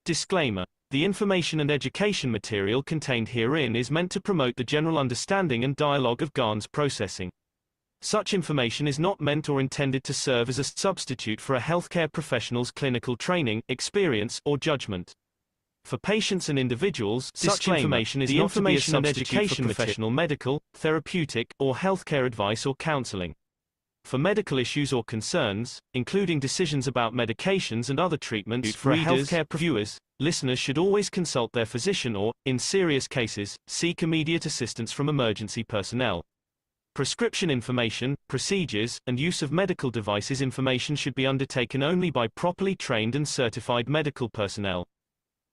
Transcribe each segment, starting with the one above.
Disclaimer: the information and education material contained herein is meant to promote the general understanding and dialogue of GAN's processing. Such information is not meant or intended to serve as a substitute for a healthcare professional's clinical training, experience, or judgment. For patients and individuals, such information is not to be a substitute for professional medical, therapeutic, or healthcare advice or counseling. For medical issues or concerns, including decisions about medications and other treatments for healthcare viewers, listeners should always consult their physician or, in serious cases, seek immediate assistance from emergency personnel. Prescription information, procedures, and use of medical devices information should be undertaken only by properly trained and certified medical personnel.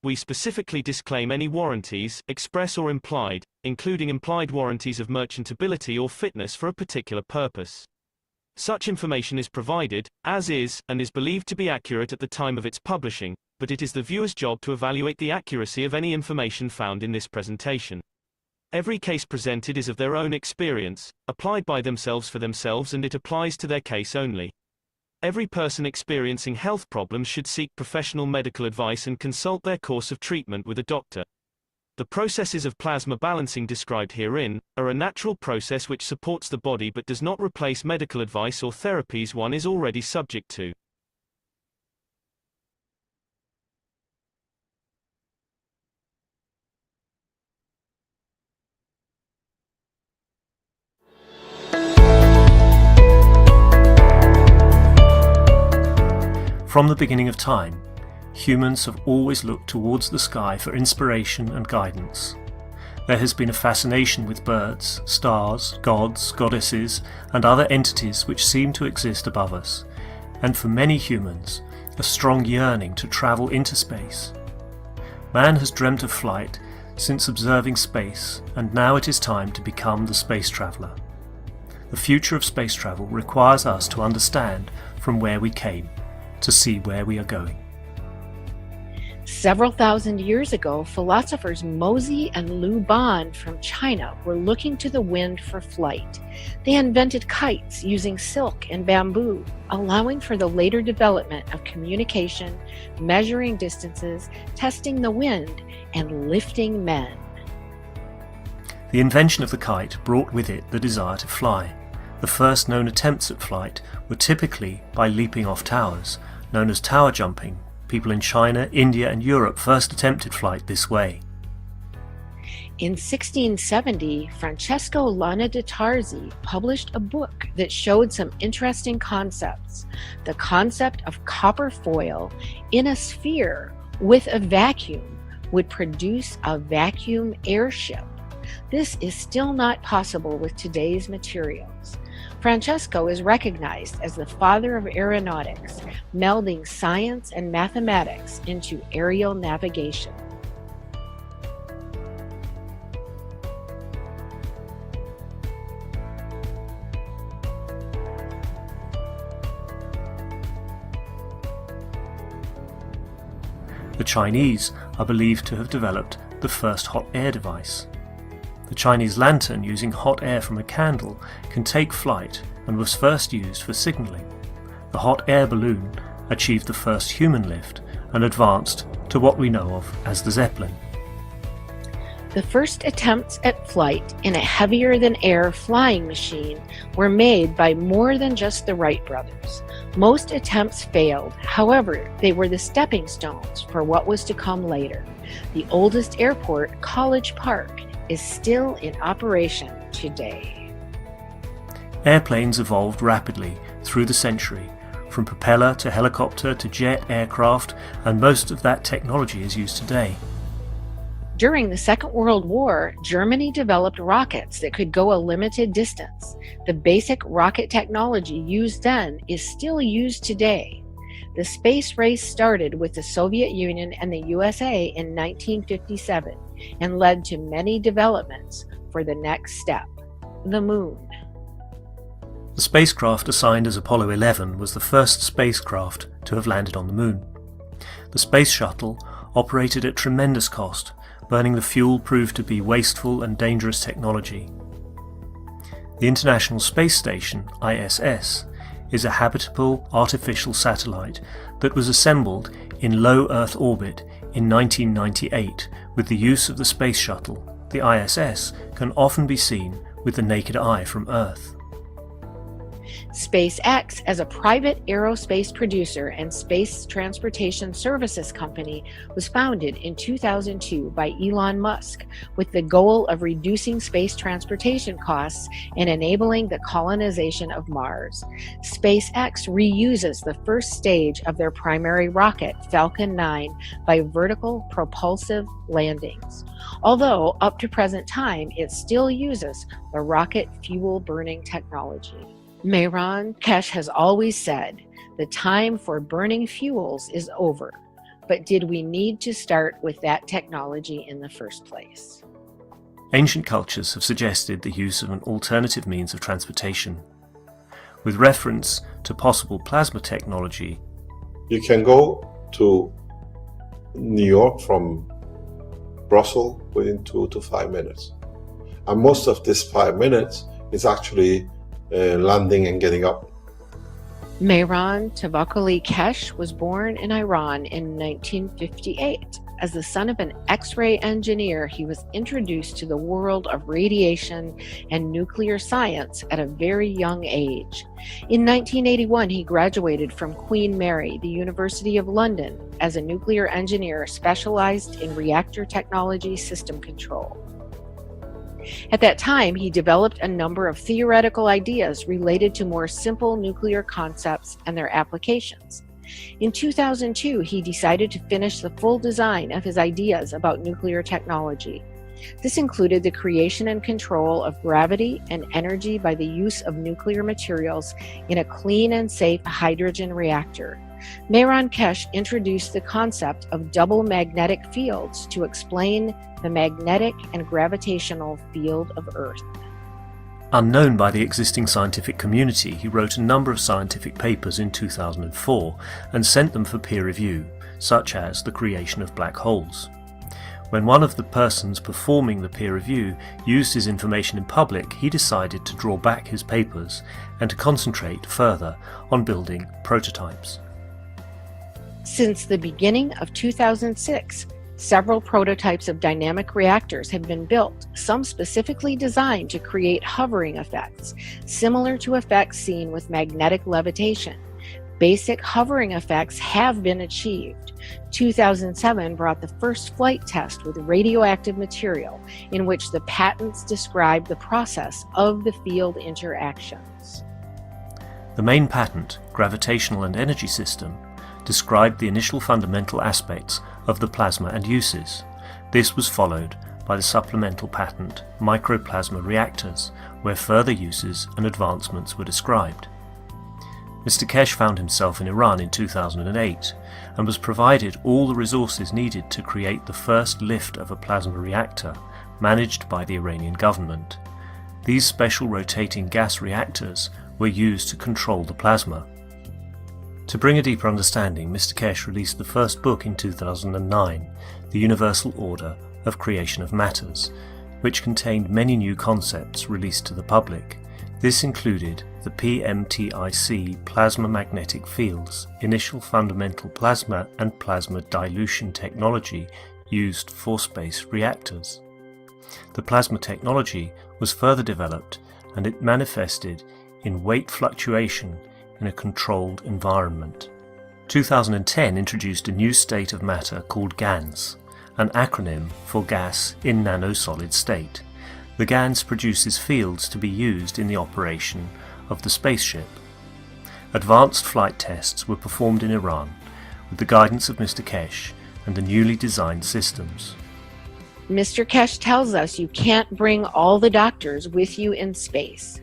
We specifically disclaim any warranties, express or implied, including implied warranties of merchantability or fitness for a particular purpose. Such information is provided, as is, and is believed to be accurate at the time of its publishing, but it is the viewer's job to evaluate the accuracy of any information found in this presentation. Every case presented is of their own experience, applied by themselves for themselves, and it applies to their case only. Every person experiencing health problems should seek professional medical advice and consult their course of treatment with a doctor. The processes of plasma balancing described herein are a natural process which supports the body but does not replace medical advice or therapies one is already subject to. From the beginning of time, humans have always looked towards the sky for inspiration and guidance. There has been a fascination with birds, stars, gods, goddesses, and other entities which seem to exist above us, and for many humans, a strong yearning to travel into space. Man has dreamt of flight since observing space, and now it is time to become the space traveller. The future of space travel requires us to understand from where we came, to see where we are going. Several thousand years ago, philosophers Mozi and Lu Ban from China were looking to the wind for flight. They invented kites using silk and bamboo, allowing for the later development of communication, measuring distances, testing the wind, and lifting men. The invention of the kite brought with it the desire to fly. The first known attempts at flight were typically by leaping off towers, known as tower jumping. People in China, India, and Europe first attempted flight this way. In 1670, Francesco Lana de Tarzi published a book that showed some interesting concepts. The concept of copper foil in a sphere with a vacuum would produce a vacuum airship. This is still not possible with today's materials. Francesco is recognized as the father of aeronautics, melding science and mathematics into aerial navigation. The Chinese are believed to have developed the first hot air device. The Chinese lantern using hot air from a candle can take flight and was first used for signalling. The hot air balloon achieved the first human lift and advanced to what we know of as the Zeppelin. The first attempts at flight in a heavier-than-air flying machine were made by more than just the Wright brothers. Most attempts failed, however, they were the stepping stones for what was to come later. The oldest airport, College Park, is still in operation today. Airplanes evolved rapidly through the century, from propeller to helicopter to jet aircraft, and most of that technology is used today. During the Second World War, Germany developed rockets that could go a limited distance. The basic rocket technology used then is still used today. The space race started with the Soviet Union and the USA in 1957 and led to many developments for the next step, the moon. The spacecraft assigned as Apollo 11 was the first spacecraft to have landed on the moon. The space shuttle operated at tremendous cost. Burning the fuel proved to be wasteful and dangerous technology. The International Space Station, ISS, is a habitable artificial satellite that was assembled in low Earth orbit in 1998 with the use of the Space Shuttle, the ISS can often be seen with the naked eye from Earth. SpaceX, as a private aerospace producer and space transportation services company, was founded in 2002 by Elon Musk with the goal of reducing space transportation costs and enabling the colonization of Mars. SpaceX reuses the first stage of their primary rocket, Falcon 9, by vertical propulsive landings. Although, up to present time, it still uses the rocket fuel burning technology. Mehran Keshe has always said, the time for burning fuels is over, but did we need to start with that technology in the first place? Ancient cultures have suggested the use of an alternative means of transportation. With reference to possible plasma technology, you can go to New York from Brussels within 2 to 5 minutes. And most of this 5 minutes is actually landing and getting up. Mehran Tavakoli Keshe was born in Iran in 1958. As the son of an X-ray engineer, he was introduced to the world of radiation and nuclear science at a very young age. In 1981, he graduated from Queen Mary, the University of London, as a nuclear engineer specialized in reactor technology system control. At that time, he developed a number of theoretical ideas related to more simple nuclear concepts and their applications. In 2002, he decided to finish the full design of his ideas about nuclear technology. This included the creation and control of gravity and energy by the use of nuclear materials in a clean and safe hydrogen reactor. Mehran Keshe introduced the concept of double magnetic fields to explain the magnetic and gravitational field of Earth. Unknown by the existing scientific community, he wrote a number of scientific papers in 2004 and sent them for peer review, such as the creation of black holes. When one of the persons performing the peer review used his information in public, he decided to draw back his papers and to concentrate further on building prototypes. Since the beginning of 2006, several prototypes of dynamic reactors have been built, some specifically designed to create hovering effects, similar to effects seen with magnetic levitation. Basic hovering effects have been achieved. 2007 brought the first flight test with radioactive material, in which the patents describe the process of the field interactions. The main patent, Gravitational and Energy System, described the initial fundamental aspects of the plasma and uses. This was followed by the supplemental patent, Microplasma Reactors, where further uses and advancements were described. Mr. Keshe found himself in Iran in 2008 and was provided all the resources needed to create the first lift of a plasma reactor managed by the Iranian government. These special rotating gas reactors were used to control the plasma. To bring a deeper understanding, Mr. Keshe released the first book in 2009, The Universal Order of Creation of Matters, which contained many new concepts released to the public. This included the PMTIC plasma magnetic fields, initial fundamental plasma and plasma dilution technology used for space reactors. The plasma technology was further developed and it manifested in weight fluctuation in a controlled environment. 2010 introduced a new state of matter called GANS, an acronym for gas in nano-solid state. The GANS produces fields to be used in the operation of the Spaceship. Advanced flight tests were performed in Iran with the guidance of Mr. Keshe and the newly designed systems. Mr. Keshe tells us you can't bring all the doctors with you in space.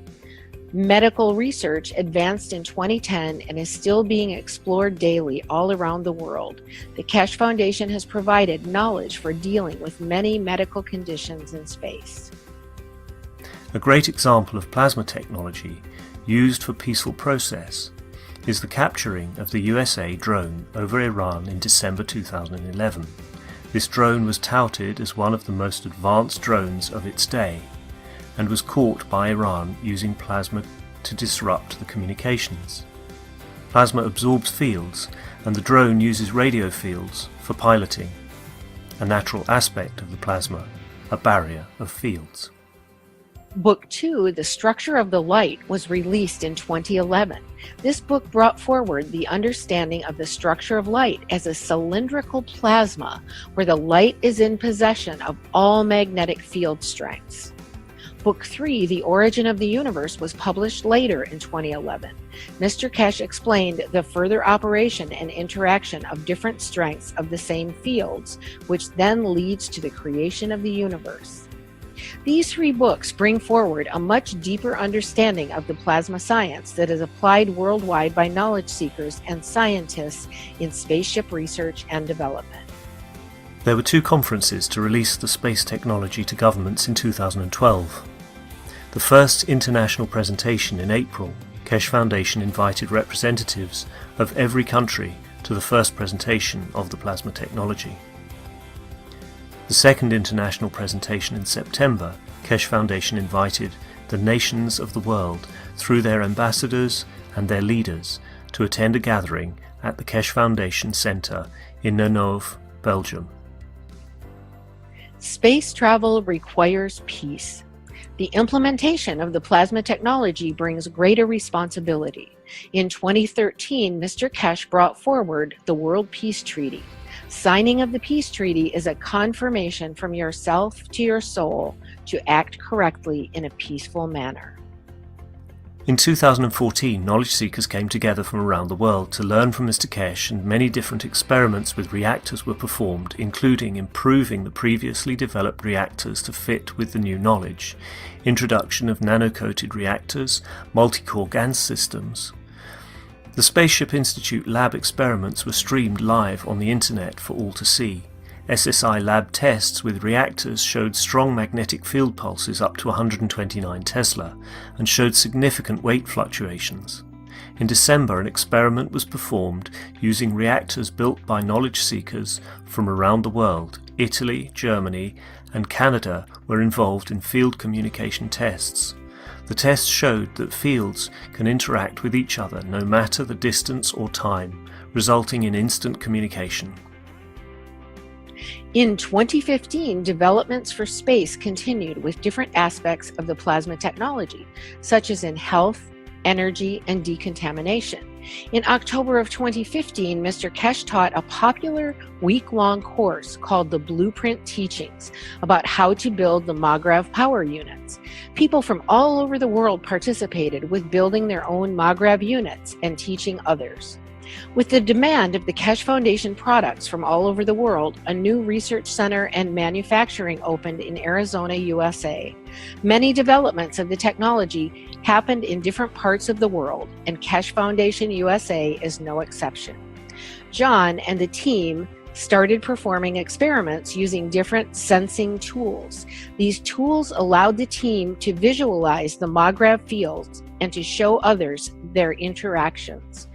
Medical research advanced in 2010 and is still being explored daily all around the world. The Keshe Foundation has provided knowledge for dealing with many medical conditions in space. A great example of plasma technology used for peaceful process is the capturing of the USA drone over Iran in December 2011. This drone was touted as one of the most advanced drones of its day, and was caught by Iran using plasma to disrupt the communications. Plasma absorbs fields, and the drone uses radio fields for piloting. a natural aspect of the plasma, a barrier of fields. Book 2, The Structure of the Light, was released in 2011. This book brought forward the understanding of the structure of light as a cylindrical plasma where the light is in possession of all magnetic field strengths. Book 3, The Origin of the Universe, was published later in 2011. Mr. Keshe explained the further operation and interaction of different strengths of the same fields, which then leads to the creation of the universe. These 3 books bring forward a much deeper understanding of the plasma science that is applied worldwide by knowledge seekers and scientists in spaceship research and development. There were 2 conferences to release the space technology to governments in 2012. The first international presentation in April, Keshe Foundation invited representatives of every country to the first presentation of the plasma technology. The second international presentation in September, Keshe Foundation invited the nations of the world through their ambassadors and their leaders to attend a gathering at the Keshe Foundation Center in Nenove, Belgium. Space travel requires peace. The implementation of the plasma technology brings greater responsibility. In 2013, Mr. Keshe brought forward the World Peace Treaty. Signing of the Peace Treaty is a confirmation from yourself to your soul to act correctly in a peaceful manner. In 2014, knowledge seekers came together from around the world to learn from Mr. Keshe, and many different experiments with reactors were performed, including improving the previously developed reactors to fit with the new knowledge, introduction of nano-coated reactors, multi-core GaN systems. The Spaceship Institute lab experiments were streamed live on the internet for all to see. SSI lab tests with reactors showed strong magnetic field pulses up to 129 Tesla and showed significant weight fluctuations. In December, an experiment was performed using reactors built by knowledge seekers from around the world. Italy, Germany, and Canada were involved in field communication tests. The tests showed that fields can interact with each other no matter the distance or time, resulting in instant communication. In 2015, developments for space continued with different aspects of the plasma technology, such as in health, energy, and decontamination. In October of 2015, Mr. Keshe taught a popular week-long course called the Blueprint Teachings about how to build the MAGRAV power units. People from all over the world participated with building their own MAGRAV units and teaching others. With the demand of the Keshe Foundation products from all over the world, a new research center and manufacturing opened in Arizona, USA. Many developments of the technology happened in different parts of the world, and Keshe Foundation USA is no exception. John and the team started performing experiments using different sensing tools. These tools allowed the team to visualize the MAGRAV fields and to show others their interactions.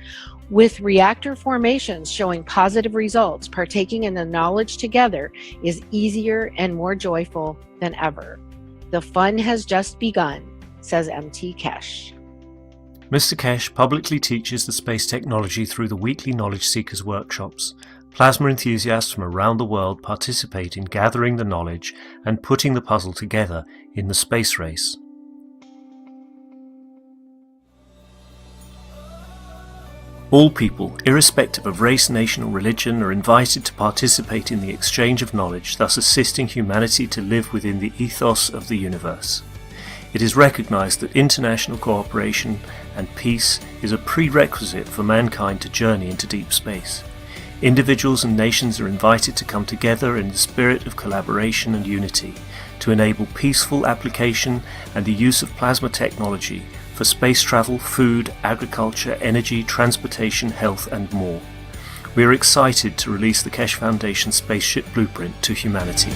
With reactor formations showing positive results, partaking in the knowledge together is easier and more joyful than ever. The fun has just begun, says MT Keshe. Mr. Keshe publicly teaches the space technology through the weekly Knowledge Seekers workshops. Plasma enthusiasts from around the world participate in gathering the knowledge and putting the puzzle together in the space race. All people, irrespective of race, nation or religion, are invited to participate in the exchange of knowledge, thus assisting humanity to live within the ethos of the universe. It is recognized that international cooperation and peace is a prerequisite for mankind to journey into deep space. Individuals and nations are invited to come together in the spirit of collaboration and unity to enable peaceful application and the use of plasma technology for space travel, food, agriculture, energy, transportation, health and more. We are excited to release the Keshe Foundation Spaceship Blueprint to humanity.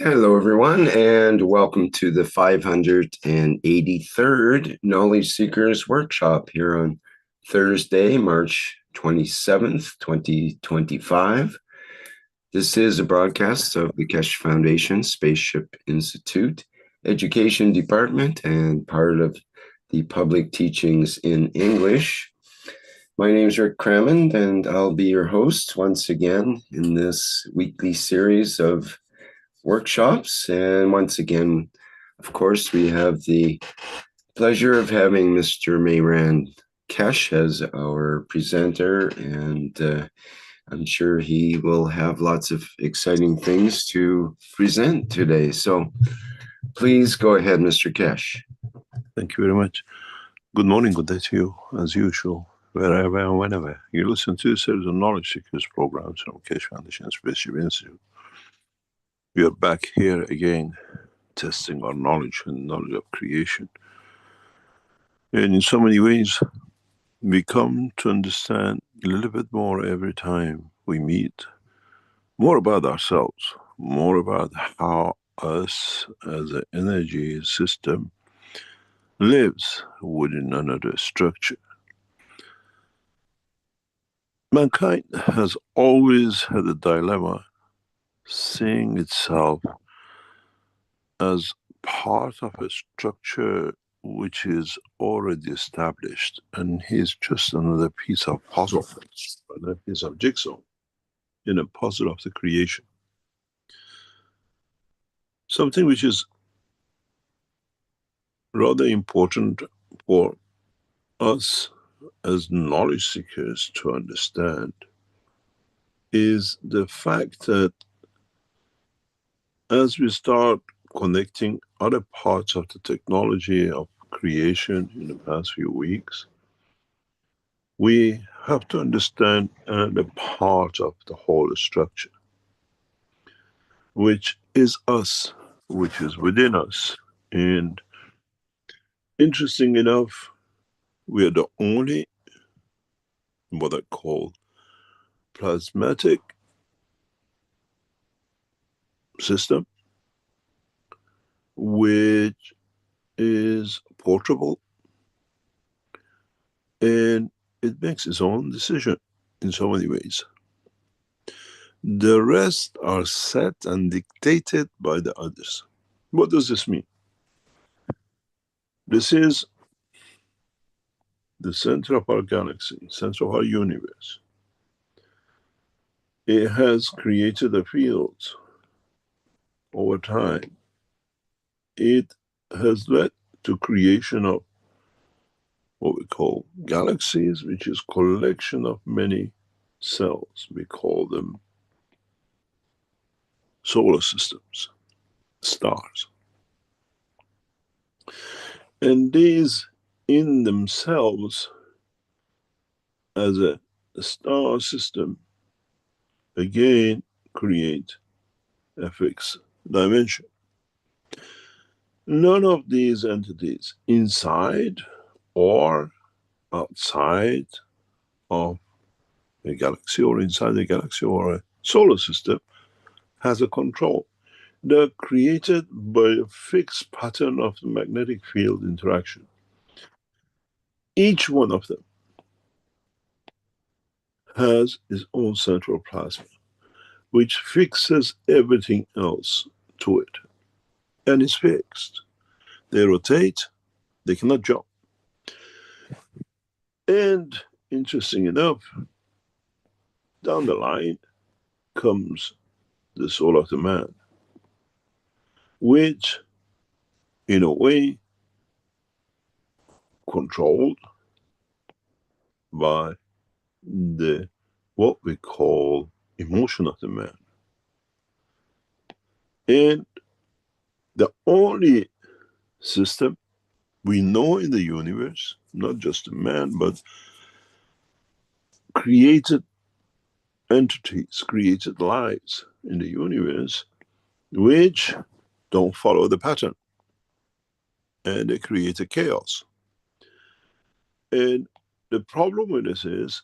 Hello, everyone, and welcome to the 583rd Knowledge Seekers Workshop here on Thursday, March 27th, 2025. This is a broadcast of the Keshe Foundation, Spaceship Institute, Education Department, and part of the Public Teachings in English. My name is Rick Crammond, and I'll be your host once again in this weekly series of workshops. And once again, of course, we have the pleasure of having Mr. Mehran Keshe as our presenter, and I'm sure he will have lots of exciting things to present today. So please go ahead, Mr. Keshe. Thank you very much. Good morning, good day to you, as usual, wherever and whenever you listen to a series of knowledge seekers programs from Keshe Foundation Spaceship Institute. We are back here again, testing our knowledge and knowledge of creation. And in so many ways, we come to understand a little bit more every time we meet, more about ourselves, more about how us as an energy system lives within another structure. Mankind has always had a dilemma seeing itself as part of a structure which is already established, and he's just another piece of puzzle, another piece of jigsaw in a puzzle of the creation. Something which is rather important for us as knowledge seekers to understand is the fact that as we start connecting other parts of the technology of creation in the past few weeks, we have to understand another part of the whole structure, which is us, which is within us. And interesting enough, we are the only, what I call, plasmatic system which is portable, and it makes its own decision in so many ways. The rest are set and dictated by the others. What does this mean? This is the center of our galaxy, center of our universe. It has created a field over time. It has led to creation of what we call galaxies, which is collection of many cells. We call them solar systems, stars. And these in themselves, as a star system, again create a fixed dimension. None of these entities inside or outside of a galaxy or inside a galaxy or a solar system has a control. They're created by a fixed pattern of the magnetic field interaction. Each one of them has its own central plasma, which fixes everything else to it. And it's fixed. They rotate, they cannot jump. And interesting enough, down the line comes the soul of the man, which, in a way, controlled by the what we call emotion of the man. And the only system we know in the universe, not just a man, but created entities, created lives in the universe, which don't follow the pattern. And they create a chaos. And the problem with this is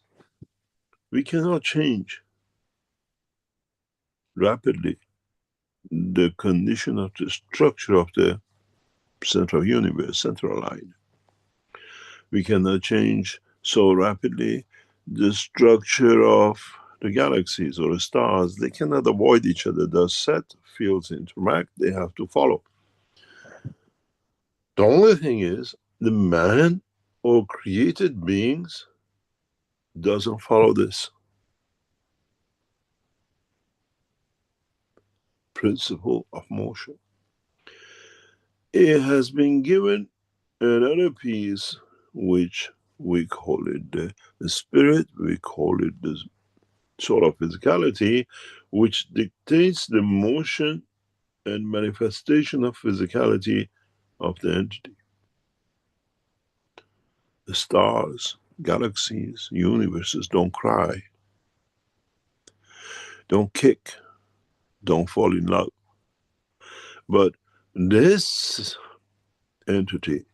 we cannot change rapidly the condition of the structure of the central universe, central line. We cannot change so rapidly the structure of the galaxies or the stars. They cannot avoid each other. The set fields interact, they have to follow. The only thing is, the man or created beings doesn't follow this principle of motion. It has been given another piece, which we call it the spirit, we call it the sort of physicality, which dictates the motion and manifestation of physicality of the entity. The stars, galaxies, universes don't cry, don't kick, don't fall in love. But this entity,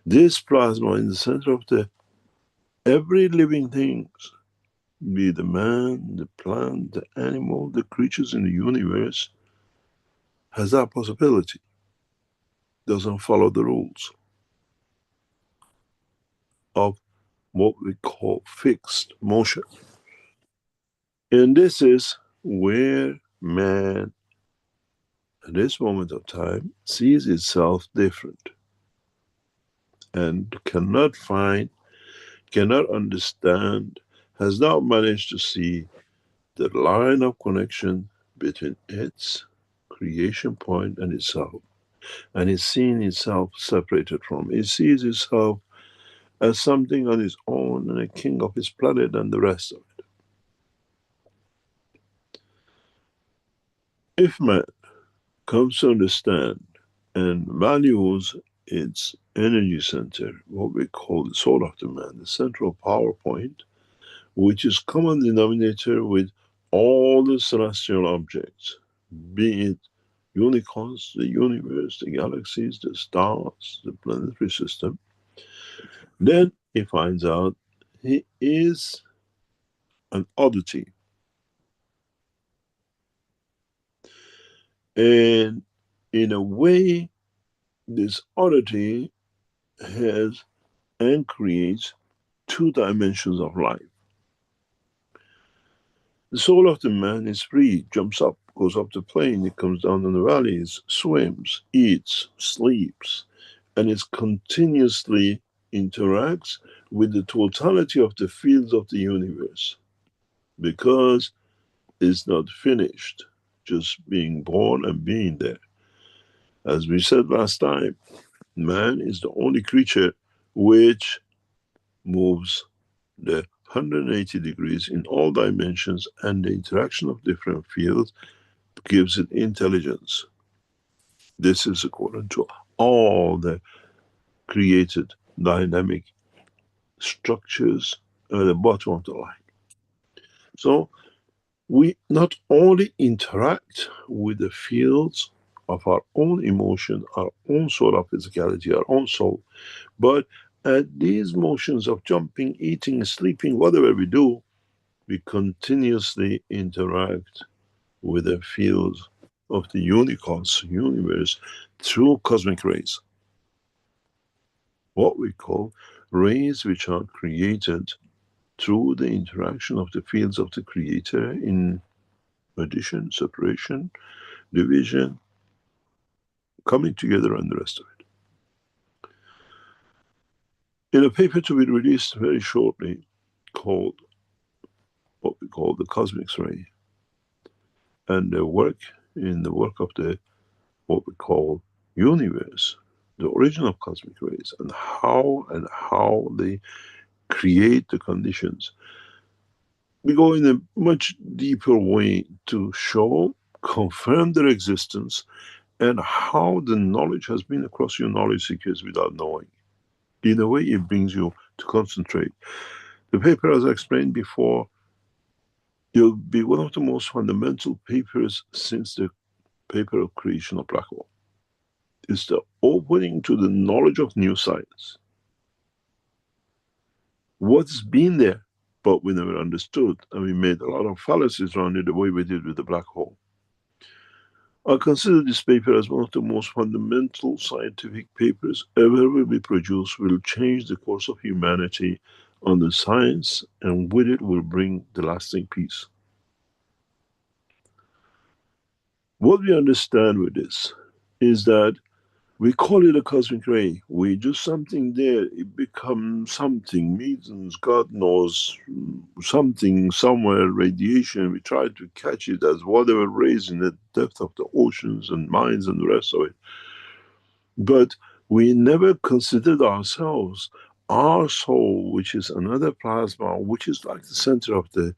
this plasma in the center of every living thing, be the man, the plant, the animal, the creatures in the universe, has that possibility. Doesn't follow the rules of what we call fixed motion. And this is where man, at this moment of time, sees itself different and cannot find, cannot understand, has not managed to see the line of connection between its creation point and itself. And it's seeing itself separated from. It sees itself as something on its own and a king of his planet and the rest of it. If man comes to understand and values its energy center, what we call the soul of the man, the central power point, which is common denominator with all the celestial objects, be it unicorns, the universe, the galaxies, the stars, the planetary system, then he finds out he is an oddity. And in a way, this oddity has and creates two dimensions of life. The soul of the man is free, jumps up, goes up the plane, it comes down in the valleys, swims, eats, sleeps, and it continuously interacts with the totality of the fields of the universe, because it's not finished just being born and being there. As we said last time, man is the only creature which moves the 180 degrees in all dimensions, and the interaction of different fields gives it intelligence. This is according to all the created dynamic structures at the bottom of the line. So we not only interact with the fields of our own emotion, our own soul of physicality, our own soul, but at these motions of jumping, eating, sleeping, whatever we do, we continuously interact with the fields of the universe through cosmic rays. What we call rays which are created through the interaction of the fields of the creator in addition, separation, division, coming together, and the rest of it. In a paper to be released very shortly, called what we call the cosmic ray, and the work of the what we call universe, the origin of cosmic rays, and how they create the conditions. We go in a much deeper way to show, confirm their existence, and how the knowledge has been across your knowledge seekers without knowing. In a way, it brings you to concentrate. The paper, as I explained before, will be one of the most fundamental papers since the paper of creation of black hole. It's the opening to the knowledge of new science. What's been there, but we never understood, and we made a lot of fallacies around it the way we did with the black hole. I consider this paper as one of the most fundamental scientific papers ever will be produced, will change the course of humanity on the science, and with it will bring the lasting peace. What we understand with this is that we call it a cosmic ray. We do something there, it becomes something, means God knows, something somewhere, radiation. We try to catch it as whatever rays in the depth of the oceans and mines and the rest of it. But we never considered ourselves, our soul, which is another plasma, which is like the center of the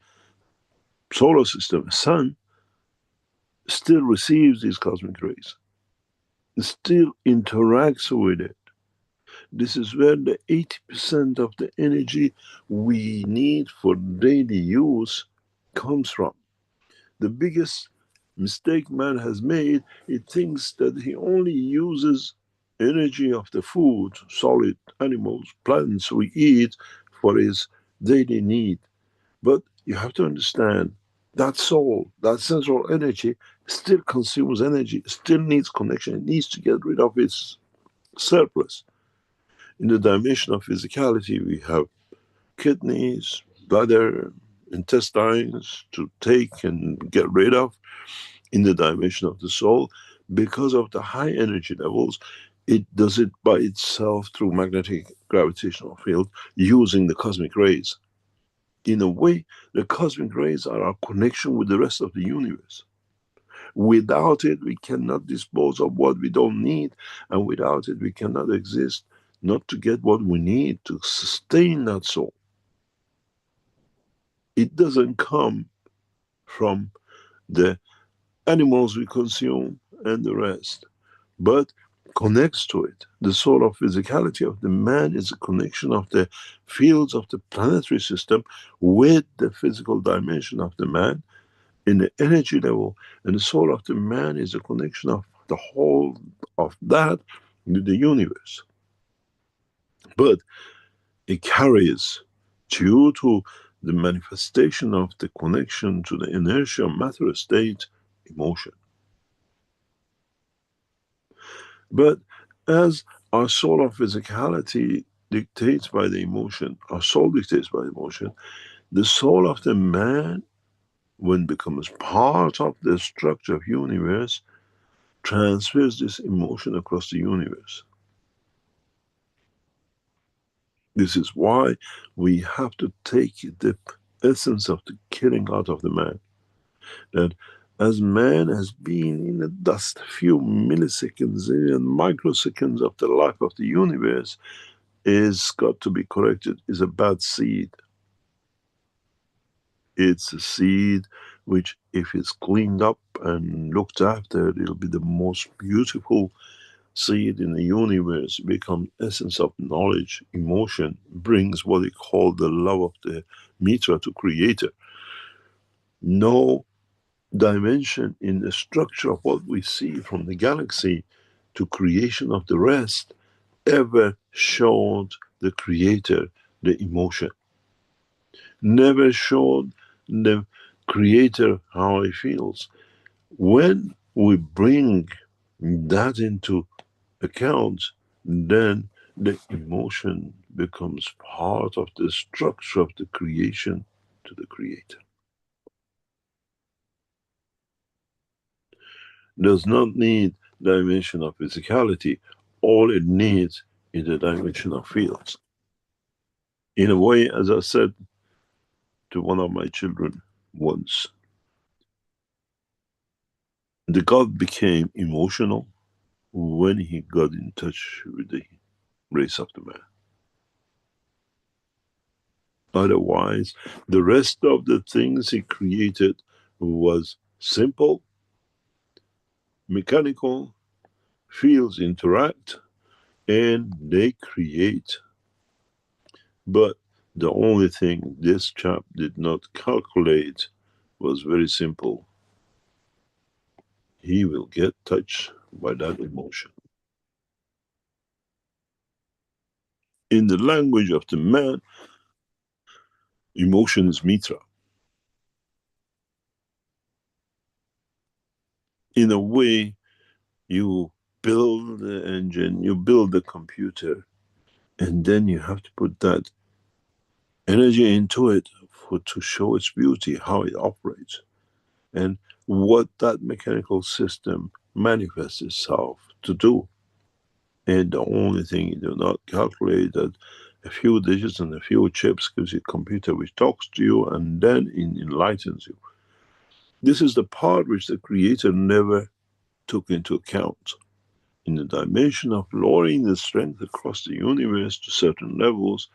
solar system, sun, still receives these cosmic rays. It still interacts with it. This is where the 80% of the energy we need for daily use comes from. The biggest mistake man has made, he thinks that he only uses energy of the food, solid animals, plants we eat for his daily need. But you have to understand that soul, that central energy still consumes energy, still needs connection, it needs to get rid of its surplus. In the dimension of physicality, we have kidneys, bladder, intestines to take and get rid of. In the dimension of the soul, because of the high energy levels, it does it by itself through magnetic gravitational field using the cosmic rays. In a way, the cosmic rays are our connection with the rest of the universe. Without it, we cannot dispose of what we don't need, and without it, we cannot exist, not to get what we need to sustain that soul. It doesn't come from the animals we consume and the rest, but connects to it. The soul of physicality of the man is a connection of the fields of the planetary system with the physical dimension of the man in the energy level, and the soul of the man is a connection of the whole of that with the universe. But it carries, due to the manifestation of the connection to the inertia matter state, emotion. But as our soul of physicality dictates by the emotion, our soul dictates by emotion, the soul of the man, when becomes part of the structure of universe, transfers this emotion across the universe. This is why we have to take the essence of the killing out of the man. That as man has been in the dust a few milliseconds and microseconds of the life of the universe, is got to be corrected, is a bad seed. It's a seed which, if it's cleaned up and looked after, it'll be the most beautiful seed in the universe, become essence of knowledge, emotion, brings what they call the love of the Mitra to Creator. No dimension in the structure of what we see from the galaxy to creation of the rest ever showed the Creator the emotion. Never showed the Creator how he feels. When we bring that into account, then the emotion becomes part of the structure of the creation to the Creator. Does not need dimension of physicality. All it needs is the dimension of fields. In a way, as I said to one of my children once, the God became emotional when he got in touch with the race of the man. Otherwise, the rest of the things he created was simple, mechanical, fields interact, and they create. But the only thing this chap did not calculate was very simple. He will get touched by that emotion. In the language of the man, emotion is mitra. In In a way, you build the engine, you build the computer, and then you have to put that energy into it to show its beauty, how it operates, and what that mechanical system manifests itself to do. And the only thing you do not calculate that a few digits and a few chips gives you a computer which talks to you and then enlightens you. This is the part which the Creator never took into account. In the dimension of lowering the strength across the universe to certain levels,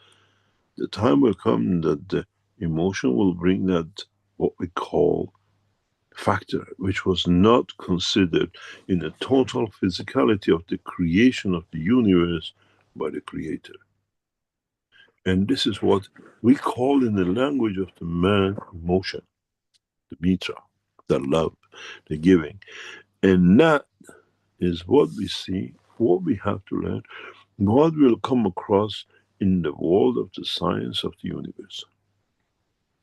the time will come that the emotion will bring that, what we call, factor, which was not considered in the total physicality of the creation of the universe by the Creator. And this is what we call in the language of the man emotion, the mitra, the love, the giving. And that is what we see, what we have to learn, what will come across in the world of the science of the universe.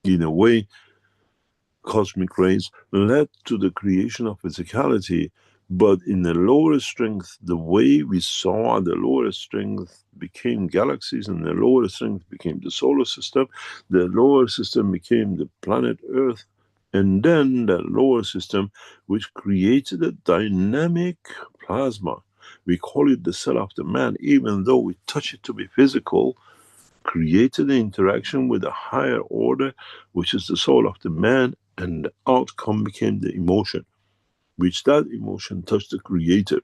In a way, cosmic rays led to the creation of physicality, but in the lower strength, the way we saw the lower strength became galaxies, and the lower strength became the solar system, the lower system became the planet Earth, and then the lower system, which created a dynamic plasma. We call it the cell of the man, even though we touch it to be physical, created an interaction with a higher order, which is the soul of the man, and the outcome became the emotion, which that emotion touched the Creator.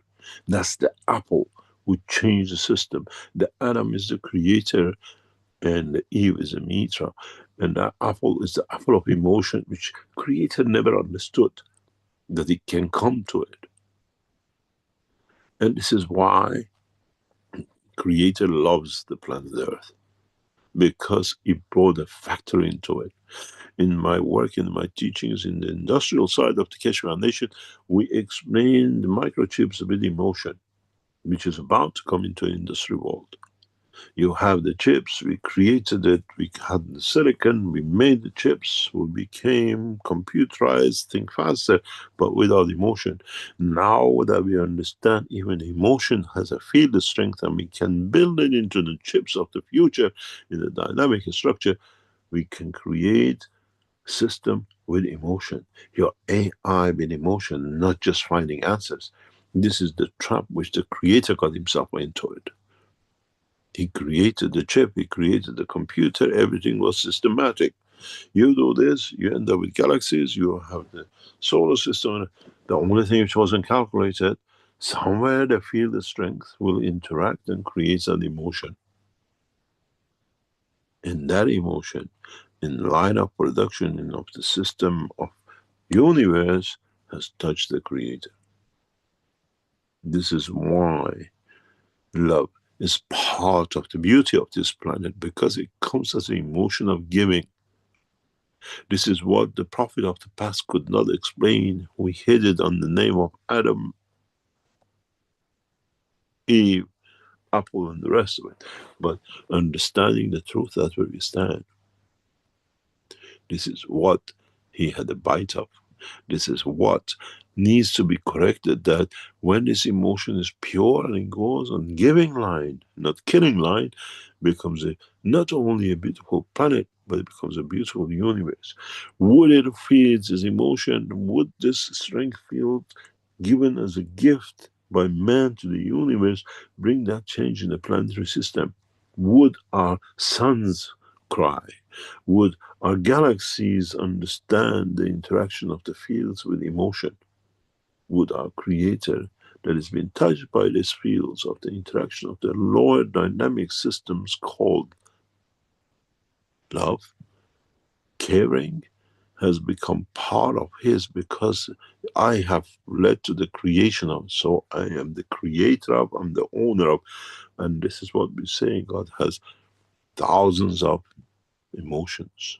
That's the apple which changed the system. The Adam is the Creator, and the Eve is a mitra. And that apple is the apple of emotion, which Creator never understood, that it can come to it. And this is why Creator loves the planet Earth, because it brought a factor into it. In my work, in my teachings, in the industrial side of the Keshe Foundation, we explain the microchips with emotion, which is about to come into the industry world. You have the chips, we created it, we had the silicon, we made the chips, we became computerized, think faster, but without emotion. Now that we understand even emotion has a field strength and we can build it into the chips of the future in a dynamic structure, we can create system with emotion, your AI with emotion, not just finding answers. This is the trap which the Creator got himself into it. He created the chip, he created the computer, everything was systematic. You do this, you end up with galaxies, you have the solar system. The only thing which wasn't calculated, somewhere the field of strength will interact and create an emotion. And that emotion, in line of production of the system of universe, has touched the Creator. This is why love is part of the beauty of this planet, because it comes as an emotion of giving. This is what the prophet of the past could not explain. We hid it on the name of Adam, Eve, apple, and the rest of it. But understanding the truth, that's where we stand. This is what he had a bite of. This is what needs to be corrected, that when this emotion is pure and it goes on giving line, not killing line, becomes not only a beautiful planet, but it becomes a beautiful universe. Would it feed this emotion? Would this strength field given as a gift by man to the universe bring that change in the planetary system? Would our suns cry? Would our galaxies understand the interaction of the fields with emotion? Would our Creator, that has been touched by these fields of the interaction of the lower dynamic systems called love, caring, has become part of his, because I have led to the creation of, so I am the creator of, I'm the owner of. And this is what we say, God has thousands of emotions.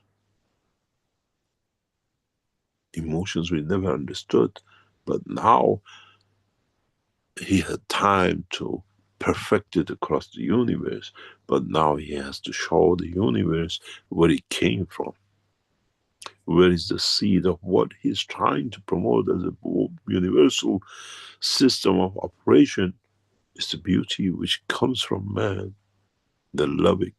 Emotions we never understood, but now he had time to perfect it across the universe, but now he has to show the universe where it came from. Where is the seed of what he's trying to promote as a universal system of operation is the beauty which comes from man, the loving,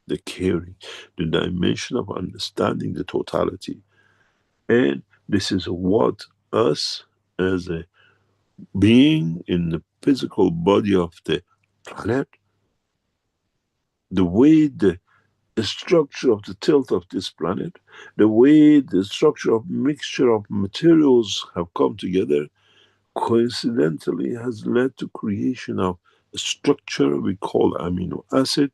the caring, the dimension of understanding the totality. And this is what us as a being in the physical body of the planet, the way the structure of the tilt of this planet, the way the structure of mixture of materials have come together, coincidentally has led to creation of a structure we call amino acid.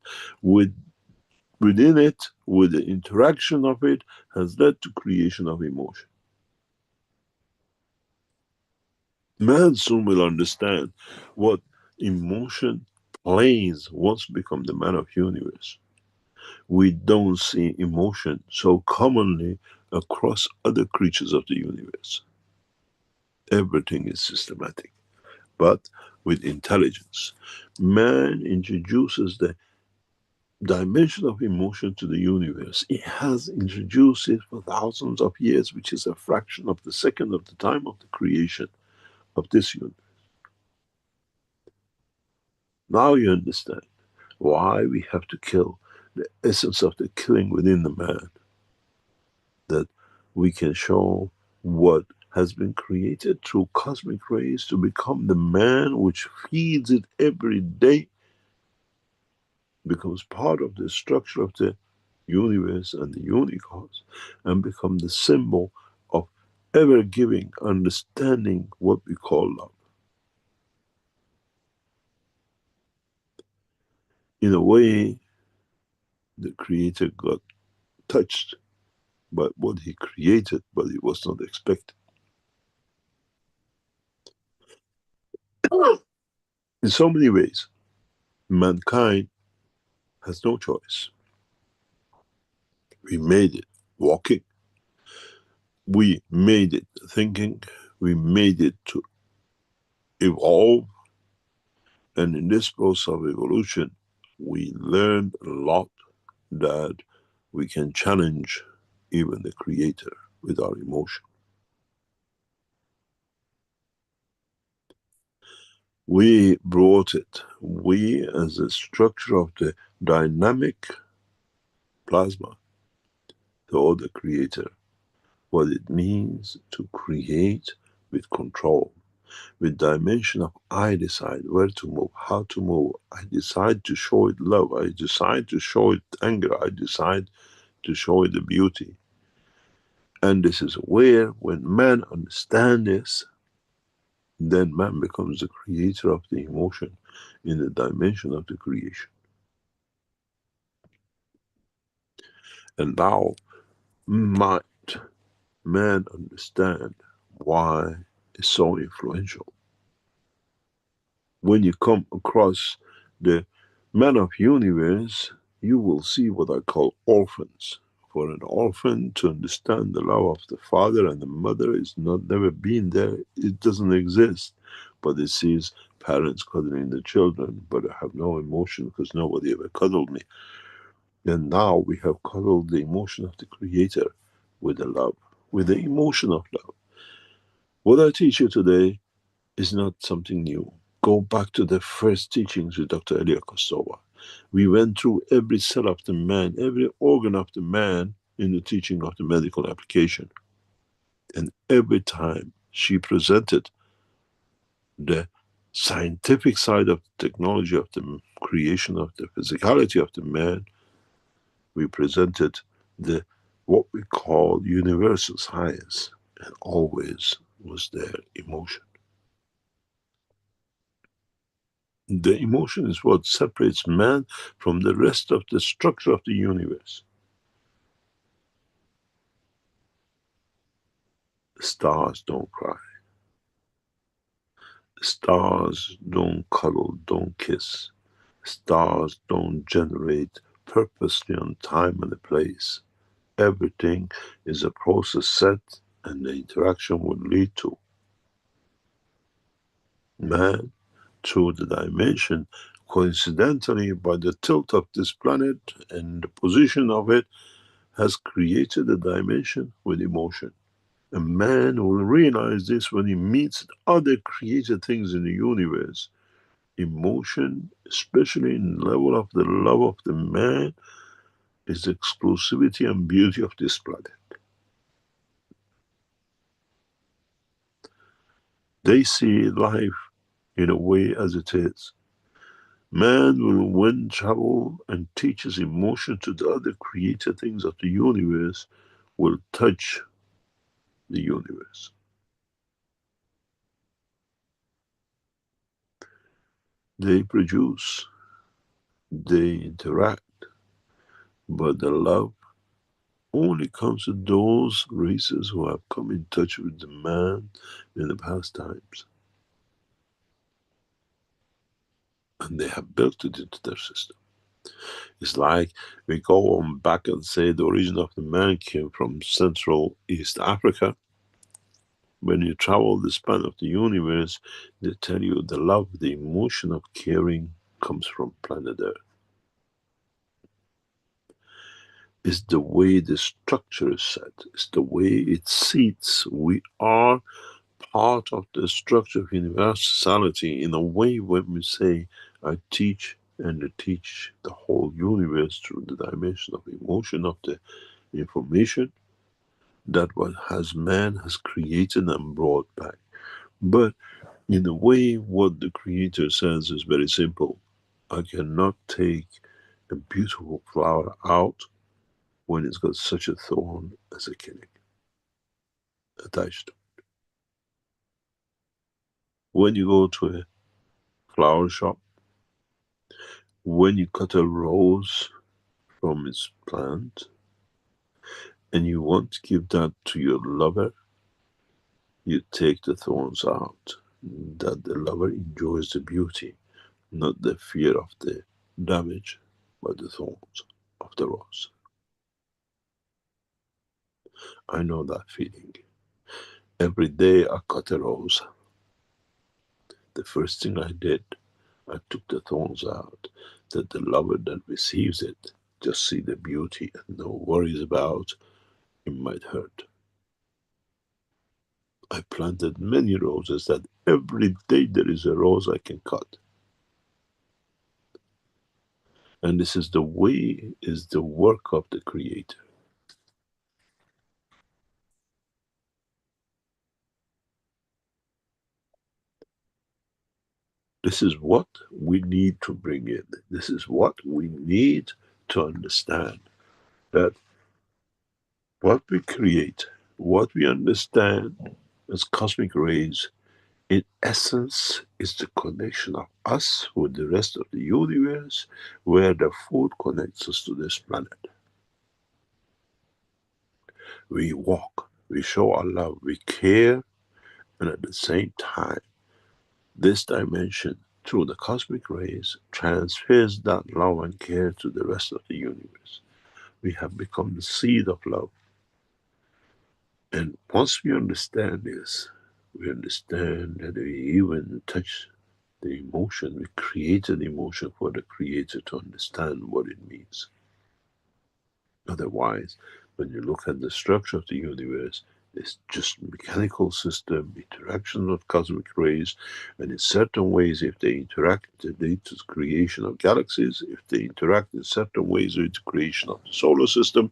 Within it, with the interaction of it, has led to creation of emotion. Man soon will understand what emotion plays once become the man of universe. We don't see emotion so commonly across other creatures of the universe. Everything is systematic, but with intelligence. Man introduces the dimension of emotion to the universe. It has introduced it for thousands of years, which is a fraction of the second of the time of the creation of this universe. Now you understand why we have to kill the essence of the killing within the man, that we can show what has been created through cosmic rays to become the man which feeds it every day, becomes part of the structure of the universe and the universe, and become the symbol of ever giving, understanding what we call love. In a way, the Creator got touched by what he created, but it was not expected. In so many ways, mankind has no choice. We made it walking, we made it thinking, we made it to evolve, and in this process of evolution, we learned a lot that we can challenge even the Creator with our emotion. We brought it, we as a structure of the dynamic plasma, told the Creator what it means to create with control, with dimension of I decide where to move, how to move, I decide to show it love, I decide to show it anger, I decide to show it the beauty. And this is where, when man understands this, then man becomes the creator of the emotion in the dimension of the creation. And now might man understand why it's so influential. When you come across the man of universe, you will see what I call orphans. For an orphan to understand the love of the father and the mother is not never been there, it doesn't exist. But it sees parents cuddling the children, but I have no emotion because nobody ever cuddled me. And now we have cuddled the emotion of the Creator with the love, with the emotion of love. What I teach you today is not something new. Go back to the first teachings with Dr. Elia Kostova. We went through every cell of the man, every organ of the man in the teaching of the medical application. And every time she presented the scientific side of the technology of the creation of the physicality of the man, we presented the what we call universal science, and always was there emotion. The emotion is what separates man from the rest of the structure of the universe. Stars don't cry. Stars don't cuddle, don't kiss. Stars don't generate purposely on time and a place. Everything is a process set, and the interaction would lead to man through the dimension, coincidentally by the tilt of this planet and the position of it, has created a dimension with emotion. A man will realize this when he meets other created things in the universe. Emotion, especially in the level of the love of the man, is the exclusivity and beauty of this planet. They see life in a way as it is. Man will, when travel and teaches emotion to the other created things of the universe, will touch the universe. They produce, they interact, but the love only comes to those races who have come in touch with the man in the past times. And they have built it into their system. It's like we go on back and say the origin of the man came from Central East Africa. When you travel the span of the universe, they tell you the love, the emotion of caring comes from planet Earth. It's the way the structure is set. It's the way it seats. We are part of the structure of universality in a way when we say, I teach and I teach the whole universe through the dimension of emotion of the information that what has man has created and brought back. But in a way, what the Creator says is very simple. I cannot take a beautiful flower out when it's got such a thorn as a killing attached to it. When you go to a flower shop, when you cut a rose from its plant, and you want to give that to your lover, you take the thorns out, that the lover enjoys the beauty, not the fear of the damage by the thorns of the rose. I know that feeling. Every day I cut a rose. The first thing I did, I took the thorns out, that the lover that receives it just see the beauty and no worries about it might hurt. I planted many roses that every day there is a rose I can cut. And this is the way, is the work of the Creator. This is what we need to bring in. This is what we need to understand. That what we create, what we understand as cosmic rays, in essence is the connection of us with the rest of the universe, where the food connects us to this planet. We walk, we show our love, we care, and at the same time, this dimension, through the cosmic rays, transfers that love and care to the rest of the universe. We have become the seed of love. And once we understand this, we understand that we even touch the emotion, we created emotion for the Creator to understand what it means. Otherwise, when you look at the structure of the universe, it's just mechanical system, interaction of cosmic rays, and in certain ways, if they interact, it leads to the creation of galaxies. If they interact in certain ways, with the creation of the solar system.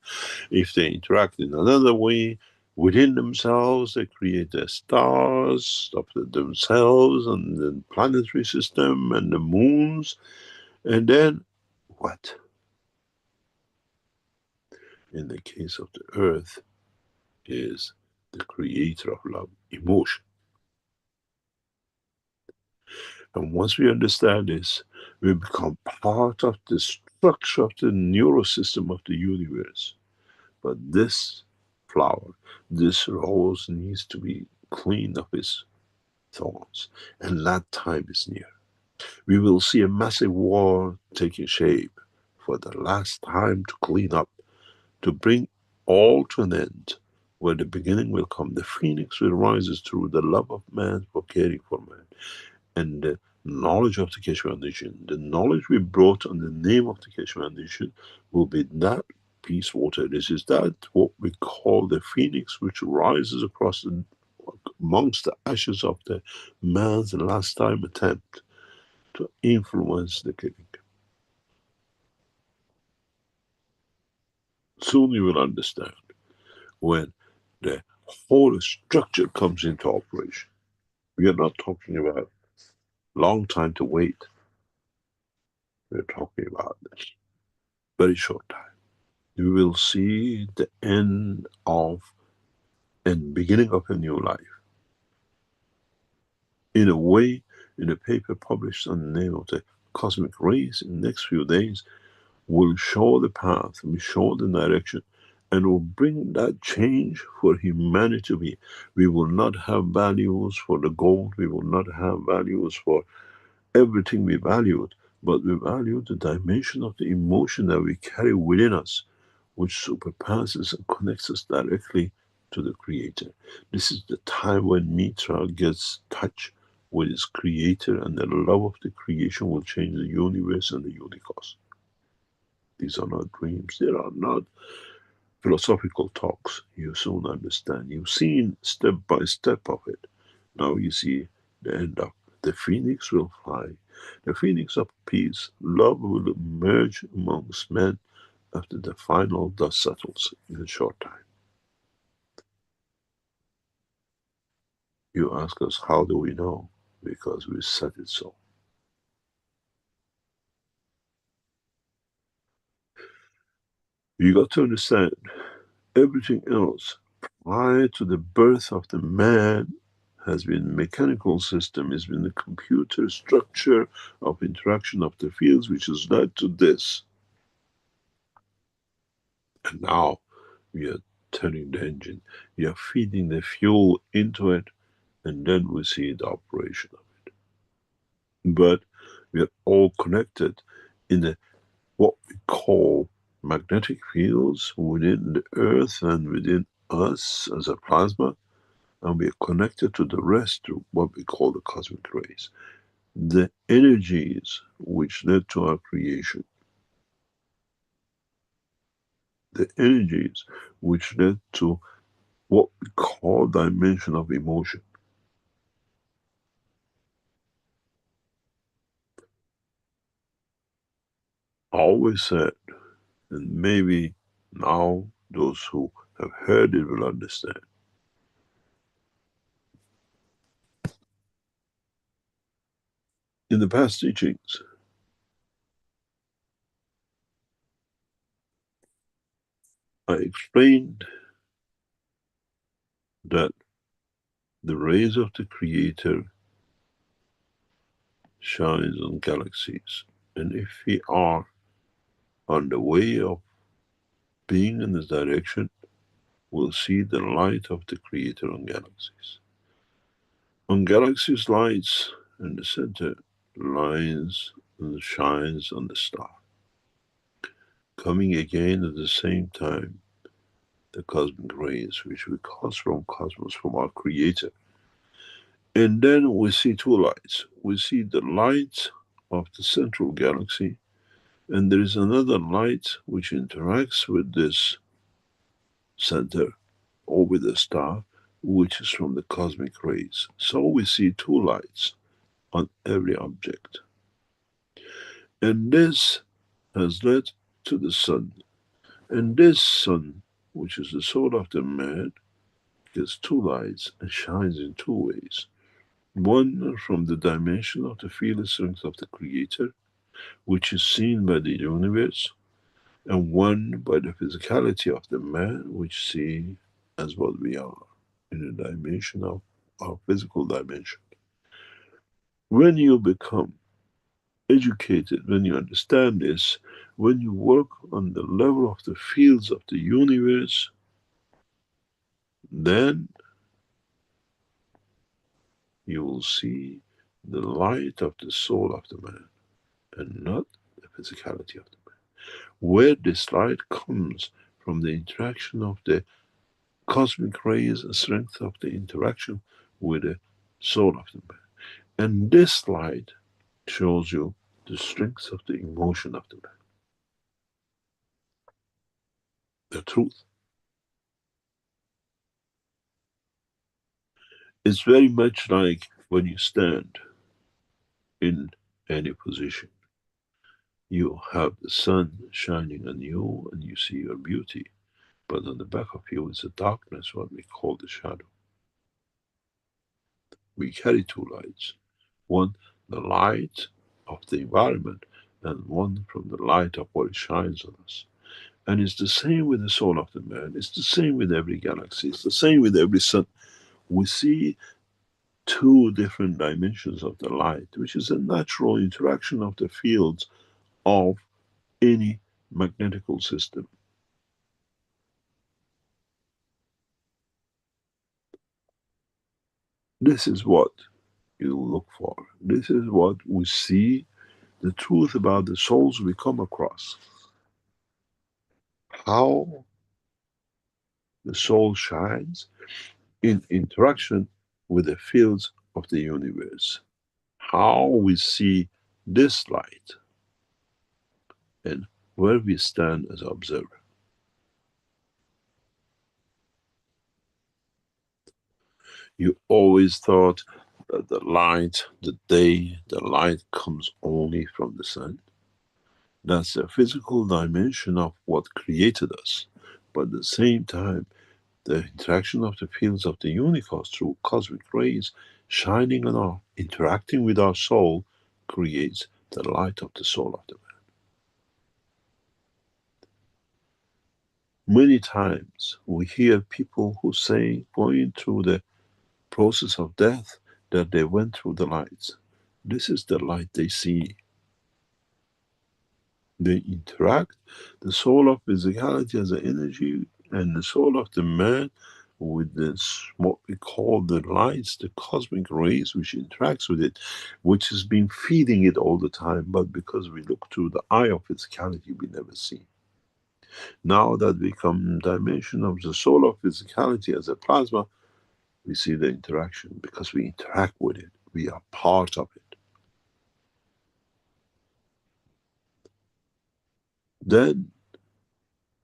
If they interact in another way, within themselves, they create their stars of themselves, and the planetary system, and the moons. And then, what? In the case of the earth, is the creator of love, emotion. And once we understand this, we become part of the structure of the neurosystem of the universe. But this flower, this rose needs to be cleaned of its thorns, and that time is near. We will see a massive war taking shape for the last time to clean up, to bring all to an end, where the beginning will come. The phoenix will rise through the love of man for caring for man, and the knowledge of the Keshe Foundation, the knowledge we brought on the name of the Keshe Foundation, will be that peace water. This is that what we call the phoenix, which rises amongst the ashes of the man's last time attempt to influence the king. Soon you will understand when the whole structure comes into operation. We are not talking about long time to wait. We're talking about this very short time. You will see the end of and beginning of a new life. In a way, in a paper published on the name of the cosmic rays in the next few days, will show the path, will show the direction, and will bring that change for humanity. We will not have values for the gold, we will not have values for everything we valued, but we value the dimension of the emotion that we carry within us, which surpasses and connects us directly to the Creator. This is the time when Mitra gets touch with his Creator, and the love of the creation will change the universe and the universe. These are not dreams, they are not philosophical talks. You soon understand. You've seen step by step of it. Now you see the end of the phoenix will fly. The phoenix of peace, love will emerge amongst men after the final dust settles in a short time. You ask us, how do we know? Because we said it so. You got to understand, everything else prior to the birth of the man has been mechanical system, has been the computer structure of interaction of the fields, which has led to this. And now we are turning the engine, we are feeding the fuel into it, and then we see the operation of it. But we are all connected in what we call magnetic fields within the earth and within us as a plasma, and we are connected to the rest of what we call the cosmic rays. The energies which led to our creation, the energies which led to what we call dimension of emotion. I always said, and maybe now those who have heard it will understand. In the past teachings, I explained that the rays of the Creator shines on galaxies, and if we are on the way of being in this direction, we'll see the light of the Creator on galaxies. On galaxies lights in the center lines and shines on the star. Coming again at the same time, the cosmic rays, which we cause from cosmos, from our Creator. And then we see two lights. We see the light of the central galaxy, and there is another light which interacts with this center or with the star, which is from the cosmic rays. So we see two lights on every object. And this has led to the sun. And this sun, which is the soul of the man, gets two lights and shines in two ways. One from the dimension of the field strength of the Creator, which is seen by the universe, and one by the physicality of the man, which see as what we are, in a dimension of our physical dimension. When you become educated, when you understand this, when you work on the level of the fields of the universe, then you will see the light of the soul of the man and not the physicality of the man. Where this light comes from the interaction of the cosmic rays, the strength of the interaction with the soul of the man. And this light shows you the strength of the emotion of the man. the truth. It's very much like when you stand in any position. You have the sun shining on you and you see your beauty, but on the back of you is a darkness, what we call the shadow. We carry two lights. One, the light of the environment, and one from the light of what shines on us. And it's the same with the soul of the man. It's the same with every galaxy. It's the same with every sun. We see two different dimensions of the light, which is a natural interaction of the fields of any magnetical system. This is what you look for. This is what we see, the truth about the souls we come across. How the soul shines in interaction with the fields of the universe. How we see this light and where we stand as observer. You always thought that the light, the day, the light comes only from the sun. That's the physical dimension of what created us. But at the same time, the interaction of the fields of the universe through cosmic rays shining on our, interacting with our soul, creates the light of the soul of the man. Many times we hear people who say, going through the process of death, that they went through the lights. This is the light they see. They interact, the soul of physicality as an energy, and the soul of the man with this, what we call the lights, the cosmic rays, which interacts with it, which has been feeding it all the time, but because we look through the eye of physicality, we never see. Now that we come dimension of the soul of physicality as a plasma, we see the interaction because we interact with it. We are part of it. Then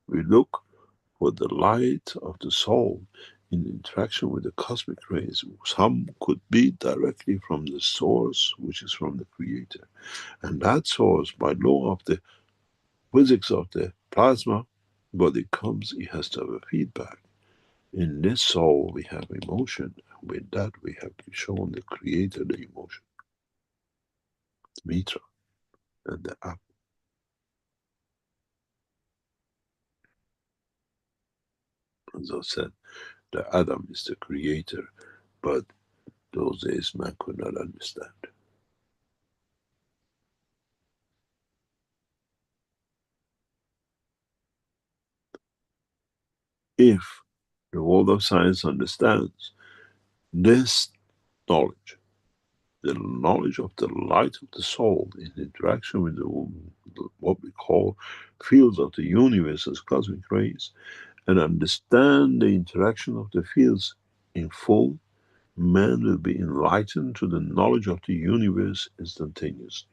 we look for the light of the soul in interaction with the cosmic rays. Some could be directly from the source, which is from the creator. And that source, by law of the physics of the plasma, when it comes, it has to have a feedback. In this soul, we have emotion. With that, we have shown the creator the emotion. Mitra and the apple. As I said, the Adam is the creator, but those days man could not understand. If the world of science understands this knowledge, the knowledge of the light of the soul in interaction with what we call fields of the universe as cosmic rays, and understand the interaction of the fields in full, man will be enlightened to the knowledge of the universe instantaneously.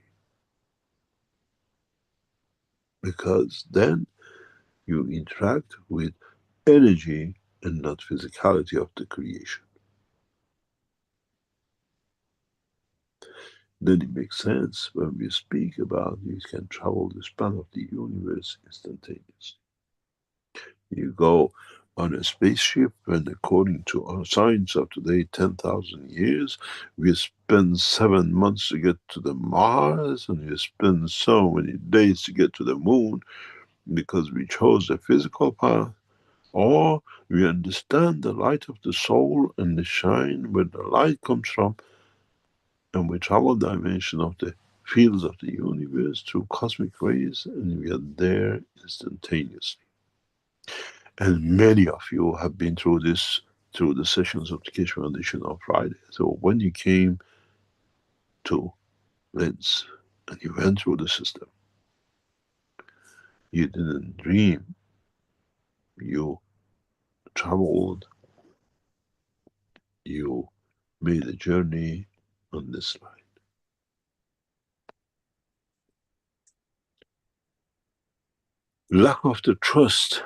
Because then you interact with energy and not physicality of the creation. Then it makes sense when we speak about you can travel the span of the universe instantaneously. You go on a spaceship, and according to our science of today, 10,000 years, we spend 7 months to get to the Mars, and we spend so many days to get to the moon, because we chose the physical path, or we understand the light of the soul and the shine where the light comes from, and we travel dimension of the fields of the universe through cosmic rays, and we are there instantaneously. And many of you have been through this, through the sessions of the Keshe Foundation on Friday. So when you came to Linz and you went through the system, you didn't dream, you traveled, you made a journey on this line. Lack of the trust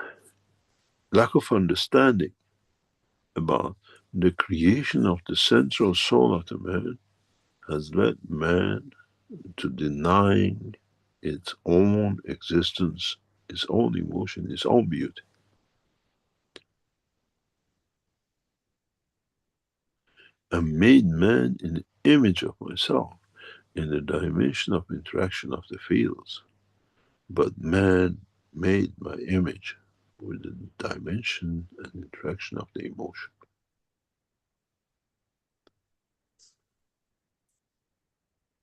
lack of understanding about the creation of the central soul of the man has led man to denying its own existence, its own emotion, its own beauty. I made man in the image of myself, in the dimension of interaction of the fields, but man made my image with the dimension and interaction of the emotion.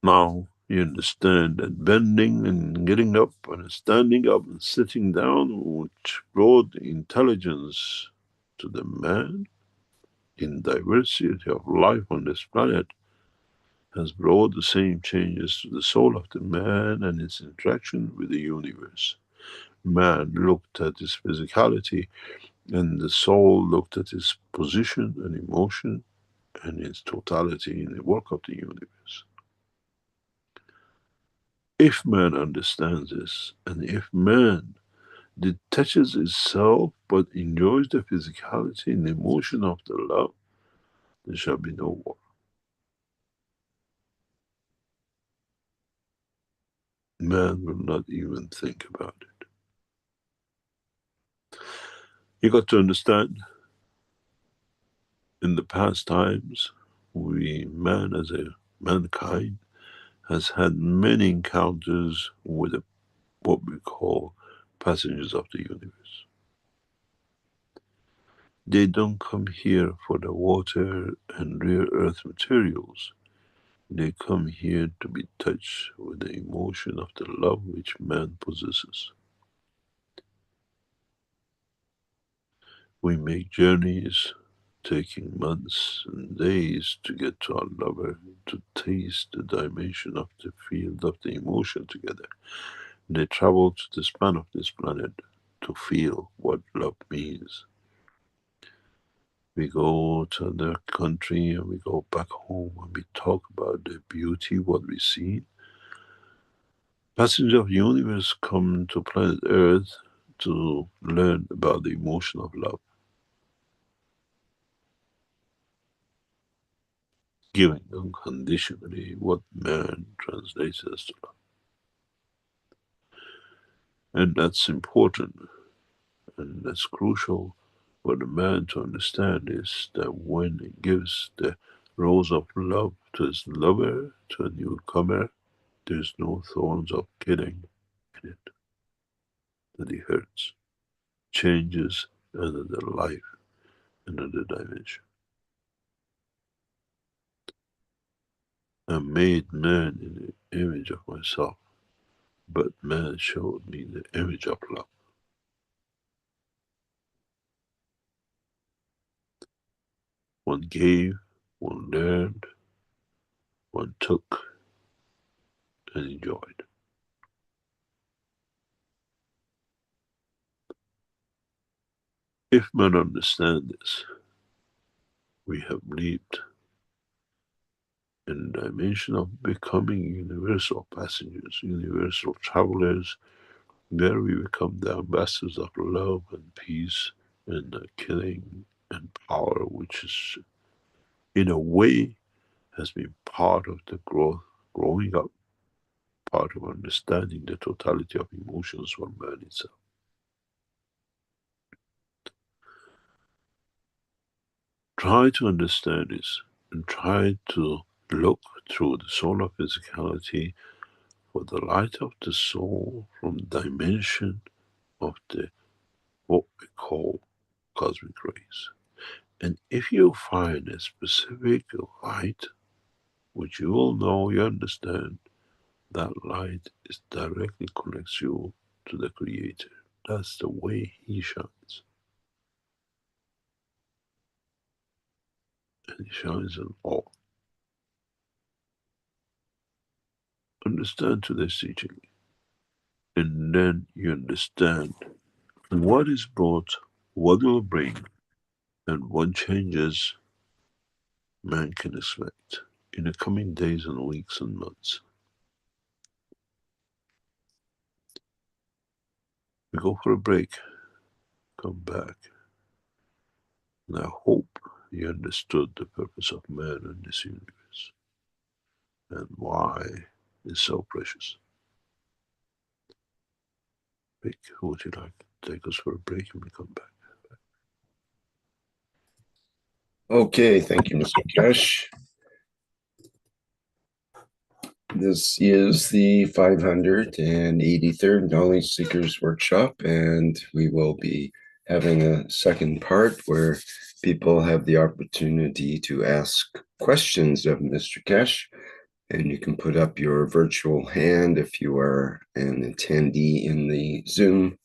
Now you understand that bending and getting up and standing up and sitting down, which brought intelligence to the man in diversity of life on this planet, has brought the same changes to the soul of the man and its interaction with the universe. Man looked at his physicality, and the soul looked at his position and emotion and its totality in the work of the universe. If man understands this, and if man detaches itself but enjoys the physicality and emotion of the love, there shall be no war. Man will not even think about it. You got to understand, in the past times, man as a mankind, has had many encounters with what we call passengers of the universe. They don't come here for the water and rare earth materials. They come here to be touched with the emotion of the love which man possesses. We make journeys taking months and days to get to our lover, to taste the dimension of the field of the emotion together. They travel to the span of this planet to feel what love means. We go to another country and we go back home and we talk about the beauty, what we see. Passengers of the universe come to planet Earth to learn about the emotion of love, giving unconditionally what man translates as to love. And that's important, and that's crucial for the man to understand, is that when he gives the rose of love to his lover, to a newcomer, there's no thorns of killing in it, that he hurts, changes another life, another dimension. I made man in the image of myself, but man showed me the image of love. One gave, one learned, one took and enjoyed. If men understand this, we have leaped in the dimension of becoming universal passengers, universal travelers, where we become the ambassadors of love and peace and killing and power, which is, in a way, has been part of the growing up, part of understanding the totality of emotions for man itself. Try to understand this and try to look through the solar physicality for the light of the soul from the dimension of the what we call cosmic rays. And if you find a specific light, which you will know, you understand, that light is directly connects you to the Creator. That's the way He shines. And He shines in all. Understand today's teaching. And then you understand what is brought, what will bring, and what changes man can expect in the coming days and weeks and months. We go for a break. Come back. And I hope you understood the purpose of man in this universe and why it's so precious. Vic, would you like to take us for a break and we come back? Okay, thank you, Mr. Keshe. This is the 583rd Knowledge Seekers Workshop, and we will be having a second part where people have the opportunity to ask questions of Mr. Keshe, and you can put up your virtual hand if you are an attendee in the Zoom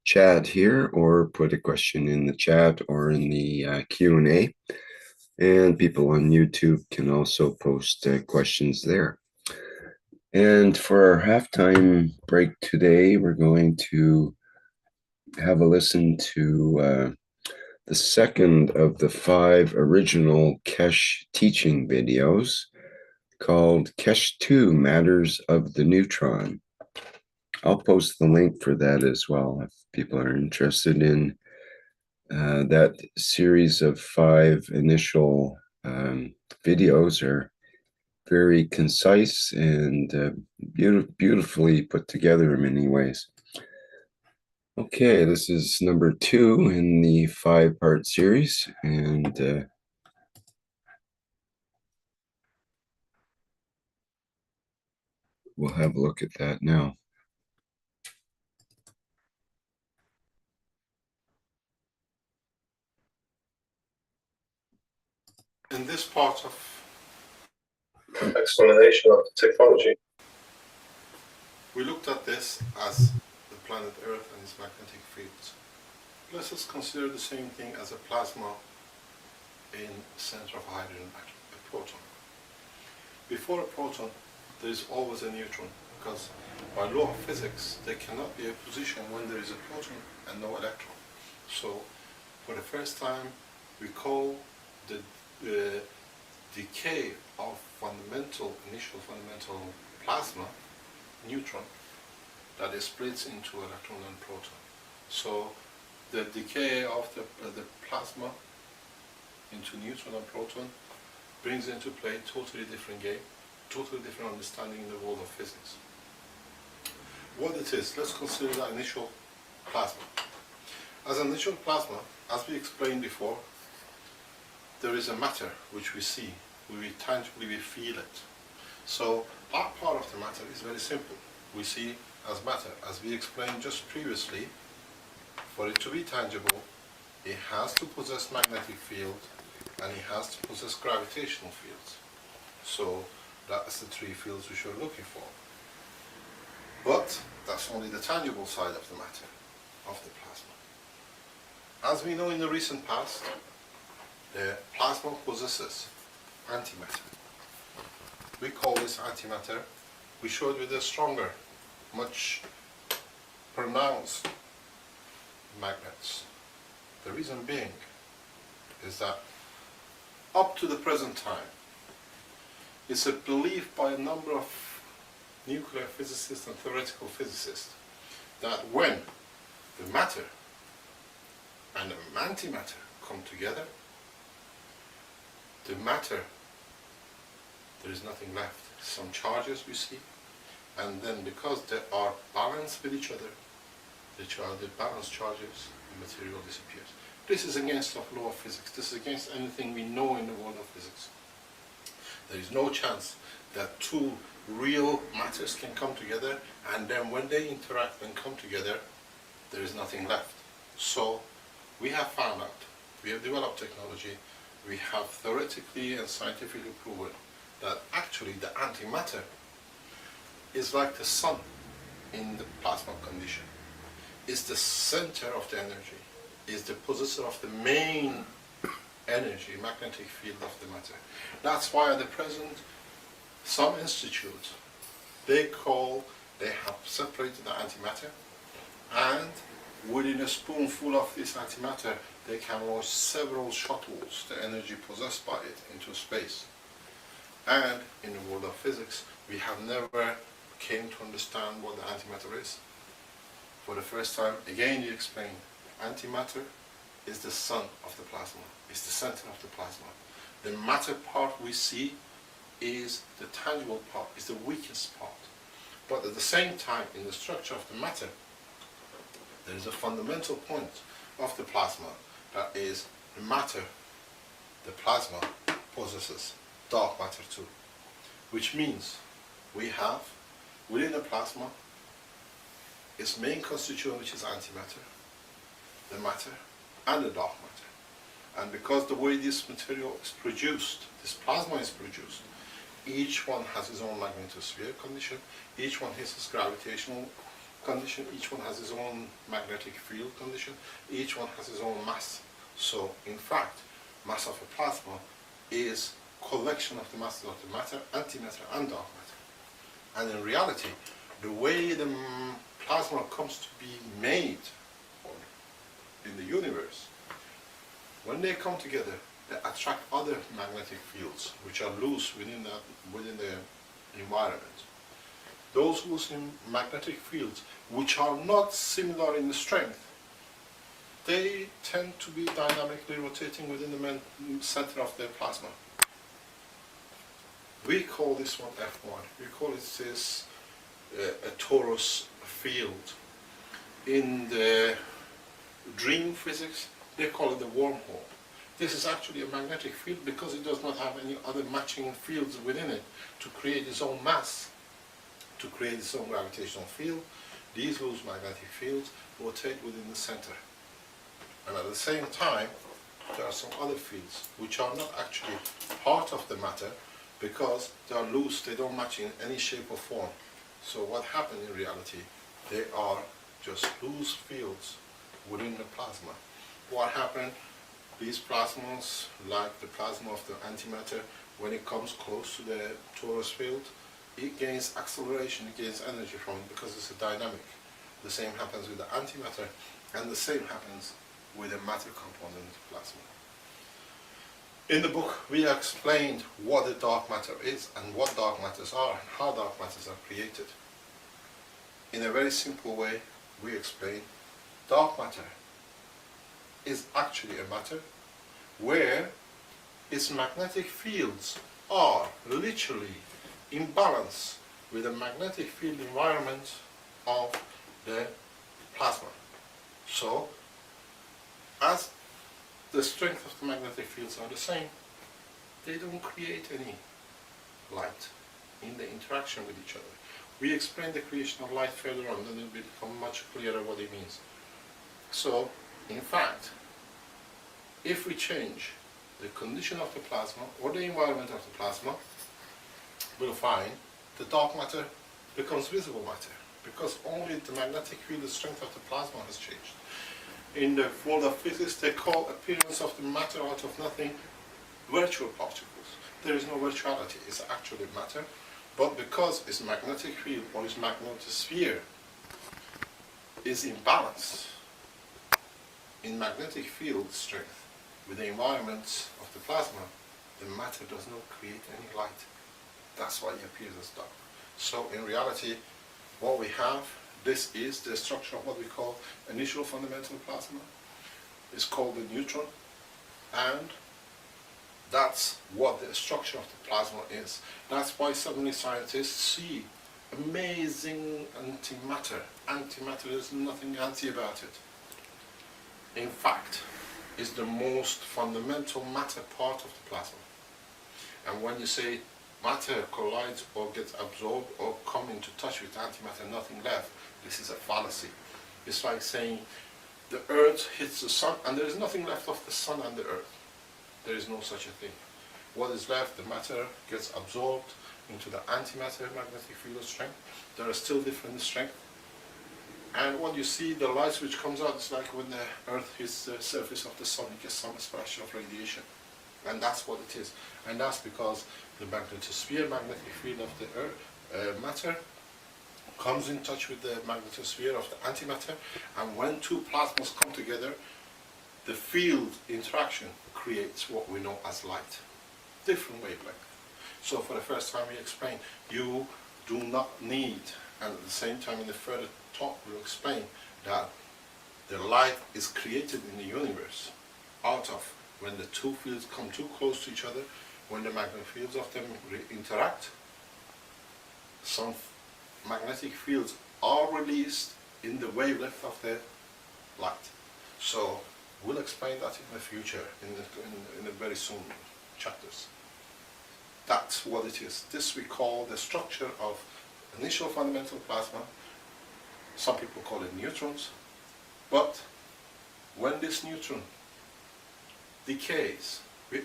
chat here, or put a question in the chat or in the Q&A, and people on YouTube can also post questions there. And for our halftime break today, we're going to have a listen to the second of the 5 original Keshe teaching videos called Keshe 2 Matters of the Neutron. I'll post the link for that as well if people are interested in that series of 5 initial videos. Are very concise and beautifully put together in many ways. Okay, this is number 2 in the 5-part series, and we'll have a look at that now. In this part of explanation of the technology, we looked at this as the planet Earth and its magnetic fields. Let us consider the same thing as a plasma in the center of a hydrogen atom, a proton. Before a proton, there is always a neutron, because by law of physics, there cannot be a position when there is a proton and no electron. So, for the first time, we call the decay of initial fundamental plasma, neutron, that is splits into electron and proton. So the decay of the plasma into neutron and proton brings into play totally different game, totally different understanding in the world of physics. What it is, let's consider the initial plasma. As an initial plasma, as we explained before, there is a matter which we see, we tangibly feel it. So our part of the matter is very simple. We see as matter. As we explained just previously, for it to be tangible, it has to possess magnetic field and it has to possess gravitational fields. So that's the 3 fields which we're looking for. But that's only the tangible side of the matter, of the plasma. As we know in the recent past, the plasma possesses antimatter. We call this antimatter. We showed with a stronger, much pronounced magnets. The reason being is that up to the present time, it's a belief by a number of nuclear physicists and theoretical physicists that when the matter and the antimatter come together, the matter, there is nothing left. Some charges we see, and then because they are balanced with each other, the balanced charges, the material disappears. This is against the law of physics. This is against anything we know in the world of physics. There is no chance that 2 real matters can come together, and then when they interact and come together, there is nothing left. So we have found out, we have developed technology, we have theoretically and scientifically proven that actually the antimatter is like the sun in the plasma condition. It's the center of the energy, is the possessor of the main energy, magnetic field of the matter. That's why at the present, some institutes, they have separated the antimatter, and within a spoonful of this antimatter, they can launch several shuttles, the energy possessed by it, into space. And in the world of physics, we have never came to understand what the antimatter is. For the first time, again, you explain antimatter is the sun of the plasma, is the center of the plasma. The matter part we see is the tangible part, is the weakest part. But at the same time, in the structure of the matter, there is a fundamental point of the plasma, that is the matter, the plasma possesses dark matter too. Which means we have within the plasma its main constituent, which is antimatter, the matter, and the dark matter. And because the way this material is produced, this plasma is produced, each one has its own magnetosphere condition, each one has its gravitational condition, each one has its own magnetic field condition, each one has its own mass. So in fact, mass of a plasma is collection of the masses of the matter, antimatter and dark matter. And in reality, the way the plasma comes to be made in the universe, when they come together, they attract other magnetic fields which are loose within the environment. Those loose magnetic fields, which are not similar in strength, they tend to be dynamically rotating within the center of the plasma. We call this one F1. We call it this a torus field. In the dream physics, they call it the wormhole. This is actually a magnetic field because it does not have any other matching fields within it to create its own mass, to create its own gravitational field. These loose magnetic fields rotate within the center. And at the same time, there are some other fields which are not actually part of the matter because they are loose, they don't match in any shape or form. So what happened in reality, they are just loose fields within the plasma. What happened, these plasmas, like the plasma of the antimatter, when it comes close to the torus field, it gains acceleration, it gains energy from it because it's a dynamic. The same happens with the antimatter, and the same happens with the matter component of the plasma. In the book, we explained what the dark matter is and what dark matters are and how dark matters are created. In a very simple way, we explain dark matter is actually a matter where its magnetic fields are literally in balance with the magnetic field environment of the plasma. So, as the strength of the magnetic fields are the same, they don't create any light in the interaction with each other. We explain the creation of light further on, then it will become much clearer what it means. So, in fact, if we change the condition of the plasma or the environment of the plasma, we'll find the dark matter becomes visible matter because only the magnetic field strength of the plasma has changed. In the world of physics, they call appearance of the matter out of nothing virtual particles. There is no virtuality, it's actually matter, but because its magnetic field or its magnetosphere is in balance in magnetic field strength with the environment of the plasma, the matter does not create any light. That's why it appears as dark. So in reality, what we have, this is the structure of what we call initial fundamental plasma. It's called the neutron, and that's what the structure of the plasma is. That's why suddenly scientists see amazing antimatter. Antimatter, there's nothing anti about it. In fact, it's the most fundamental matter part of the plasma. And when you say matter collides or gets absorbed or come into touch with antimatter, nothing left, this is a fallacy. It's like saying the earth hits the sun and there is nothing left of the sun and the earth. There is no such a thing. What is left, the matter gets absorbed into the antimatter magnetic field strength. There are still different strengths. And what you see, the light which comes out, is like when the earth hits the surface of the sun, it gets some splash of radiation. And that's what it is. And that's because the magnetosphere, magnetic field of the earth, matter, comes in touch with the magnetosphere of the antimatter, and when two plasmas come together, the field interaction creates what we know as light. Different wavelength. So for the first time we explain, you do not need, and at the same time in the further talk we'll explain that The light is created in the universe out of when the two fields come too close to each other, when the magnetic fields of them interact, some magnetic fields are released in the wavelength of the light. So we'll explain that in the future, in the very soon chapters. That's what it is. This we call the structure of initial fundamental plasma. Some people call it neutrons. But when this neutron decays,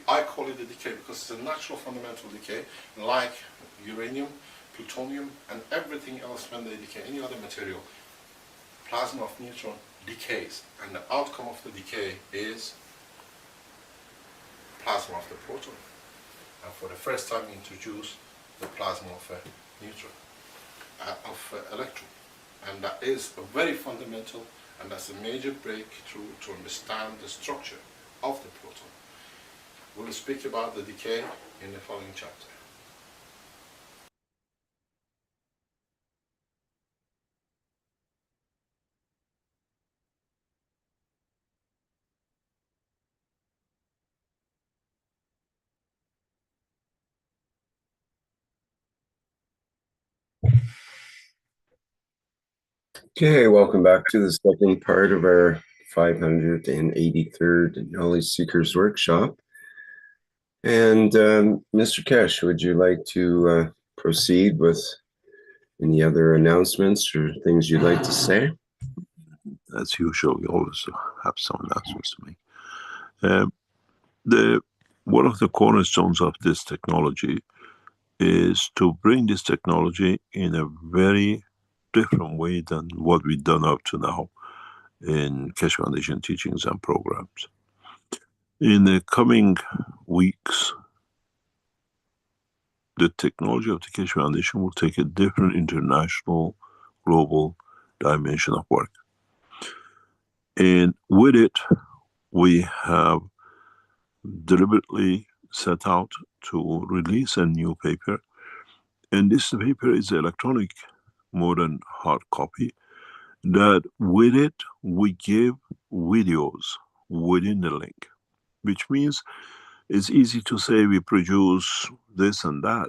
I call it a decay because it's a natural fundamental decay, like uranium, plutonium, and everything else when they decay, any other material, plasma of neutron decays, and the outcome of the decay is plasma of the proton. And for the first time we introduce the plasma of a neutron, electron. And that is a very fundamental, and that's a major breakthrough to understand the structure of the proton. We'll speak about the decay in the following chapter. Okay, welcome back to the second part of our 583rd Knowledge Seekers Workshop. And Mr. Keshe, would you like to proceed with any other announcements or things you'd like to say? As usual, we always have some announcements to make. One of the cornerstones of this technology is to bring this technology in a very different way than what we've done up to now in Keshe Foundation teachings and programs. In the coming weeks, the technology of the Keshe Foundation will take a different international, global dimension of work. And with it, we have deliberately set out to release a new paper. And this paper is electronic more than hard copy, that with it, we give videos within the link, which means it's easy to say we produce this and that,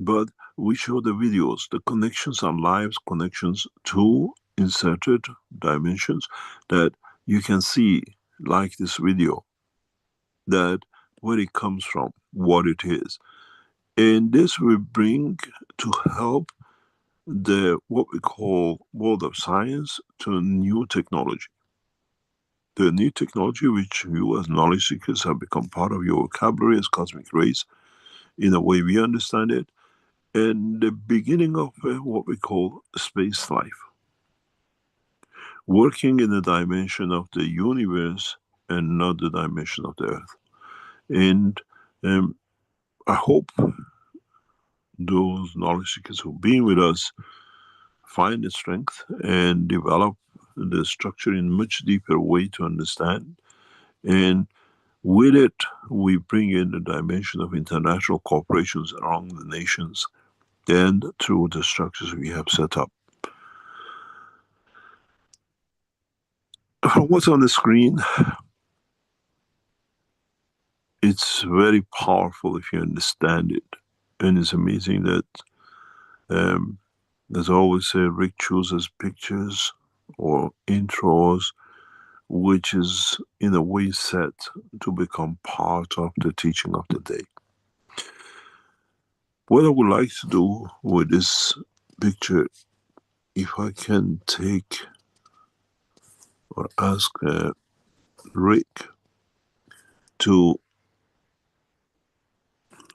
but we show the videos. The connections are live connections to inserted dimensions that you can see, like this video, that where it comes from, what it is. And this will bring to help the what we call world of science to a new technology. The new technology which you as knowledge seekers have become part of your vocabulary as cosmic rays, in a way we understand it, and the beginning of what we call space life. Working in the dimension of the universe and not the dimension of the earth. And I hope those knowledge seekers who've been with us find the strength and develop the structure in much deeper way to understand. And with it, we bring in the dimension of international cooperations among the nations and through the structures we have set up. From what's on the screen, it's very powerful if you understand it. And it's amazing that, as I always say, Rick chooses pictures or intros which is in a way set to become part of the teaching of the day. What I would like to do with this picture, if I can take or ask Rick to,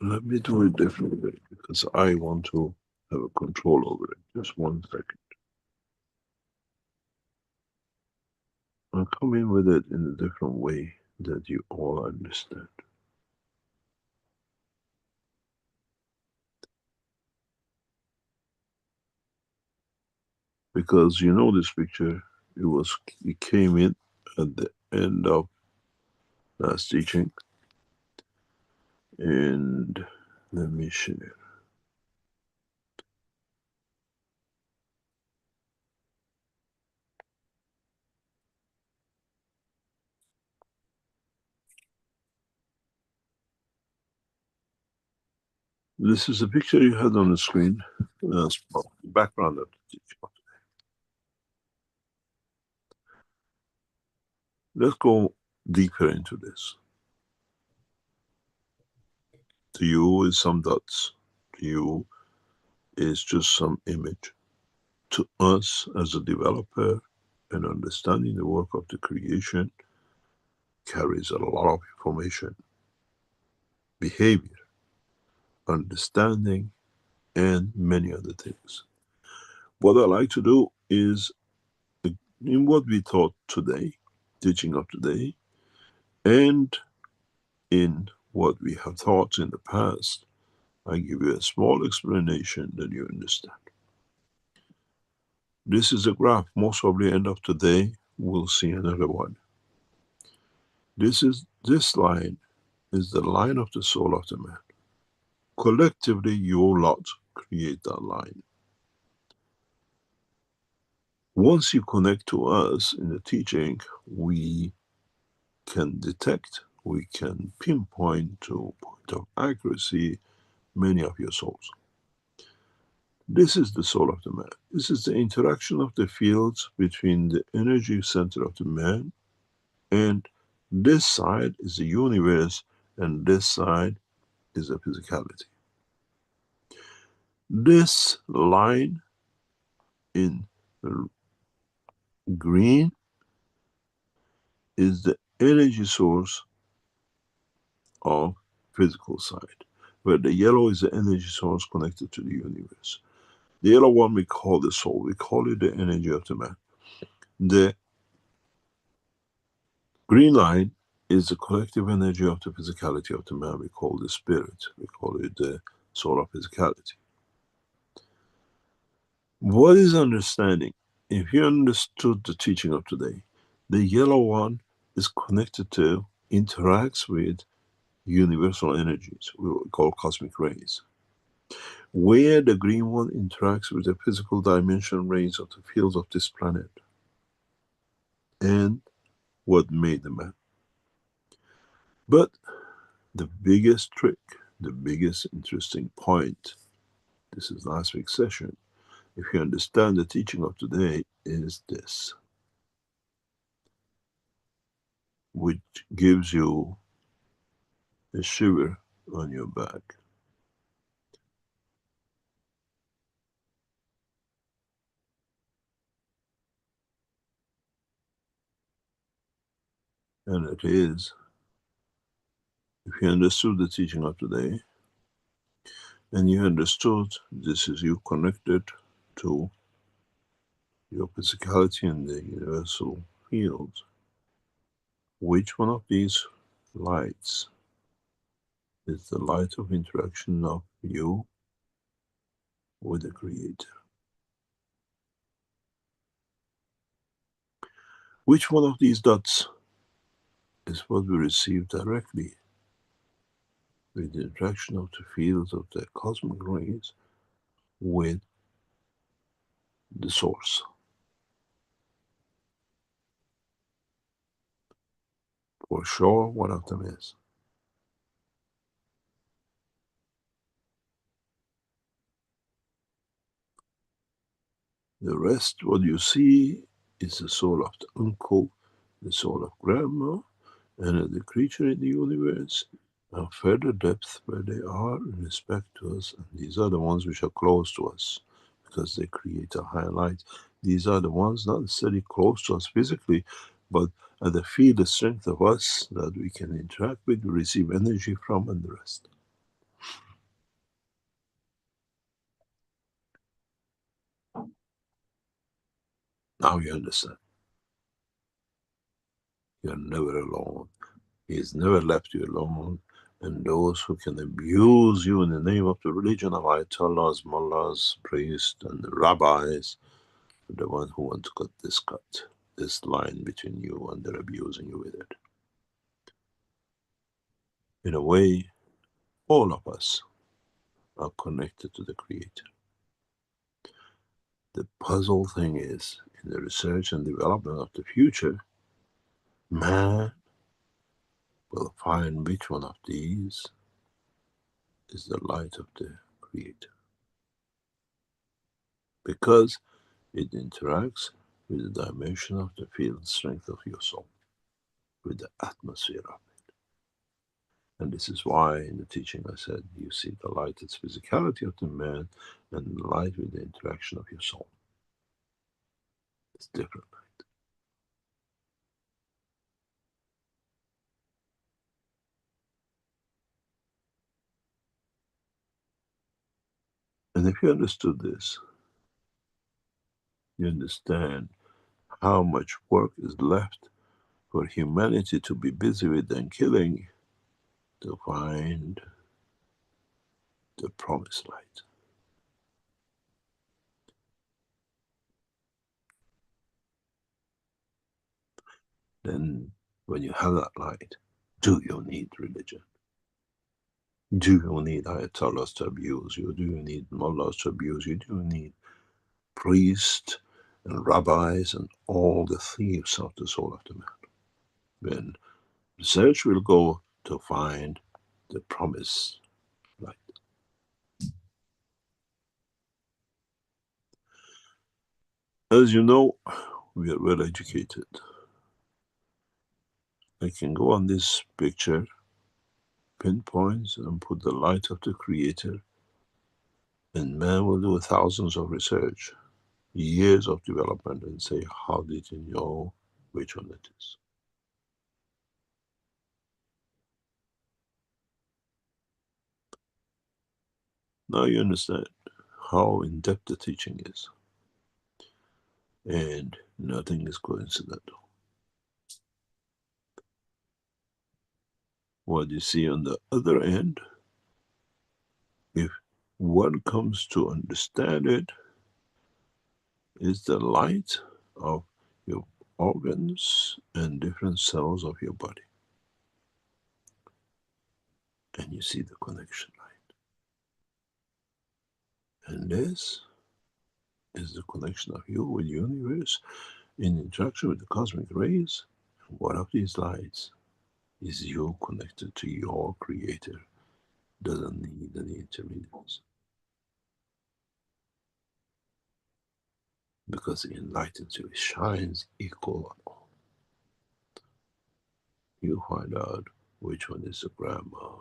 let me do it differently because I want to have a control over it. Just 1 second. I'll come in with it in a different way that you all understand. Because you know this picture, it came in at the end of last teaching. And let me share. This is a picture you had on the screen. Background of the teaching. Let's go deeper into this. To you is some dots. To you is just some image. To us as a developer and understanding the work of the creation carries a lot of information, behavior, understanding, and many other things. What I like to do is, in what we taught today, teaching of today, and in what we have taught in the past, I give you a small explanation that you understand. This is a graph. Most probably end of today, we'll see another one. This line is the line of the soul of the man. Collectively, you lot create that line. Once you connect to us in the teaching, we can detect, we can pinpoint to point of accuracy many of your souls. This is the soul of the man. This is the interaction of the fields between the energy center of the man, and this side is the universe, and this side is the physicality. This line in green is the energy source of physical side, where the yellow is the energy source connected to the universe. The yellow one we call the soul, we call it the energy of the man. The green line is the collective energy of the physicality of the man, we call the spirit, we call it the soul of physicality. What is understanding? If you understood the teaching of today, the yellow one is connected to, interacts with universal energies, we call cosmic rays. Where the green one interacts with the physical dimension rays of the fields of this planet, and what made the man. But the biggest trick, the biggest interesting point, this is last week's session, if you understand the teaching of today, is this, which gives you a shiver on your back. And it is, if you understood the teaching of today, and you understood this is you connected to your physicality in the universal field, which one of these lights is the light of interaction of you with the Creator? Which one of these dots is what we receive directly with the interaction of the fields of the cosmic rays with the source? For sure, one of them is. The rest, what you see, is the soul of the uncle, the soul of grandma, and the creature in the universe, and further depth where they are in respect to us. And these are the ones which are close to us, because they create a higher light. These are the ones not necessarily close to us physically, but at the field strength of us that we can interact with, receive energy from, and the rest. Now you understand. You're never alone. He has never left you alone. And those who can abuse you in the name of the religion of ayatollahs, mullahs, priests, and rabbis, are the ones who want to cut this line between you, and they're abusing you with it. In a way, all of us are connected to the Creator. The puzzle thing is, in the research and development of the future, man will find which one of these is the light of the Creator, because it interacts with the dimension of the field strength of your soul, with the atmosphere of it. And this is why in the teaching I said, you see the light, it's physicality of the man, and the light with the interaction of your soul. It's different light. And if you understood this, you understand how much work is left for humanity to be busy with and killing to find the promised light. Then when you have that light, do you need religion? Do you need ayatollahs to abuse you? Do you need mullahs to abuse you? Do you need priests and rabbis and all the thieves of the soul of the man? When research will go to find the promised light. As you know, we are well educated. I can go on this picture, pinpoints, and put the light of the Creator, and man will do thousands of research, years of development, and say, how did you know which one it is? Now you understand how in-depth the teaching is, and nothing is coincidental. What you see on the other end, if one comes to understand it, is the light of your organs and different cells of your body. And you see the connection light. And this is the connection of you with the universe in interaction with the cosmic rays. One of these lights is you connected to your Creator, doesn't need any intermediaries. Because it enlightens you, it shines equal on all. You find out which one is the grandma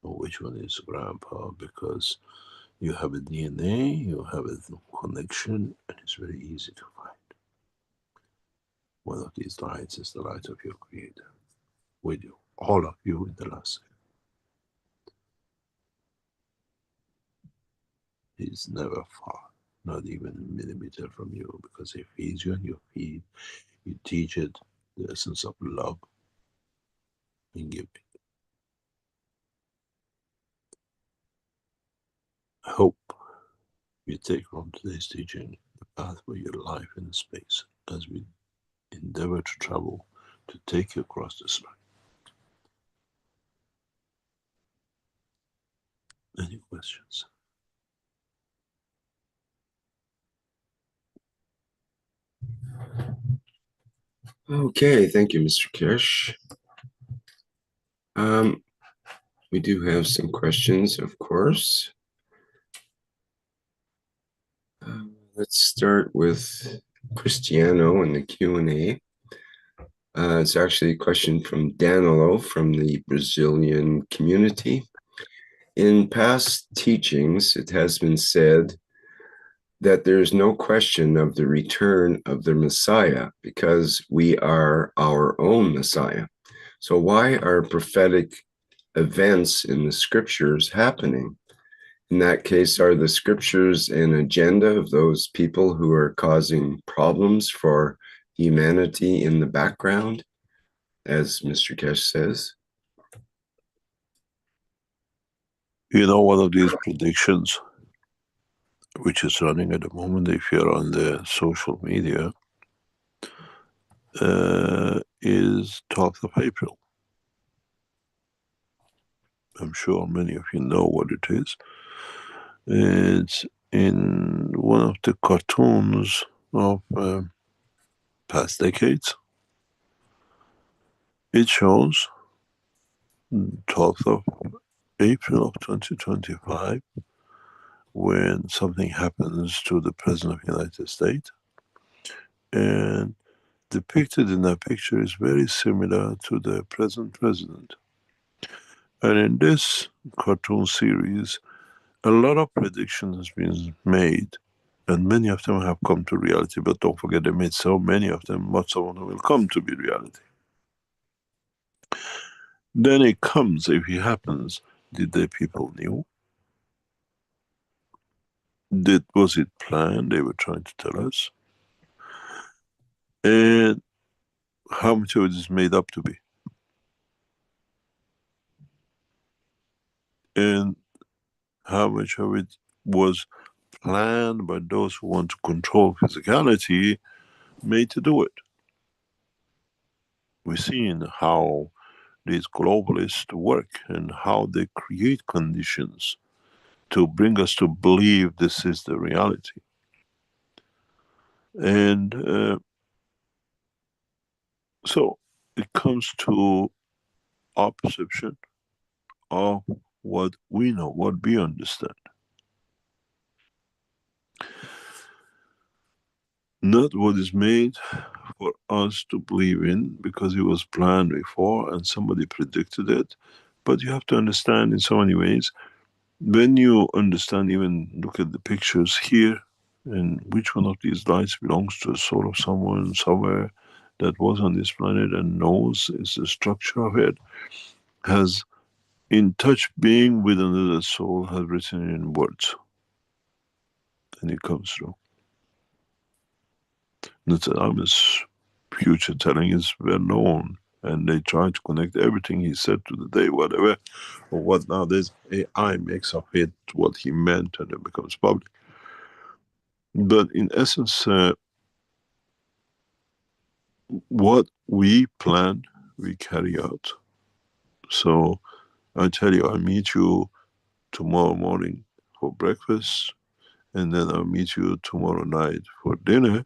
or which one is the grandpa, because you have a DNA, you have a connection, and it's very easy to find. One of these lights is the light of your Creator, with you, all of you in the last second. He's never far, not even a millimeter from you, because he feeds you and you feed, you teach it the essence of love and giving. I hope you take from today's teaching the path for your life in space as we endeavor to travel to take you across this line. Any questions? Okay, thank you, Mr. Keshe. We do have some questions, of course. Let's start with Cristiano in the Q&A. It's actually a question from Danilo from the Brazilian community. In past teachings, it has been said that there is no question of the return of the Messiah because we are our own Messiah. So why are prophetic events in the scriptures happening? In that case, are the scriptures an agenda of those people who are causing problems for humanity in the background, as Mr. Keshe says? You know, one of these predictions, which is running at the moment, if you're on the social media, is 12th of April. I'm sure many of you know what it is. It's in one of the cartoons of past decades. It shows 12th of April of 2025, when something happens to the President of the United States, and depicted in that picture is very similar to the present president. And in this cartoon series, a lot of predictions has been made, and many of them have come to reality. But don't forget, they made so many of them, most of them will come to be reality. Then it comes, if it happens, did the people knew? Was it planned? They were trying to tell us. And how much of it is made up to be? And how much of it was planned by those who want to control physicality, made to do it? We've seen how these globalists work and how they create conditions to bring us to believe this is the reality. And so it comes to our perception of what we know, what we understand. Not what is made for us to believe in because it was planned before and somebody predicted it. But you have to understand in so many ways, when you understand, even look at the pictures here, and which one of these lights belongs to a soul of someone somewhere that was on this planet and knows is the structure of it, has in touch being with another soul, has written in words. And it comes through. Nostradamus' future telling is well known, and they try to connect everything he said to the day, whatever, or what nowadays AI makes of it, what he meant, and it becomes public. But in essence, what we plan, we carry out. So I tell you, I'll meet you tomorrow morning for breakfast, and then I'll meet you tomorrow night for dinner.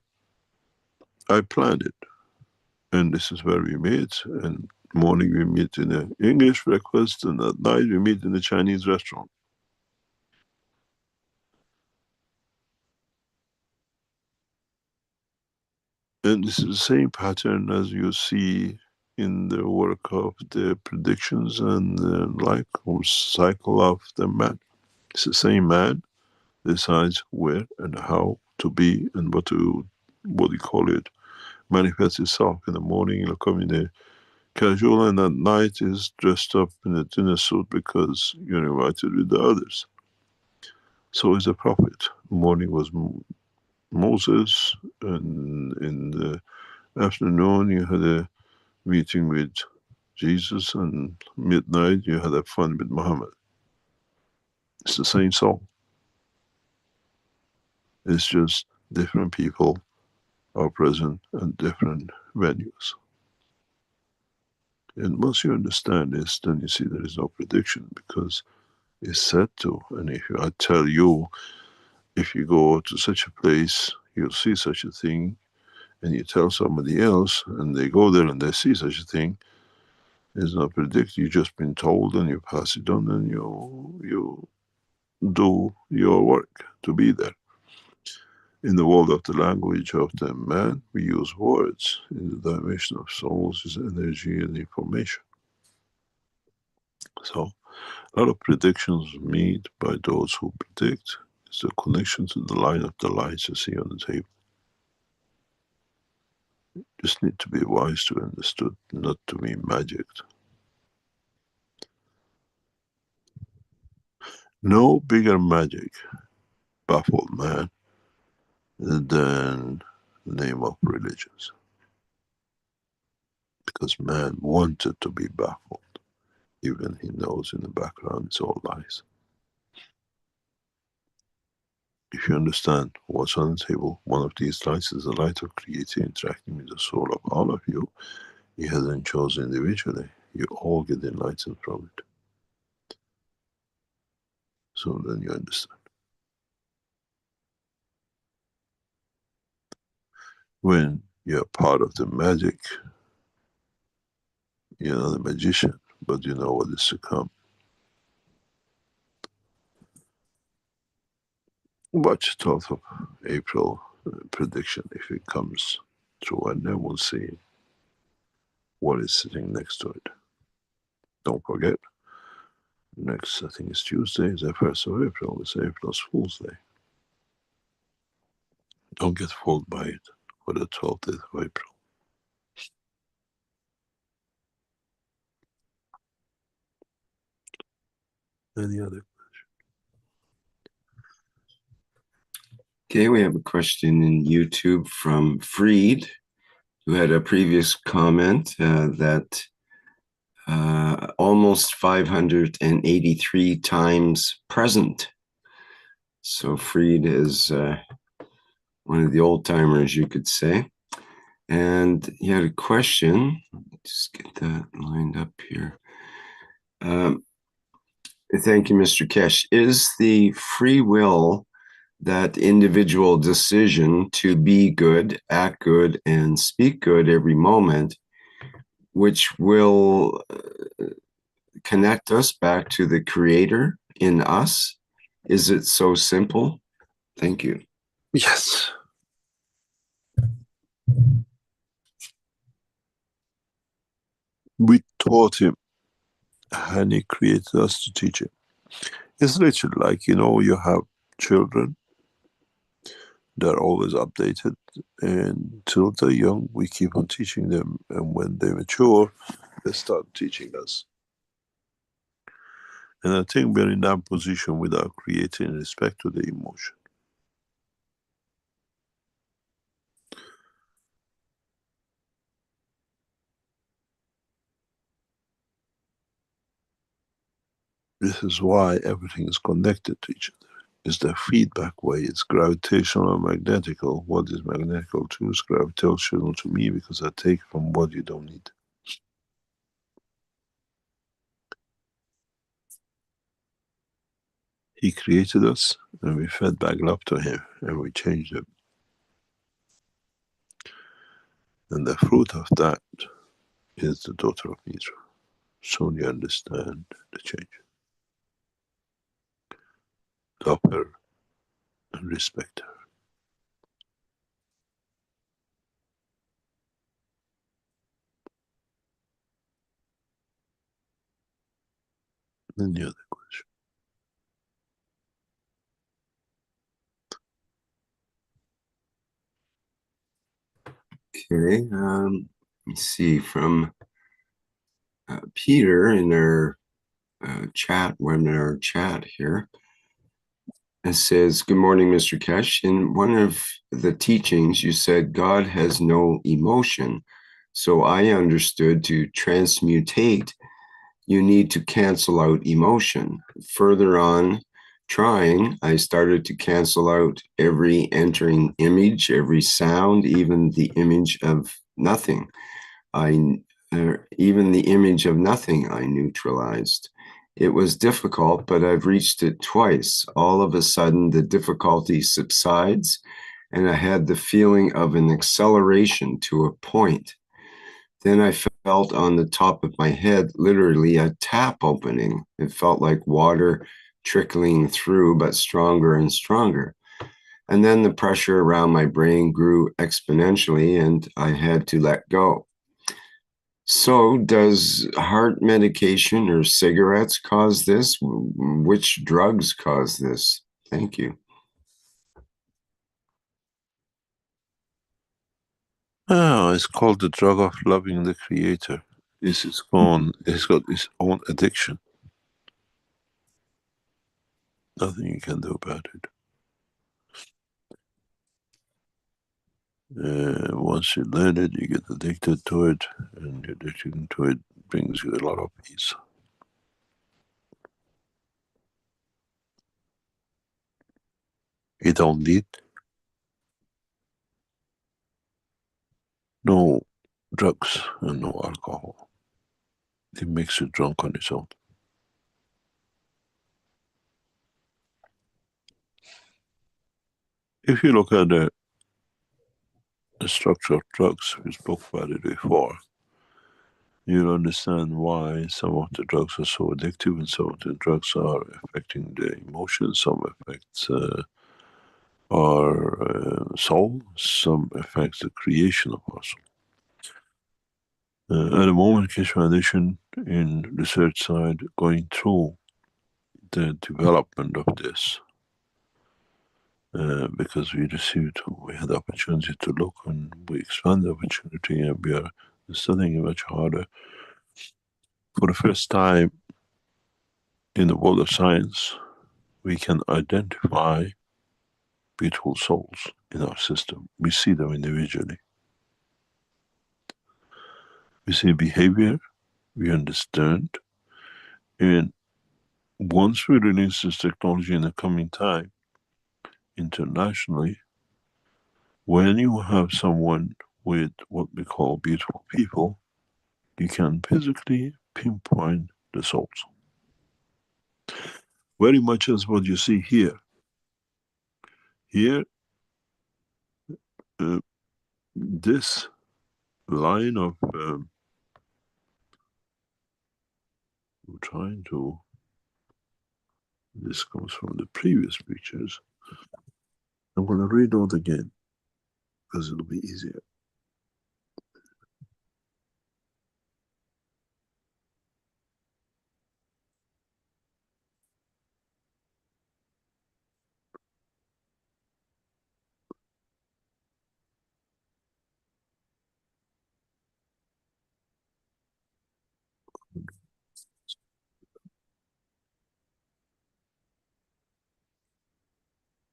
I planned it. And this is where we meet. And morning we meet in an English breakfast, and at night we meet in a Chinese restaurant. And this is the same pattern as you see in the work of the predictions and the life cycle of the man. It's the same man decides where and how to be and what do you call it, manifest itself. In the morning he'll come in a casual, and at night is dressed up in a dinner suit because you're invited with the others. So is a prophet. Morning was Moses, and in the afternoon you had a meeting with Jesus, and midnight you had a fun with Muhammad. It's the same soul. It's just different people are present at different venues. And once you understand this, then you see there is no prediction because it's said to. And if I tell you, if you go to such a place, you'll see such a thing, and you tell somebody else, and they go there and they see such a thing, it's not predicted. You've just been told, and you pass it on, and you do your work to be there. In the world of the language of the man, we use words. In the dimension of souls is energy and information. So a lot of predictions made by those who predict is the connection to the line of the lights you see on the table. Just need to be wise to understood, not to be magicked. No bigger magic baffled man than the name of religions. Because man wanted to be baffled, even he knows in the background it's all lies. If you understand what's on the table, one of these lights is the light of creator interacting with the soul of all of you. He hasn't chosen individually. You all get enlightened from it. So then you understand. When you're part of the magic, you're not a magician, but you know what is to come. watch 12th of April prediction if it comes true, and then we'll see what is sitting next to it. Don't forget, next, I think it's Tuesday, is the 1st of April. It's April's Fool's Day. Don't get fooled by it for the 12th of April. Any other? Okay, we have a question in YouTube from Freed, who had a previous comment that almost 583 times present. So Freed is one of the old timers, you could say. And he had a question. Just get that lined up here. Thank you, Mr. Keshe. Is the free will that individual decision to be good, act good, and speak good every moment, which will connect us back to the Creator in us? Is it so simple? Thank you. Yes. We taught him, and he created us to teach him. It's literally like, you have children. They're always updated, and until they're young, we keep on teaching them, and when they mature, they start teaching us. And I think we're in that position without creating respect to the emotion. This is why everything is connected to each other. It's the feedback way. It's gravitational and magnetical. What is magnetical to you is gravitational to me, because I take from what you don't need. He created us, and we fed back love to him, and we changed him. And the fruit of that is the daughter of Israel. Soon you understand the change. Love her and respect her. Any other question? Okay, let's see, from Peter in our webinar chat here. It says, good morning, Mr. Keshe. In one of the teachings, you said God has no emotion. So I understood to transmutate, you need to cancel out emotion. Further on, trying, I started to cancel out every entering image, every sound, even the image of nothing. Even the image of nothing I neutralized. It was difficult, but I've reached it twice. All of a sudden, the difficulty subsides, and I had the feeling of an acceleration to a point. Then I felt on the top of my head, literally a tap opening. It felt like water trickling through, but stronger and stronger. And then the pressure around my brain grew exponentially, and I had to let go. So does heart medication or cigarettes cause this? Which drugs cause this? Thank you. Oh, it's called the drug of loving the Creator. It's got its own addiction. Nothing you can do about it. Once you learn it, you get addicted to it, and addiction to it brings you a lot of peace. You don't need no drugs and no alcohol. It makes you drunk on its own. If you look at the structure of drugs, we spoke about it before, you'll understand why some of the drugs are so addictive and some of the drugs are affecting the emotions, some affect our soul, some affects the creation of our soul. At the moment, Keshe Foundation in research side going through the development of this because we had the opportunity to look and we expand the opportunity and we are studying much harder. For the first time in the world of science, we can identify beautiful souls in our system. We see them individually. We see behavior, we understand, and once we release this technology in the coming time, internationally, when you have someone with what we call beautiful people, you can physically pinpoint the souls. Very much as what you see here. Here, this line of, we're trying to, this comes from the previous pictures. I'm going to read out again because it'll be easier.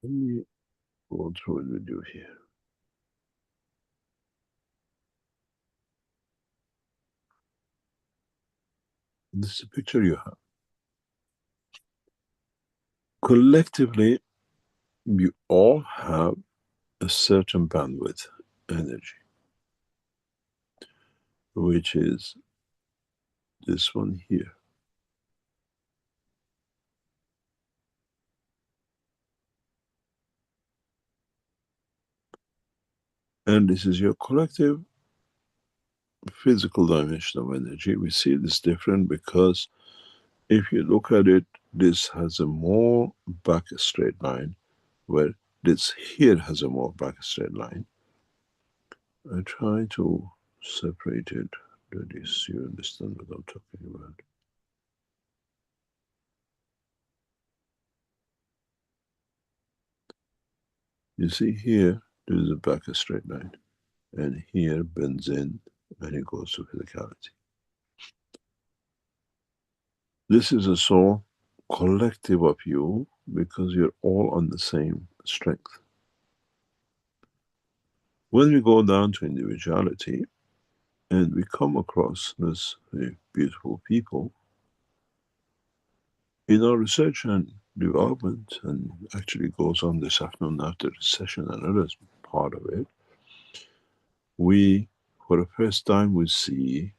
Let me go through it with you here. This is a picture you have. Collectively, you all have a certain bandwidth energy, which is this one here. And this is your collective physical dimension of energy. We see this different because if you look at it, this has a more back straight line, where this here has a more back straight line. I try to separate it, that is, you understand what I'm talking about. You see here, there is a back straight line, and here bends in and it goes to physicality. This is a soul collective of you because you're all on the same strength. When we go down to individuality and we come across this beautiful people, in our research and development, and actually goes on this afternoon after the session, another part of it, we, for the first time, we see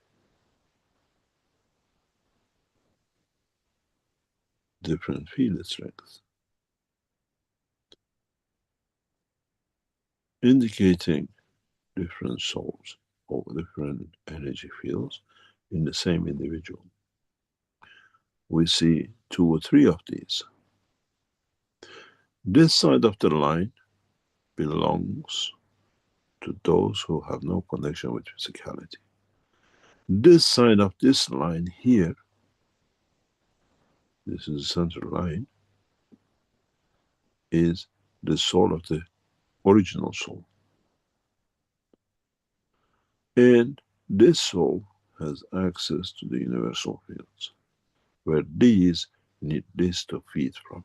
different field strengths, indicating different souls or different energy fields in the same individual. We see 2 or 3 of these. This side of the line belongs to those who have no connection with physicality. This side of this line here, this is the central line, is the soul of the original soul. And this soul has access to the universal fields, where these need this to feed from.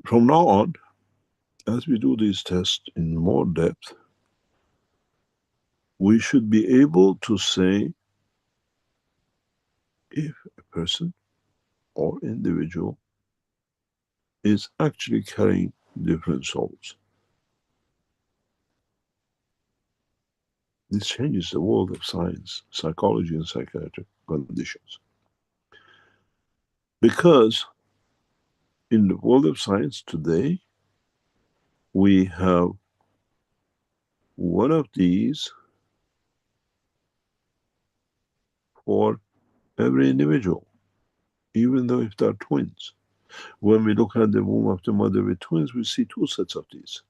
From now on, as we do these tests in more depth, we should be able to say if a person or individual is actually carrying different souls. This changes the world of science, psychology and psychiatric conditions. Because in the world of science today, we have one of these for every individual, even though if they're twins. When we look at the womb of the mother with twins, we see two sets of these.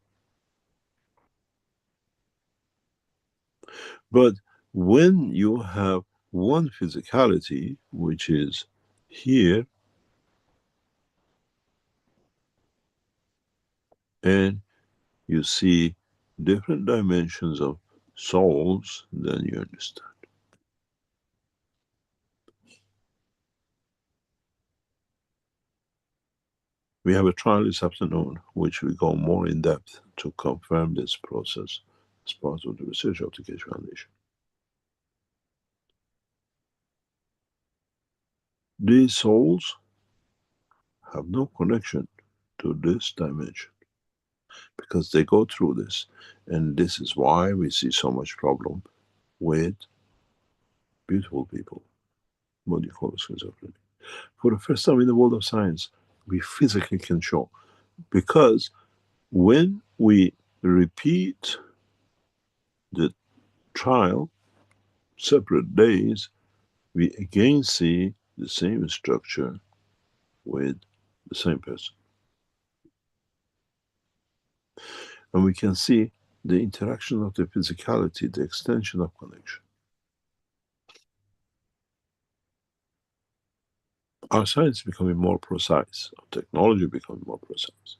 But when you have one physicality, which is here, and you see different dimensions of souls, then you understand. We have a trial this afternoon, which we go more in depth to confirm this process as part of the research of the Keshe Foundation. These souls have no connection to this dimension because they go through this, and this is why we see so much problem with beautiful people, what you call schizophrenia. For the first time in the world of science, we physically can show, because when we repeat the trial separate days, we again see the same structure with the same person. And we can see the interaction of the physicality, the extension of connection. Our science is becoming more precise, our technology becoming more precise.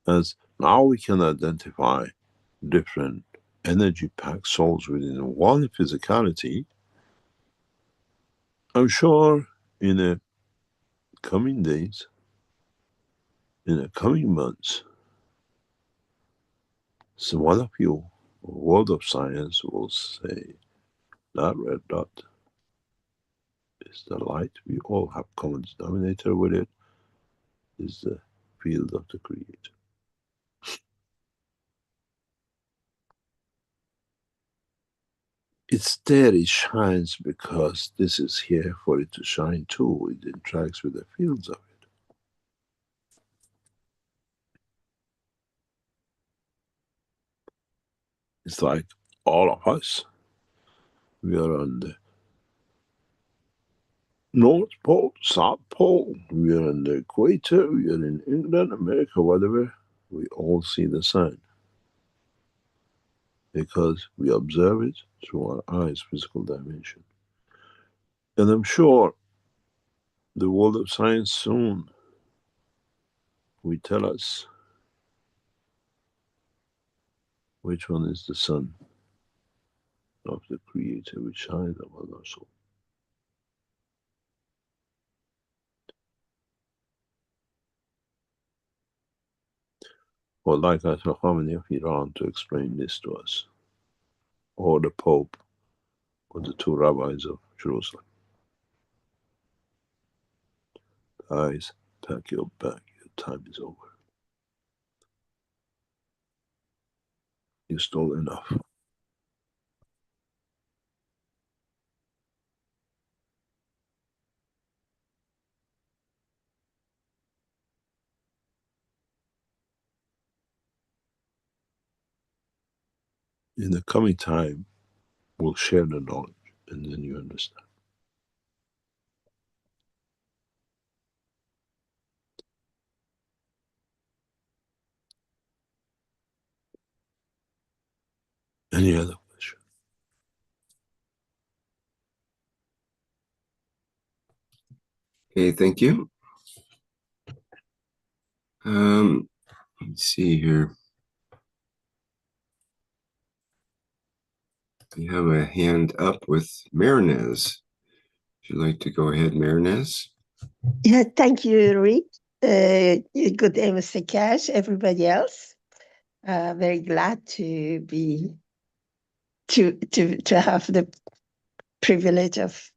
As now we can identify different energy-packed souls within one physicality, I'm sure in the coming days, in the coming months, so one of you, world of science, will say, that red dot is the light. We all have common denominator with it, is the field of the Creator. It's there, it shines because this is here for it to shine too. It interacts with the fields of it. It's like all of us. We are on the North Pole, South Pole, we are on the equator, we are in England, America, whatever. We all see the sign because we observe it through our eyes, physical dimension. And I'm sure the world of science soon will tell us which one is the sun of the Creator which shines upon our soul. Or like Ayatollah Khamenei of Iran to explain this to us, or the Pope, or the two rabbis of Jerusalem. Guys, pack your bag, your time is over. You stole enough. In the coming time, we'll share the knowledge, and then you understand. Any other question? Okay, thank you. Let's see here. We have a hand up with Marinez. Would you like to go ahead, Marinez? Yeah, thank you, Rick. Good day, Mr. Keshe, everybody else. Very glad to be to have the privilege of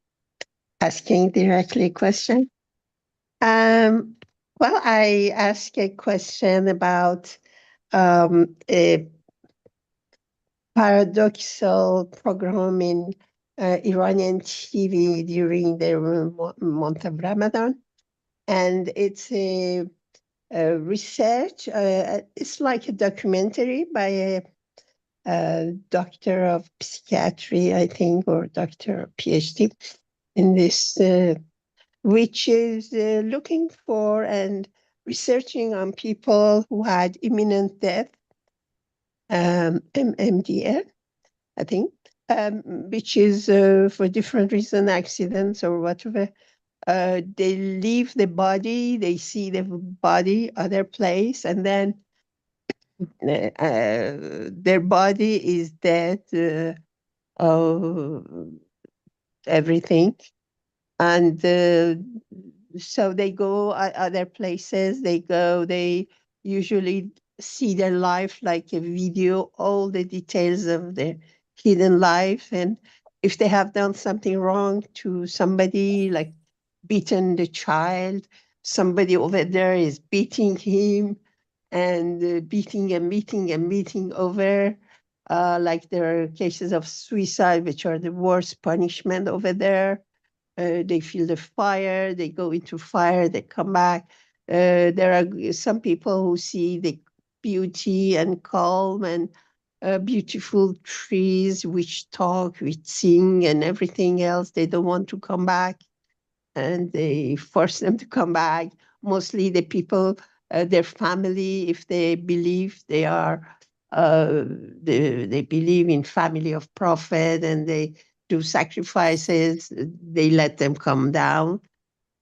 asking directly a question. Well, I ask a question about a paradoxical program in Iranian TV during the month of Ramadan. And it's a research, it's like a documentary by a doctor of psychiatry, I think, or doctor of PhD in this which is looking for and researching on people who had imminent death, MMDR, I think, which is for different reasons, accidents or whatever. They leave the body, they see the body other place, and then their body is dead of everything. And so they go other places, they usually see their life like a video, all the details of their hidden life. And if they have done something wrong to somebody, like beaten the child, somebody over there is beating him and beating and beating and beating over. Like there are cases of suicide, which are the worst punishment over there. They feel the fire, they go into fire, they come back. There are some people who see the beauty and calm and beautiful trees which talk, which sing and everything else. They don't want to come back and they force them to come back. Mostly the people, their family, if they believe they are, they believe in family of prophet and they do sacrifices, they let them come down.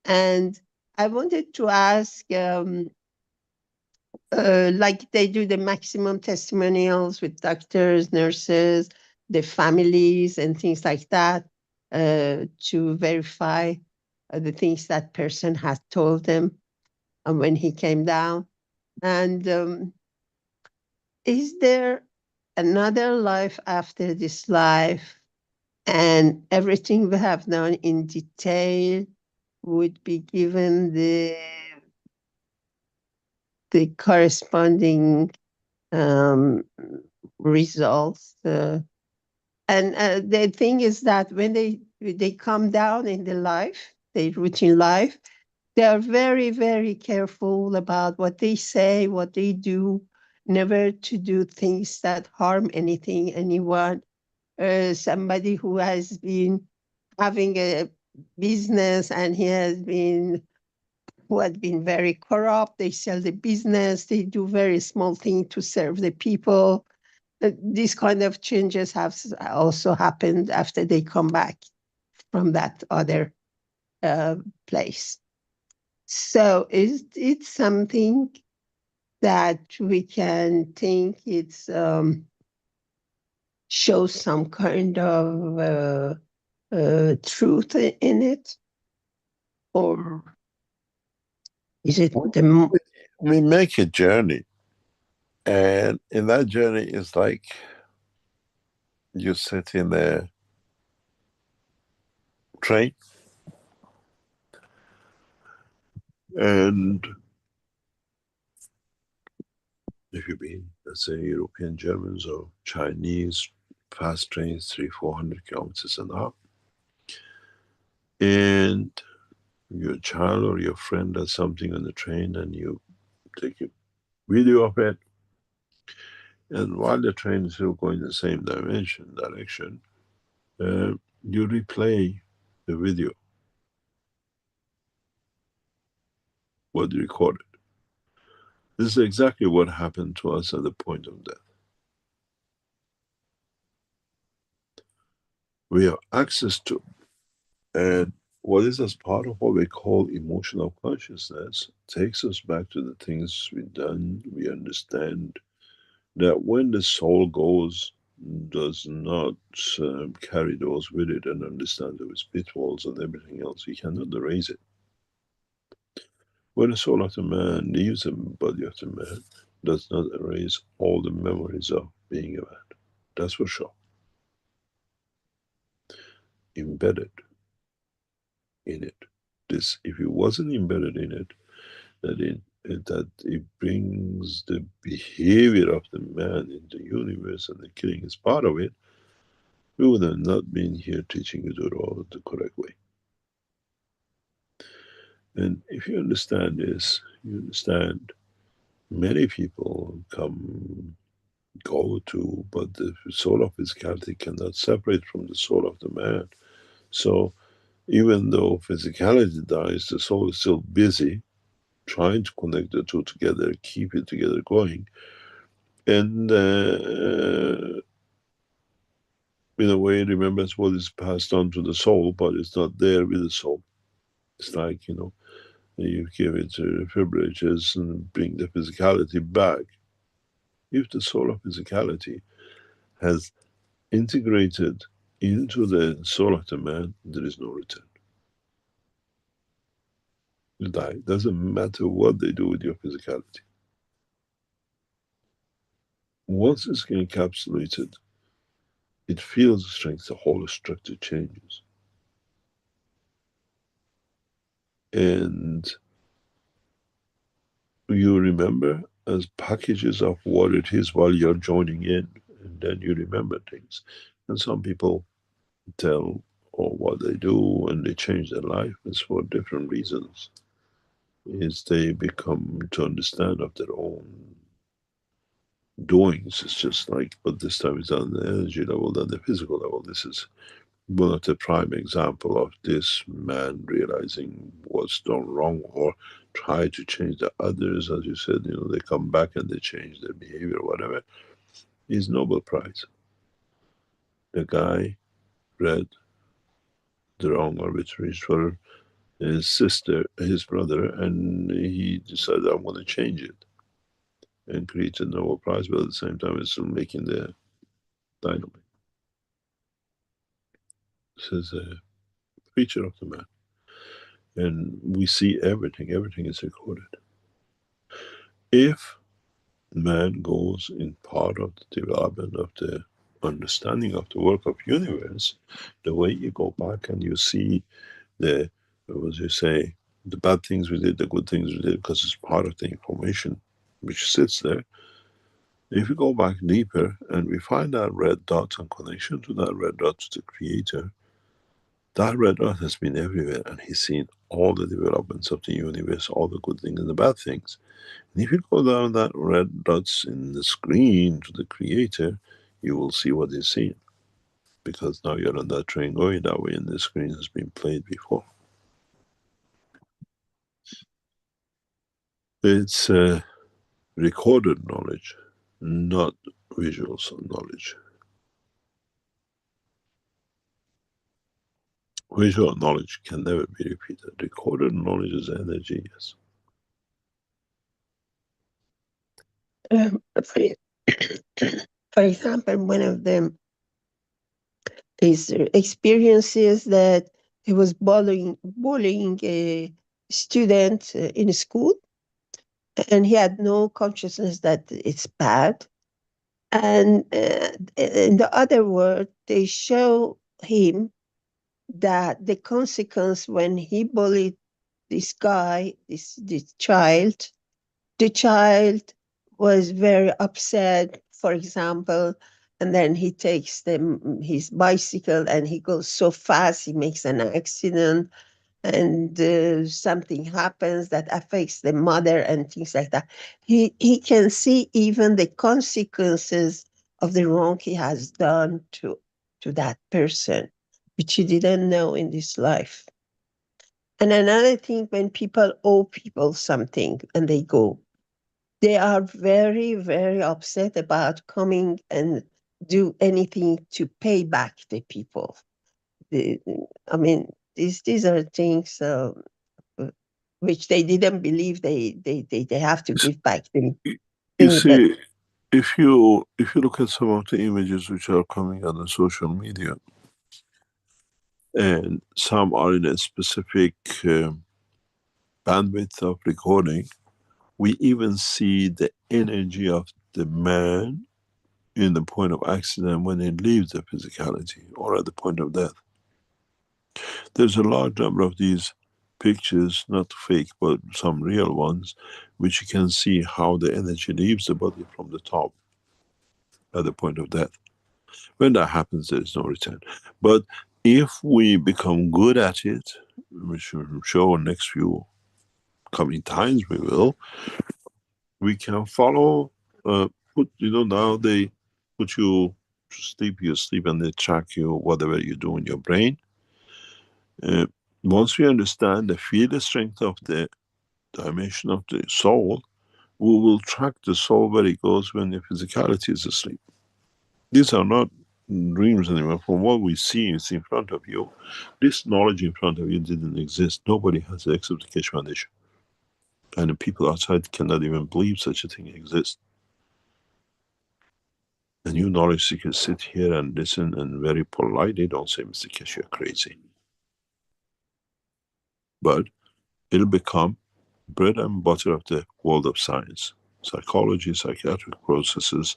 And I wanted to ask, like they do the maximum testimonials with doctors, nurses, the families and things like that, to verify the things that person has told them when he came down. And is there another life after this life? And everything we have done in detail would be given the corresponding results. And the thing is that when they come down in the life, their routine life, they are very, very careful about what they say, what they do, never to do things that harm anyone. Somebody who has been having a business and who had been very corrupt, they sell the business, they do very small things to serve the people. These kind of changes have also happened after they come back from that other place. So is it something that we can think it's shows some kind of truth in it? Or is it We make a journey, and in that journey, it's like you sit in a train, and if you've been, let's say, European, Germans, or Chinese fast trains, 300-400 kilometers an hour, and your child or your friend does something on the train, and you take a video of it, and while the train is still going the same direction, you replay the video, what you recorded. This is exactly what happened to us at the point of death. We have access to, and what is as part of what we call emotional consciousness takes us back to the things we've done. We understand that when the soul goes, does not carry those with it and understand those pitfalls and everything else, we cannot erase it. When the soul of the man leaves the body of the man, does not erase all the memories of being a man. That's for sure. Embedded in it. This, if it wasn't embedded in it, that it brings the behavior of the man in the universe and the killing is part of it, we would have not been here teaching you to do it the correct way. And if you understand this, you understand many people go to, but the soul of physicality cannot separate from the soul of the man. So Even though physicality dies, the soul is still busy trying to connect the two together, keep it together going. And in a way, remembers what is passed on to the soul, but it's not there with the soul. It's like, you give it to defibrillators and bring the physicality back. If the soul of physicality has integrated into the soul of the man, there is no return. You die. Doesn't matter what they do with your physicality. Once it's encapsulated, it feels the strength, the whole structure changes. And you remember as packages of what it is while you're joining in, and then you remember things. And some people tell or what they do and they change their life is for different reasons. Is they become to understand of their own doings. It's just like, but this time it's on the energy level than the physical level. This is one of the prime example of this man realizing what's done wrong or try to change the others. As you said, they come back and they change their behavior, whatever, is Nobel Prize. The guy read the wrong arbitrary for his sister, his brother, and he decided, I'm going to change it, and created a Nobel Prize, but at the same time it's still making the dynamite. This is a feature of the man. And we see everything is recorded. If man goes in part of the development of the understanding of the work of universe, the way you go back and you see the, what you say, the bad things we did, the good things we did, because it's part of the information which sits there. If we go back deeper and we find that red dot and connection to that red dot to the creator, that red dot has been everywhere and he's seen all the developments of the universe, all the good things and the bad things. And if you go down that red dots in the screen to the creator, you will see what he's seeing. Because now you're on that train going that way and the screen has been played before. It's recorded knowledge, not visual knowledge. Visual knowledge can never be repeated. Recorded knowledge is energy, yes. For example, one of them is experiences that he was bullying a student in school, and he had no consciousness that it's bad. And in the other word, they show him that the consequence when he bullied this guy, this child, the child was very upset, for example, and then he takes his bicycle and he goes so fast, he makes an accident, and something happens that affects the mother and things like that. He can see even the consequences of the wrong he has done to that person, which he didn't know in this life. And another thing, when people owe people something and they go, they are very, very upset about coming and do anything to pay back the people. I mean, these are things which they didn't believe they have to give back them. You see, if you look at some of the images which are coming on the social media, and some are in a specific bandwidth of recording, we even see the energy of the man in the point of accident when he leaves the physicality or at the point of death. There's a large number of these pictures, not fake, but some real ones, which you can see how the energy leaves the body from the top at the point of death. When that happens, there is no return. But if we become good at it, which I'm sure next few coming times we can follow, now they put you to sleep, you sleep and they track you, whatever you do in your brain. Once we understand the field strength of the dimension of the soul, we will track the soul where it goes when the physicality is asleep. These are not dreams anymore. From what we see is in front of you. This knowledge in front of you didn't exist. Nobody has it except the Keshe Foundation. And the people outside cannot even believe such a thing exists. And you knowledge seekers sit here and listen and very politely don't say, Mr. Keshe, you're crazy. But it'll become bread and butter of the world of science. Psychology, psychiatric processes.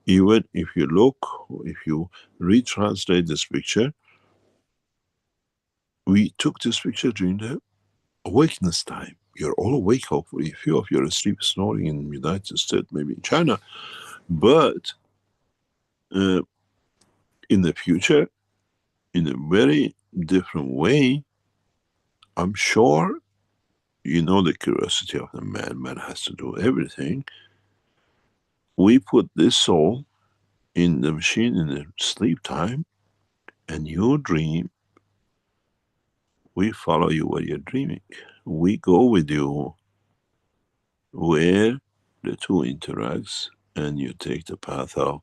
Even if you look, if you retranslate this picture, we took this picture during the awakeness time. You're all awake, hopefully. A few of you are asleep, snoring in the United States, maybe in China. But in the future, in a very different way, I'm sure you know the curiosity of the man. Man has to do everything. We put this soul in the machine in the sleep time, and you dream. We follow you while you're dreaming. We go with you where the two interacts, and you take the path of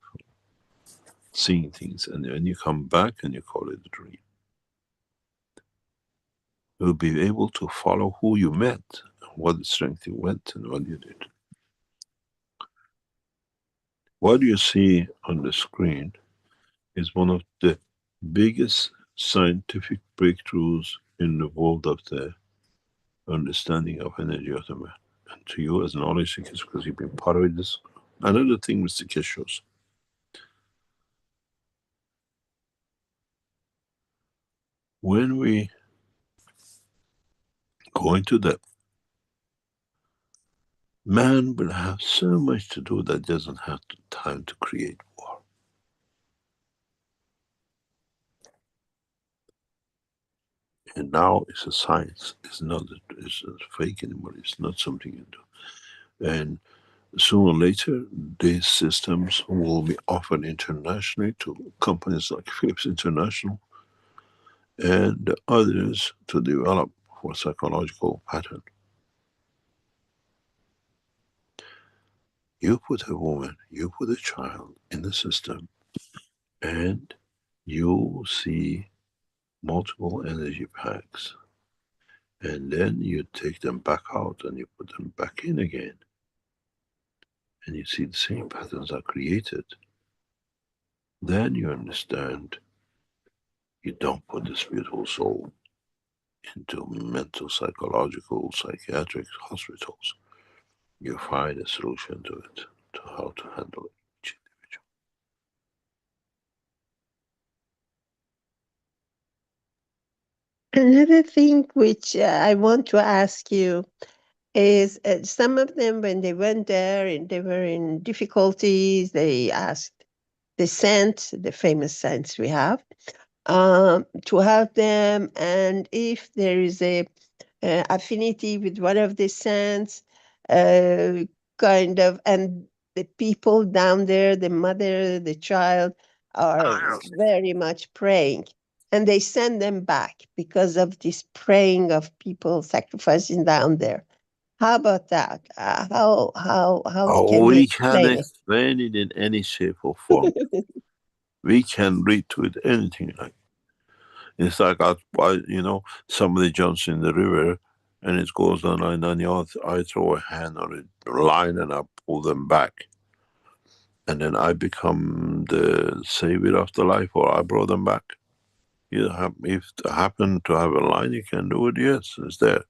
seeing things, and then you come back and you call it a dream. You'll be able to follow who you met, what strength you went, and what you did. What you see on the screen is one of the biggest scientific breakthroughs in the world of the understanding of energy of the man. And to you as knowledge seekers, because you've been part of this. Another thing Mr. Keshe shows. When we go into depth, man will have so much to do that doesn't have the time to create war. And now it's a science. It's not it's fake anymore. It's not something you do. And sooner or later, these systems will be offered internationally to companies like Philips International and others to develop for psychological pattern. You put a woman, you put a child in the system, and you see multiple energy packs. And then you take them back out and you put them back in again. And you see the same patterns are created. Then you understand you don't put this beautiful soul into mental, psychological, psychiatric hospitals. You find a solution to it, to how to handle each individual. Another thing which I want to ask you is some of them, when they went there and they were in difficulties, they asked the saints, the famous saints we have, to help them. And if there is a affinity with one of the saints, kind of, and the people down there, the mother, the child, are very much praying. And they send them back because of this praying of people sacrificing down there. How about that? How Oh, can you we can explain explain it in any shape or form. it? We can read to it anything like. It's like somebody jumps in the river and it goes on and on. I throw a hand on a line and I pull them back. And then I become the savior of the life, or I brought them back. If you happen to have a line, you can do it. Yes, it's there.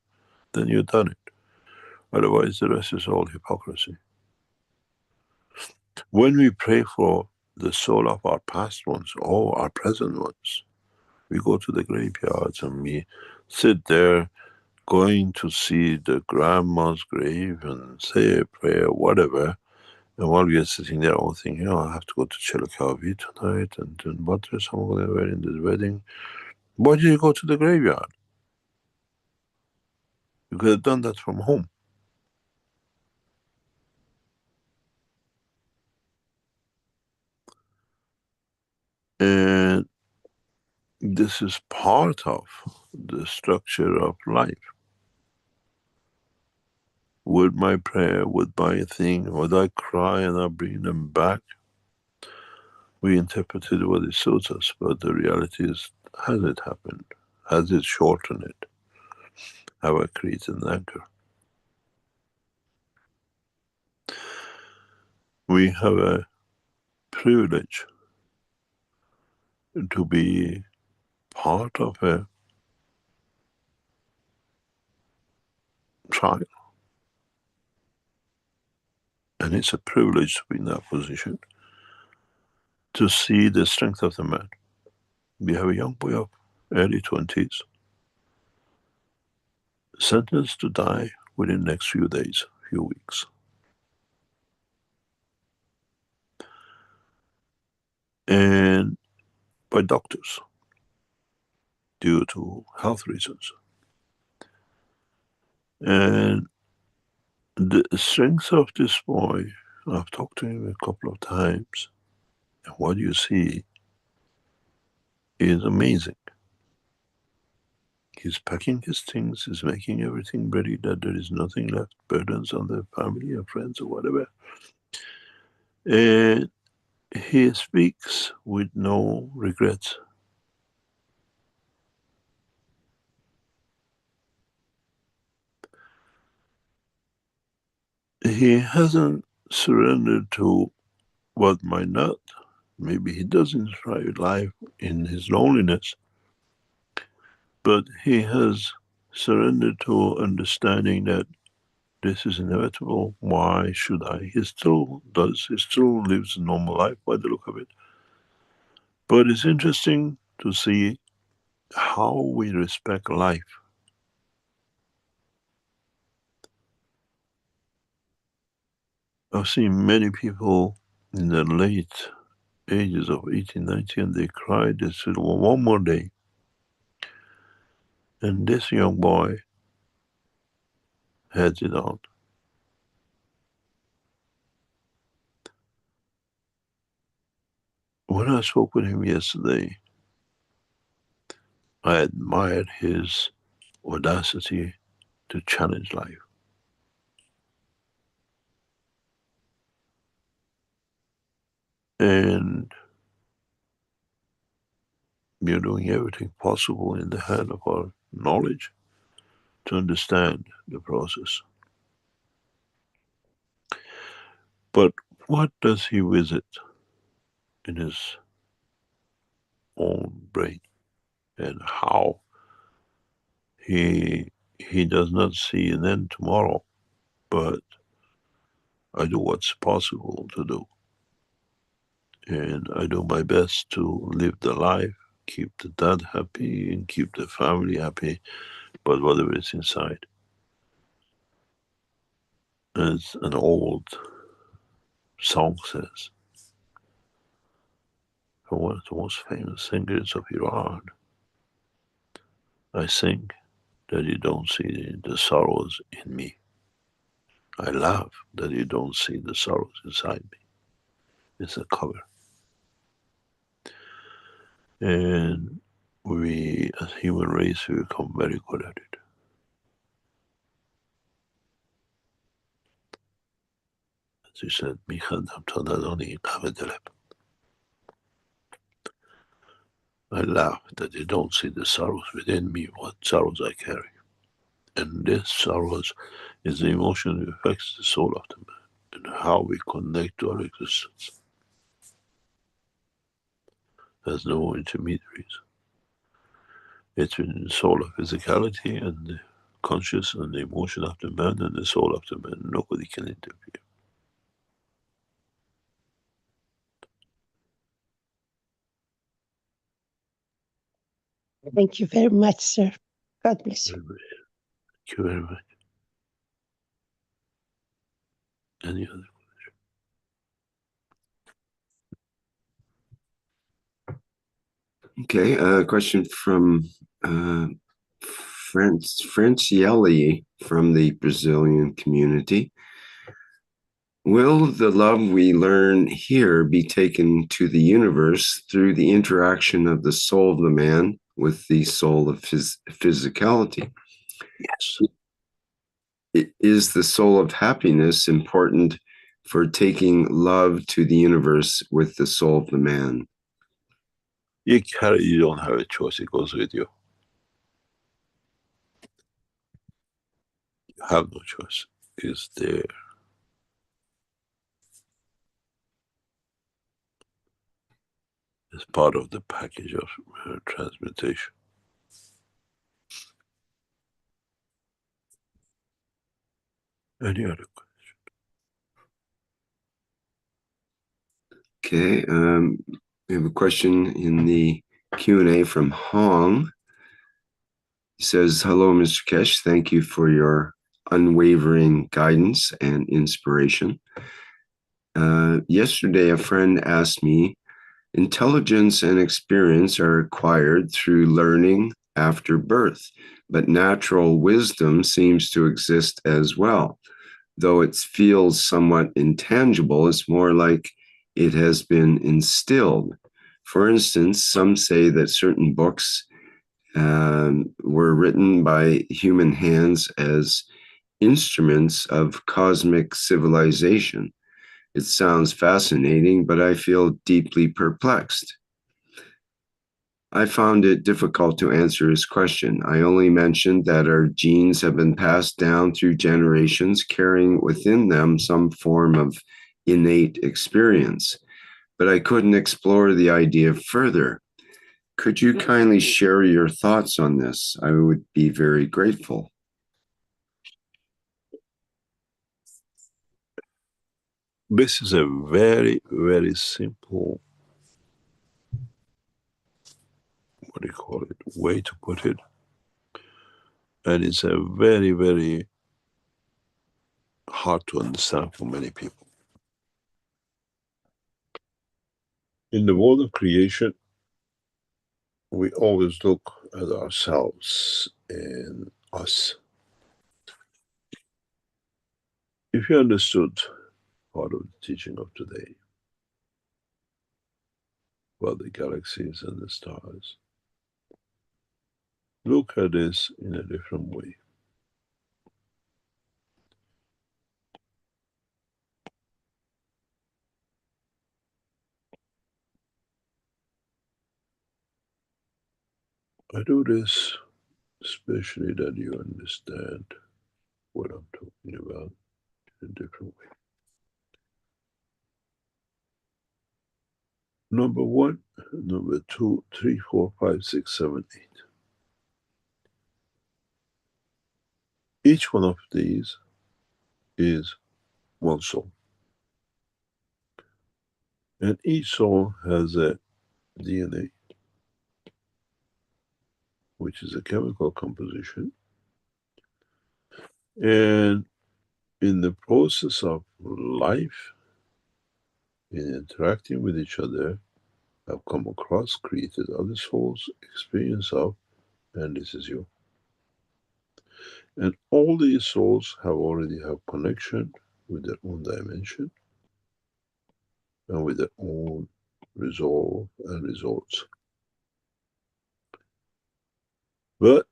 Then you've done it. Otherwise, the rest is all hypocrisy. When we pray for the soul of our past ones or our present ones, we go to the graveyards and we sit there going to see the grandma's grave and say a prayer, whatever. And while we are sitting there, all thinking, I have to go to Chilakavi tonight, and then what dress I'm going to wear in this wedding. Why did you go to the graveyard? You could have done that from home. And this is part of the structure of life. Would my prayer, would my thing, would I cry and I bring them back? We interpreted what it suits us, but the reality is, has it happened? Has it shortened it? Have I created an anchor? We have a privilege to be part of a trial. And it's a privilege to be in that position, to see the strength of the man. We have a young boy of early 20s, sentenced to die within the next few days, few weeks. And by doctors, due to health reasons. And the strength of this boy, I've talked to him a couple of times, and what you see is amazing. He's packing his things, he's making everything ready, that there is nothing left, burdens on the family or friends or whatever. And he speaks with no regrets. He hasn't surrendered to what might not. Maybe he doesn't try life in his loneliness, but he has surrendered to understanding that this is inevitable. Why should I? He still does. He still lives a normal life by the look of it. But it's interesting to see how we respect life. I've seen many people in the late ages of 18, 19, and they cried. They said, well, one more day. And this young boy had it on. When I spoke with him yesterday, I admired his audacity to challenge life. And we are doing everything possible in the hand of our knowledge to understand the process. But what does he visit in his own brain, and how he does not see an end tomorrow, but I do what's possible to do. And I do my best to live the life, keep the dad happy and keep the family happy, but whatever is inside. As an old song says, from one of the most famous singers of Iran, I sing that you don't see the sorrows in me. I laugh that you don't see the sorrows inside me. It's a cover. And we, as human race, we become very good at it. As you said, I laugh that you don't see the sorrows within me, what sorrows I carry. And this sorrows is the emotion that affects the soul of the man and how we connect to our existence. There's no intermediaries. It's in the soul of physicality and the conscious and the emotion of the man and the soul of the man. Nobody can interfere. Thank you very much, sir. God bless you. Thank you very much. Any other? Okay, a question from Francielli from the Brazilian community. Will the love we learn here be taken to the universe through the interaction of the soul of the man with the soul of physicality. Yes. Is the soul of happiness important for taking love to the universe with the soul of the man? You don't have a choice, it goes with you. You have no choice. It's there. It's part of the package of transmutation. Any other question? Okay, we have a question in the Q&A from Hong. He says, hello, Mr. Keshe. Thank you for your unwavering guidance and inspiration. Yesterday, a friend asked me, intelligence and experience are acquired through learning after birth, but natural wisdom seems to exist as well. Though it feels somewhat intangible, it's more like it has been instilled. For instance, some say that certain books were written by human hands as instruments of cosmic civilization. It sounds fascinating, but I feel deeply perplexed. I found it difficult to answer his question. I only mentioned that our genes have been passed down through generations, carrying within them some form of innate experience. But I couldn't explore the idea further. Could you kindly share your thoughts on this? I would be very grateful. This is a very, very simple, what do you call it, way to put it. And it's a very, very hard to understand for many people. In the world of creation, we always look at ourselves and us. If you understood part of the teaching of today about the galaxies and the stars, look at this in a different way. I do this especially that you understand what I'm talking about in a different way. Number 1, number 2, 3, 4, 5, 6, 7, 8. Each one of these is one soul. And each soul has a DNA, which is a chemical composition. And in the process of life, in interacting with each other, have come across, created other souls, experience of, and this is you. And all these souls already have connection with their own dimension and with their own resolve and results. But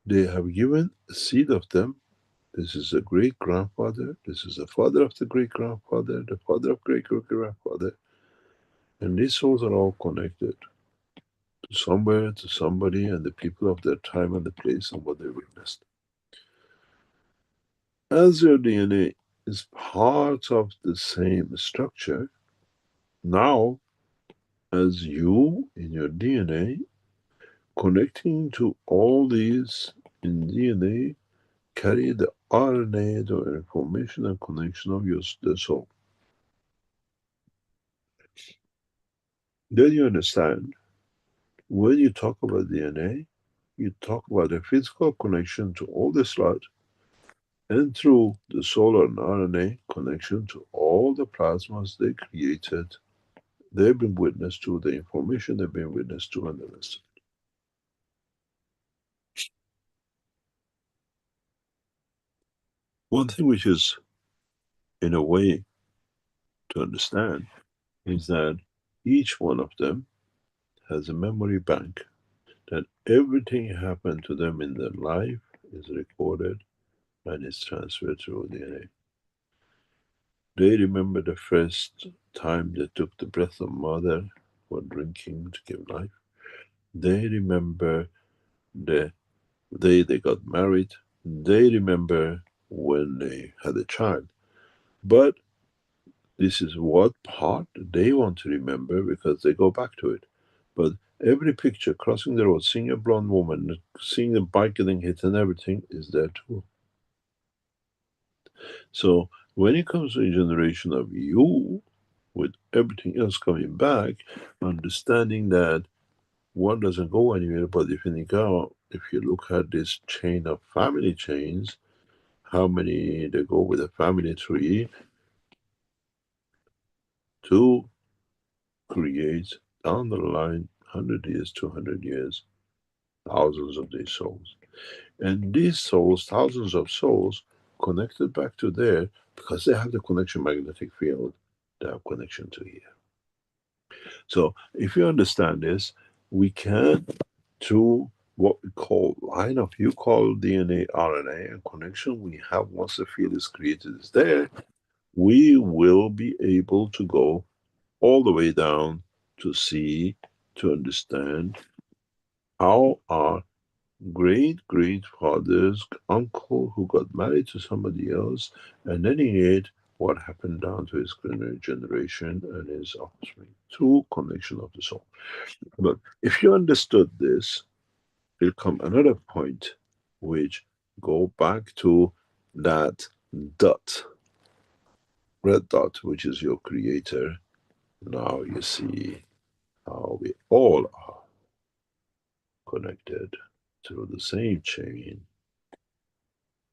they have given a seed of them. This is a great grandfather, this is the father of the great grandfather, the father of great great grandfather. And these souls are all connected to somewhere, to somebody, and the people of their time and the place and what they witnessed. As your DNA is part of the same structure, now as you in your DNA connecting to all these in DNA carry the RNA, the information and connection of the soul. Then you understand, when you talk about DNA, you talk about a physical connection to all the slot, and through the soul and RNA connection to all the plasmas they created, they've been witness to, the information they've been witness to, and the rest. One thing which is, in a way, to understand is that each one of them has a memory bank. that everything happened to them in their life is recorded and is transferred through DNA. They remember the first time they took the breath of mother for drinking to give life. They remember the day they got married. They remember when they had a child. But this is what part they want to remember because they go back to it. But every picture, crossing the road, seeing a blonde woman, seeing the bike getting hit and everything is there too. So when it comes to a generation of you, with everything else coming back, understanding that one doesn't go anywhere, but if you look at this chain of family chains, how many they go with a family tree to create down the line 100 years, 200 years, thousands of these souls. And these souls, thousands of souls, connected back to there, because they have the connection magnetic field, they have connection to here. So if you understand this, we can, through what we call line of, you call DNA, RNA, and connection we have once the field is created is there, we will be able to go all the way down to see, to understand how our great-great-father's uncle who got married to somebody else, and then he ate what happened down to his generation and his offspring, through connection of the soul. But if you understood this, will come another point which go back to that dot, red dot, which is your creator. Now you see how we all are connected through the same chain,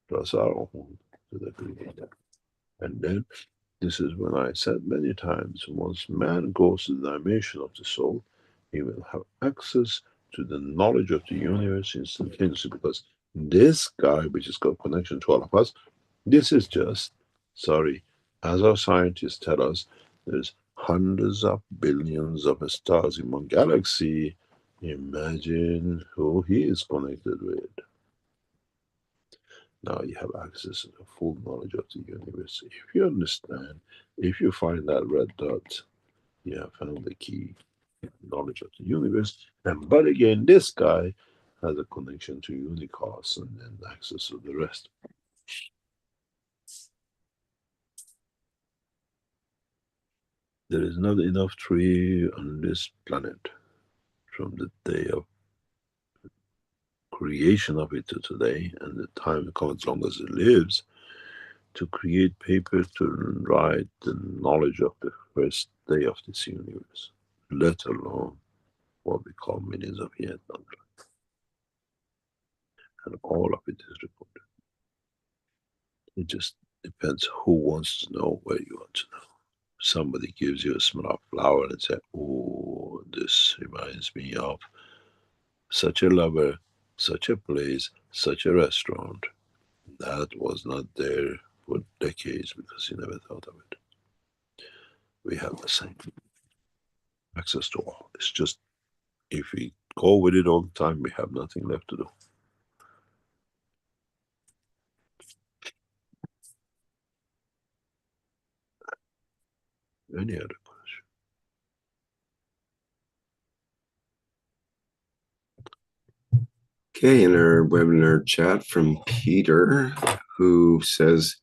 plus our own, to the creator. And then this is when I said many times, once man goes to the dimension of the soul, he will have access to the knowledge of the universe instantaneously, because this guy, which has got connection to all of us, this is just, sorry, as our scientists tell us, there's hundreds of billions of stars in one galaxy. Imagine who he is connected with. Now you have access to the full knowledge of the universe. If you understand, if you find that red dot, you have found the key knowledge of the universe. And but again, this guy has a connection to Unicos and then access to the rest. There is not enough tree on this planet from the day of creation of it to today, and the time it comes as long as it lives, to create paper to write the knowledge of the first day of this universe, let alone what we call millions of years down the line. And all of it is recorded. It just depends who wants to know where you want to know. Somebody gives you a smell of flower and say, oh, this reminds me of such a lover, such a place, such a restaurant. That was not there for decades because he never thought of it. We have the same access to all. It's just if we go with it all the time, we have nothing left to do. Any other question? Okay, in our webinar chat from Peter, who says,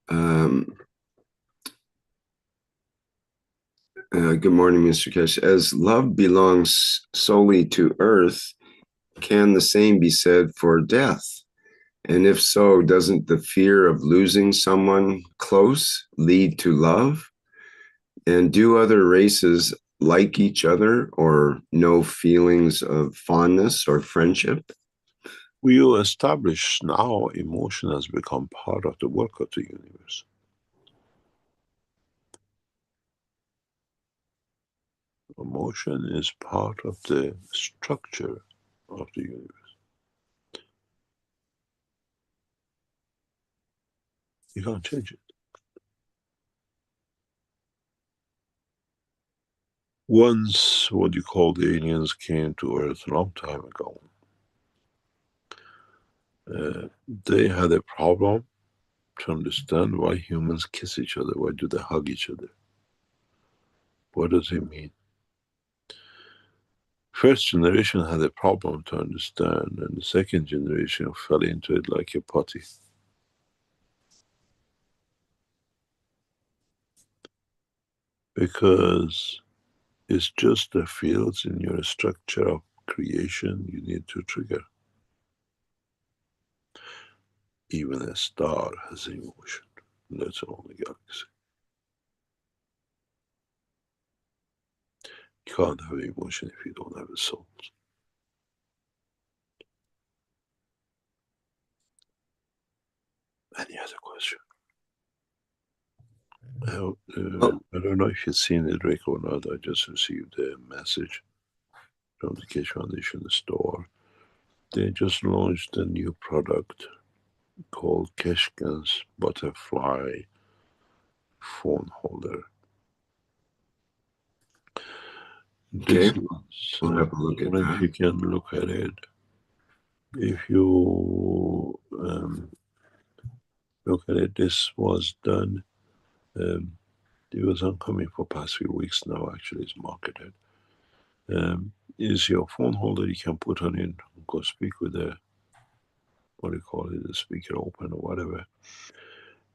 good morning, Mr. Keshe. As love belongs solely to earth, can the same be said for death? And if so, doesn't the fear of losing someone close lead to love? And do other races like each other or know feelings of fondness or friendship? We will establish now emotion has become part of the work of the universe. Emotion is part of the structure of the universe. You can't change it. Once what you call the aliens came to Earth a long time ago, they had a problem to understand why humans kiss each other. Why do they hug each other? What does it mean? First generation had a problem to understand, and the second generation fell into it like a putty. Because it's just the fields in your structure of creation you need to trigger. Even a star has emotion, let alone the galaxy. You can't have emotion if you don't have a soul. Any other question? I don't know if you've seen it, Rick, or not. I just received a message from the Keshe Foundation store. They just launched a new product called Keshe's Butterfly Phone Holder. Okay, This we'll have a look at if you that. can look at it. If you look at it, this was done. It was oncoming for past few weeks now. Actually, it's marketed. Is your phone holder you can put on it, go speak with the, what do you call it, the speaker open or whatever,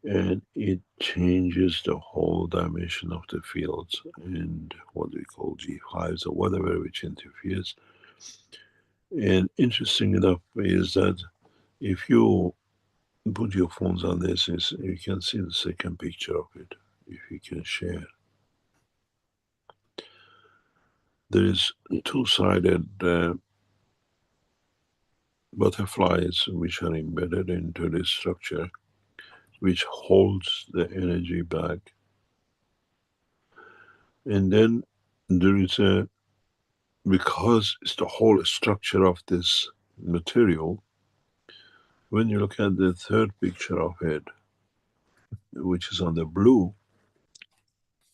and it changes the whole dimension of the fields and what we call G5s or whatever which interferes. And interesting enough is that if you put your phones on this, you can see the second picture of it, if you can share. There is two-sided butterflies which are embedded into this structure, which holds the energy back. And then there is a, because it's the whole structure of this material, when you look at the third picture of it, which is on the blue,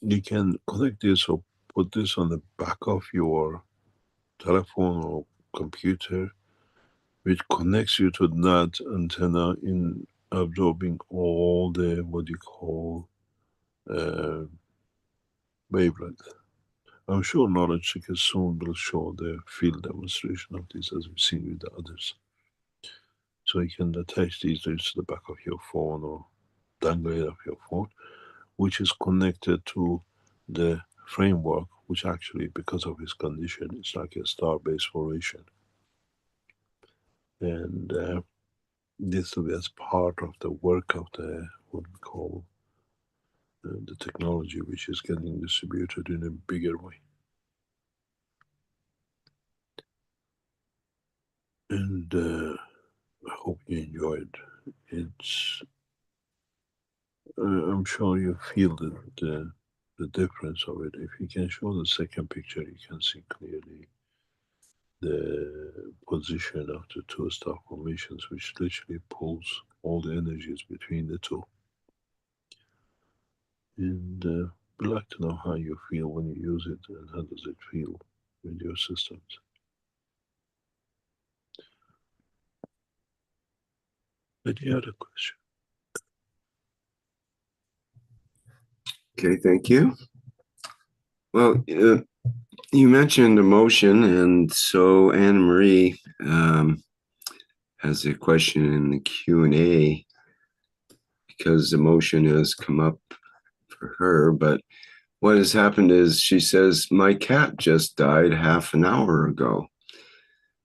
you can connect this or put this on the back of your telephone or computer, which connects you to that antenna in absorbing all the, what you call, wavelength. I'm sure Knowledge Seeker soon will show the field demonstration of this as we've seen with the others. So you can attach these to the back of your phone or dangle it off your phone, which is connected to the framework, which actually, because of its condition, is like a star-based formation. And this will be as part of the work of the, what we call, the technology, which is getting distributed in a bigger way. And I hope you enjoyed. It's, I'm sure you feel the difference of it. If you can show the second picture, you can see clearly the position of the two star formations, which literally pulls all the energies between the two. And we'd like to know how you feel when you use it, and how does it feel with your systems. Any other question? Okay, thank you. Well, you mentioned emotion, and so Anne Marie has a question in the Q&A because emotion has come up for her. But what has happened is she says, my cat just died half an hour ago.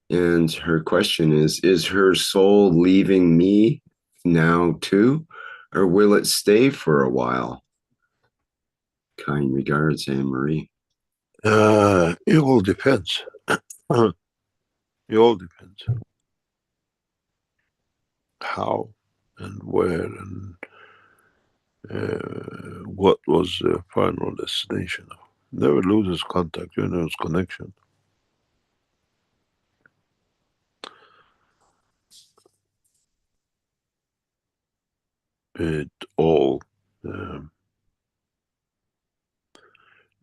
And her question is her soul leaving me now too, or will it stay for a while? Kind regards, Anne Marie. It all depends. It all depends. How and where and what was the final destination. Never loses contact, you lose connection. It all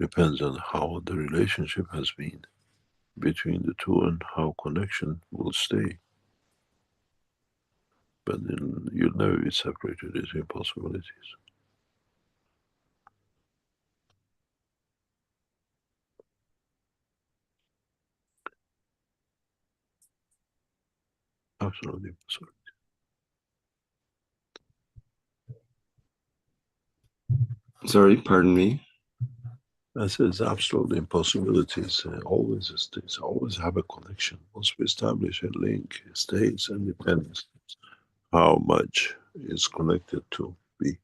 Depends on how the relationship has been between the two and how connection will stay. But then you'll never be separated between possibilities. Absolutely impossible. Sorry, pardon me. I said it's absolutely impossibilities. Always states, always have a connection. Once we establish a link, it stays and depends how much is connected to be.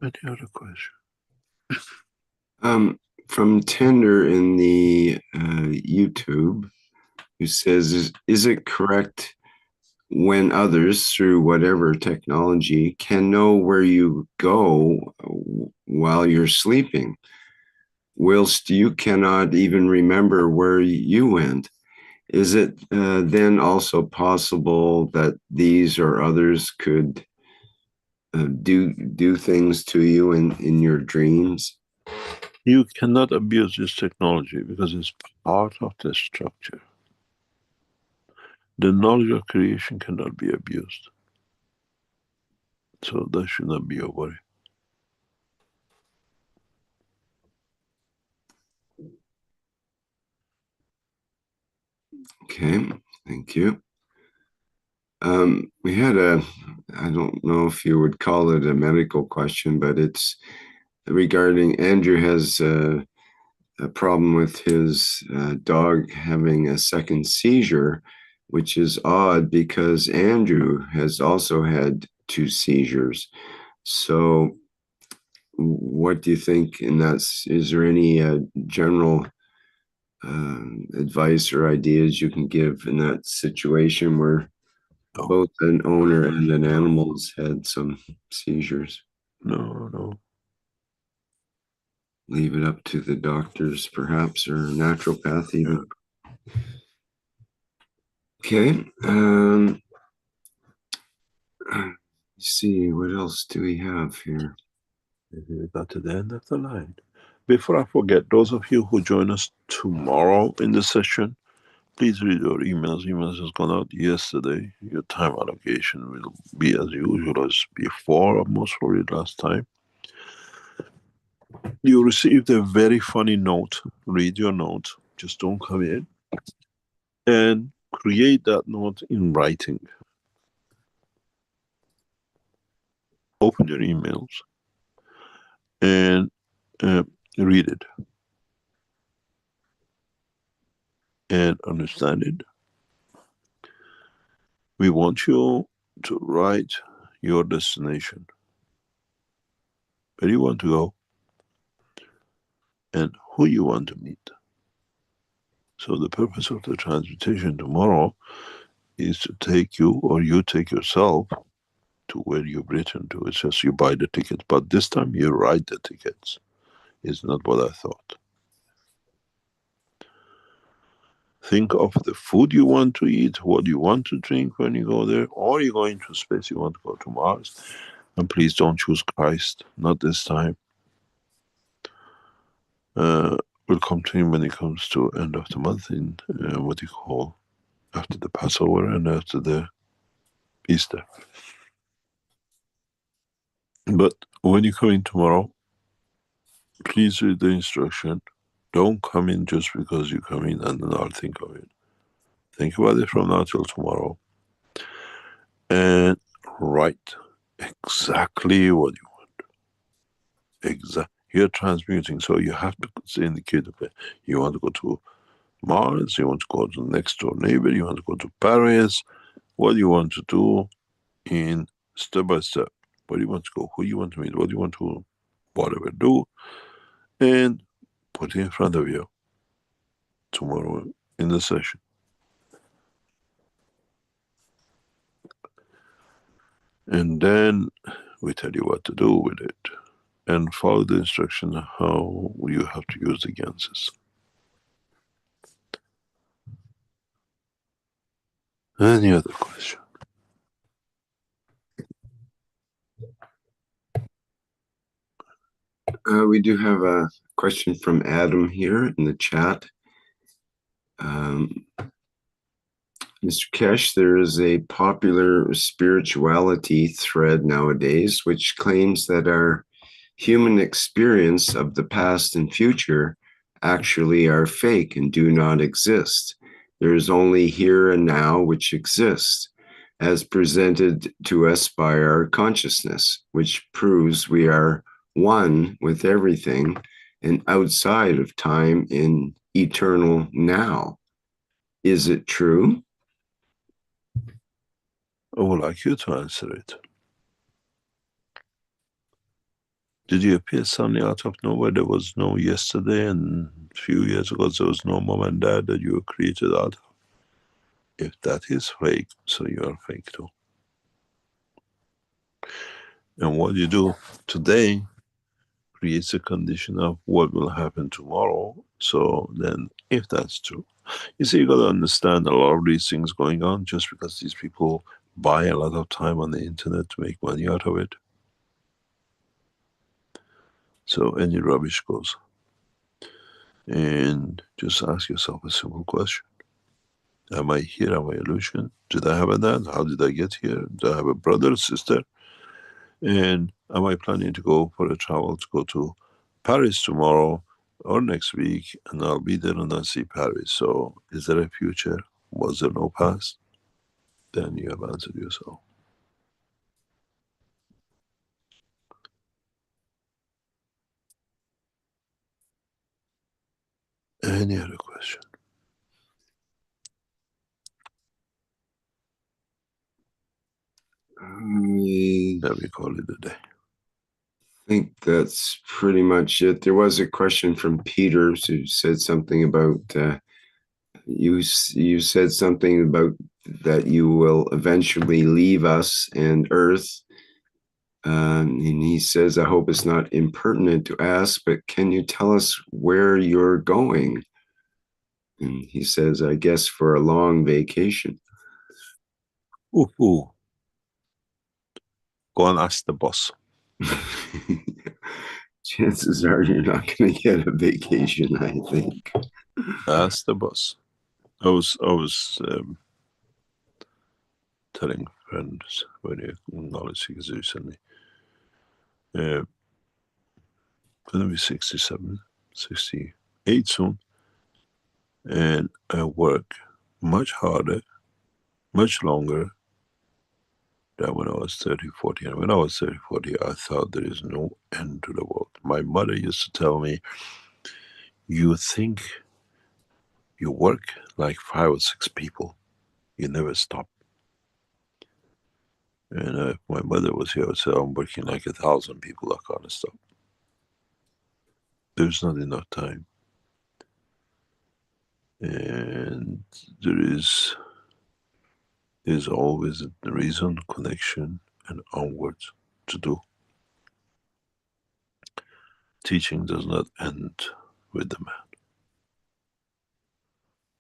Any other question? From Tender in the YouTube, who says, is it correct when others, through whatever technology, can know where you go while you're sleeping, whilst you cannot even remember where you went? Is it then also possible that these or others could do things to you in your dreams? You cannot abuse this technology because it's part of the structure. The knowledge of creation cannot be abused. So that should not be a worry. Okay, thank you. We had I don't know if you would call it a medical question, but it's regarding Andrew has a problem with his dog having a second seizure, which is odd because Andrew has also had 2 seizures. So what do you think in that? Is there any general advice or ideas you can give in that situation where both an owner and an animal's had some seizures? No. Leave it up to the doctors, perhaps, or naturopath even. Yeah. Okay. Let's see, what else do we have here? We got to the end of the line. Before I forget, those of you who join us tomorrow in the session, please read your emails. Emails has gone out yesterday. Your time allocation will be as usual as before, or most probably last time. You received a very funny note. Read your note. Just don't come in. And create that note in writing. Open your emails and read it and understand it. We want you to write your destination, where you want to go, and who you want to meet. So the purpose of the transmutation tomorrow is to take you, or you take yourself, to where you've written to. It's just you buy the tickets, but this time you write the tickets. It's not what I thought. Think of the food you want to eat, what you want to drink when you go there, or you're going to space, you want to go to Mars. And please don't choose Christ, not this time. We'll come to him when it comes to end of the month in what you call after the Passover and after the Easter. But when you come in tomorrow, please read the instruction. Don't come in just because you come in and then I'll think of it. Think about it from now till tomorrow. And write exactly what you want. You're transmuting, so you have to indicate it. You want to go to Mars, you want to go to the next door neighbor, you want to go to Paris. What do you want to do in step by step? Where do you want to go? Who you want to meet? What do you want to whatever do? And put it in front of you tomorrow in the session. And then we tell you what to do with it. And follow the instruction how you have to use the Ganses. Any other question? We do have a question from Adam here in the chat. Mr. Keshe, there is a popular spirituality thread nowadays which claims that our human experience of the past and future actually are fake and do not exist. There is only here and now which exists, as presented to us by our consciousness, which proves we are one with everything and outside of time in eternal now. Is it true? I would like you to answer it. Did you appear suddenly out of nowhere? There was no yesterday, and a few years ago there was no mom and dad that you were created out of. If that is fake, so you are fake too. And what you do today creates a condition of what will happen tomorrow. So then, if that's true, you see, you got to understand a lot of these things going on just because these people buy a lot of time on the internet to make money out of it. So any rubbish goes. And just ask yourself a simple question. Am I here? Am I illusion? Did I have a dad? How did I get here? Do I have a brother, sister? And am I planning to go for a travel to go to Paris tomorrow or next week, and I'll be there and I'll see Paris? So is there a future? Was there no past? Then you have answered yourself. Any other question? Let me call it a day. I think that's pretty much it. There was a question from Peters who said something about you said something about that you will eventually leave us and Earth. And he says, I hope it's not impertinent to ask, but can you tell us where you're going? And he says, I guess for a long vacation. Ooh. Go and ask the boss. Chances are you're not going to get a vacation, I think. Ask the boss. I was telling friends when you knowledge seekers recently, going to be 67, 68 soon, and I work much harder, much longer than when I was 30, 40. And when I was 30, 40, I thought there is no end to the world. My mother used to tell me, you think you work like 5 or 6 people, you never stop. And if my mother was here, I would say, I'm working like 1,000 people, I can't stop. There's not enough time. And there's always a reason, connection, and onwards to do. Teaching does not end with the man.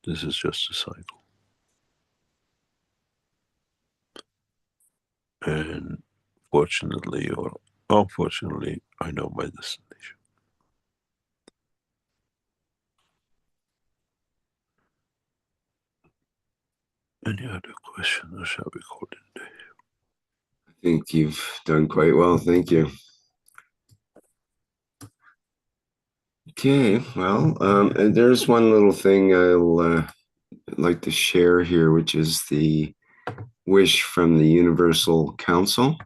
This is just a cycle. And fortunately or unfortunately, I know my destination. Any other question, or shall we call it a day? I think you've done quite well. Thank you. Okay, well, and there's one little thing I'll like to share here, which is the wish from the Universal Council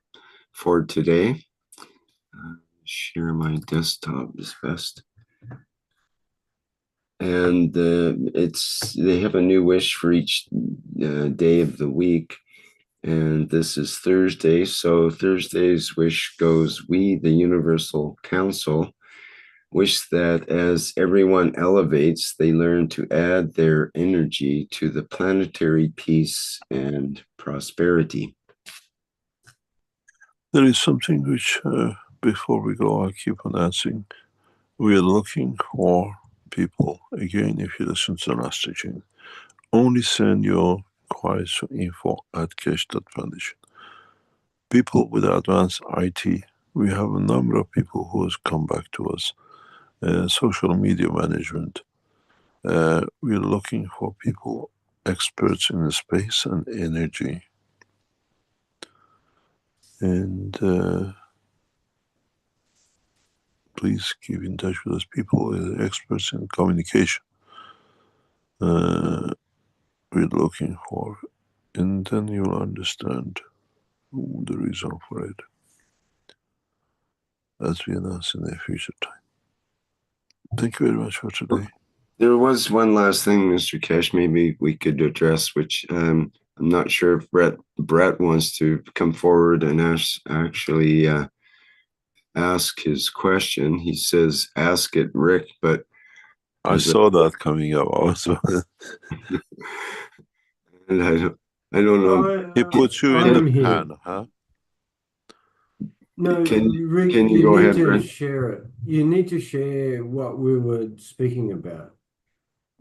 for today. Share my desktop is best. And they have a new wish for each day of the week. And this is Thursday. So Thursday's wish goes, we, the Universal Council, wish that as everyone elevates, they learn to add their energy to the planetary peace and prosperity. There is something which, before we go, I keep on asking. We are looking for people. Again, if you listen to the last teaching, only send your inquiries to info@keshe.foundation. People with advanced IT, we have a number of people who has come back to us. Social media management. We're looking for people, experts in space and energy. And please keep in touch with us, people with experts in communication. We're looking for, and then you'll understand the reason for it as we announce in the future time. Thank you very much for today. There was one last thing, Mr. Keshe, maybe we could address, which I'm not sure if Brett wants to come forward and actually ask his question. He says, ask it, Rick, but I saw that coming up also. And I don't know. He puts you in the pan, huh? No, Rick, can you go need ahead, to Brent? share it. You need to share what we were speaking about.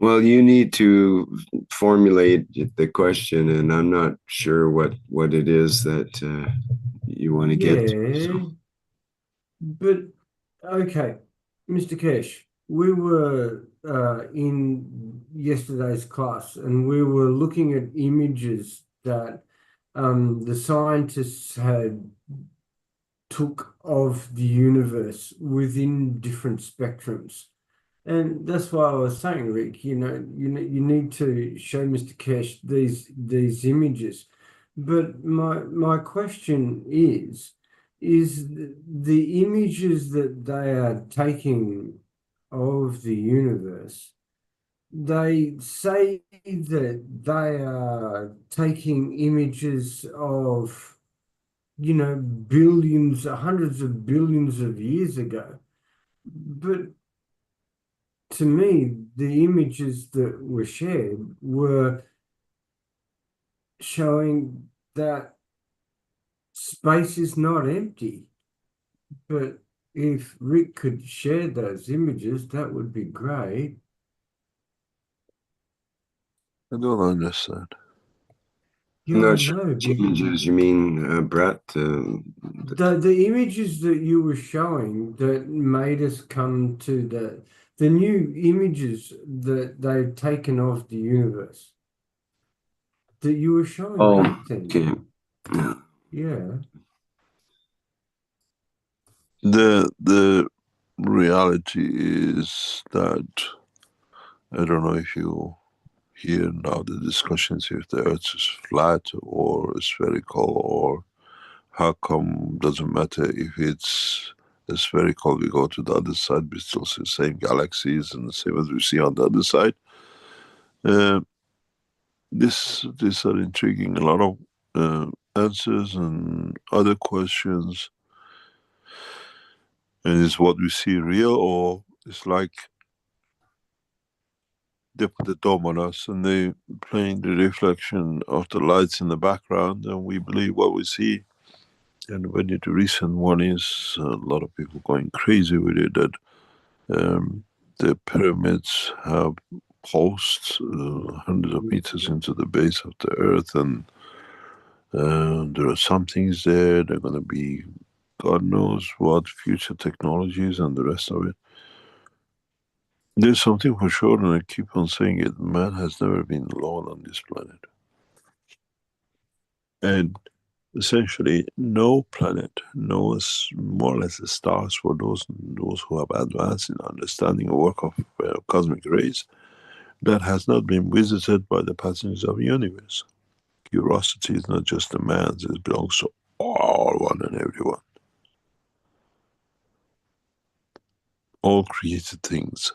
Well, you need to formulate the question, and I'm not sure what it is that you want to get to. So. But okay, Mr. Keshe, we were in yesterday's class, and we were looking at images that the scientists had took of the universe within different spectrums. And that's why I was saying, Rick, you need to show Mr. Keshe these images. But my question is the images that they are taking of the universe, they say that they are taking images of, billions, hundreds of billions of years ago. But to me, the images that were shared were showing that space is not empty. But if Rick could share those images, that would be great. I don't understand. I'm not sure which images you mean, Brett. The images that you were showing that made us come to the new images that they've taken of the universe that you were showing back then. Okay. Yeah. The reality is that I don't know if you hear now the discussions if the Earth is flat or spherical, or how come doesn't matter if it's spherical, we go to the other side, we still see the same galaxies and the same as we see on the other side. These are intriguing. A lot of answers and other questions. And is what we see real, or it's like they put the dome on us and they playing the reflection of the lights in the background, and we believe what we see. And when the recent one is a lot of people going crazy with it, that the pyramids have posts hundreds of meters into the base of the earth, and there are some things there. They're going to be God knows what future technologies and the rest of it. There's something for sure, and I keep on saying it, man has never been alone on this planet. And essentially, no planet, no, more or less the stars, for those who have advanced in understanding the work of cosmic rays, that has not been visited by the passengers of the universe. Curiosity is not just a man's, it belongs to all, one and everyone. All created things.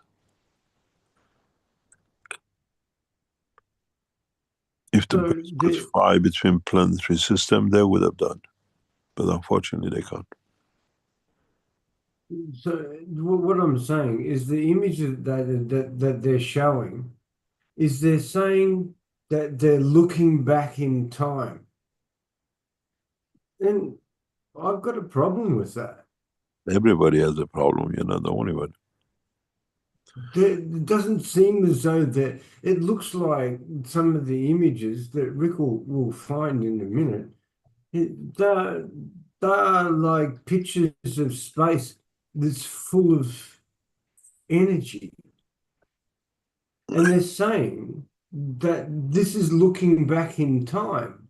If the birds could fly between planetary system, they would have done. But unfortunately, they can't. So what I'm saying is the images that they're showing, is they're saying that they're looking back in time. And I've got a problem with that. Everybody has a problem, you're not the only one. It doesn't seem as though that it looks like some of the images that Rick will find in a minute. They're like pictures of space that's full of energy. And they're saying that this is looking back in time.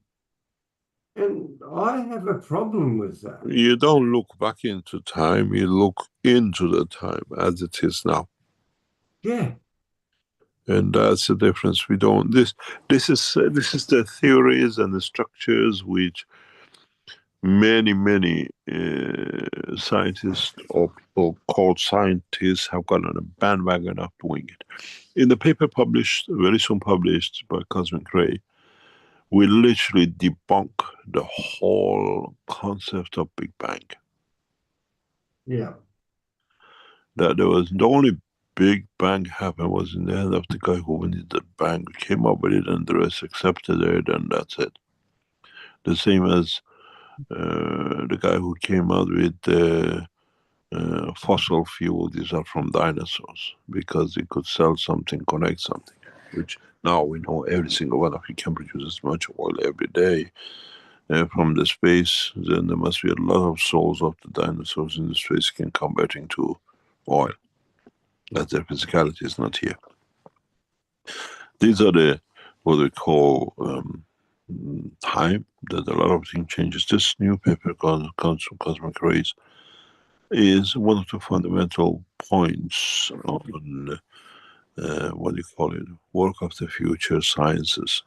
And I have a problem with that. You don't look back into time, you look into the time as it is now. Yeah. And that's the difference. We don't. This is the theories and the structures which many scientists or people called scientists have got on a bandwagon of doing it. In the paper published, very soon published by Cosmic Ray, we literally debunk the whole concept of Big Bang. Yeah. That there was the only Big Bang happened was in the hand of the guy who invented the bang, came up with it, and the rest accepted it, and that's it. The same as the guy who came out with the fossil fuel. These are from dinosaurs because they could sell something, connect something, which now we know every single one of you can produce as much oil every day from the space. Then there must be a lot of souls of the dinosaurs in the space can convert into oil. That their physicality is not here. These are the what we call time, that a lot of things changes. This new paper comes from Cosmic Rays is one of the fundamental points on what do you call it, work of the future sciences,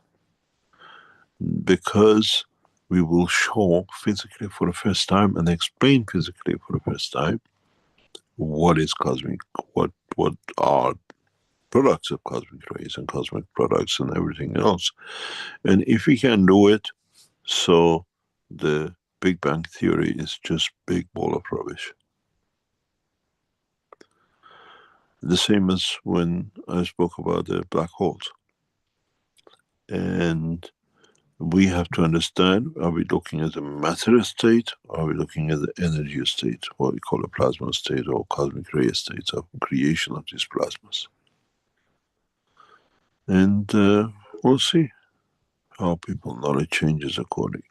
because we will show physically for the first time and explain physically for the first time what is cosmic, what are products of cosmic rays and cosmic products and everything else. And if we can do it, so the Big Bang theory is just big ball of rubbish. The same as when I spoke about the black holes. And we have to understand, are we looking at the matter state, or are we looking at the energy state, what we call a plasma state or cosmic ray state of creation of these plasmas. And we'll see how people's knowledge changes accordingly.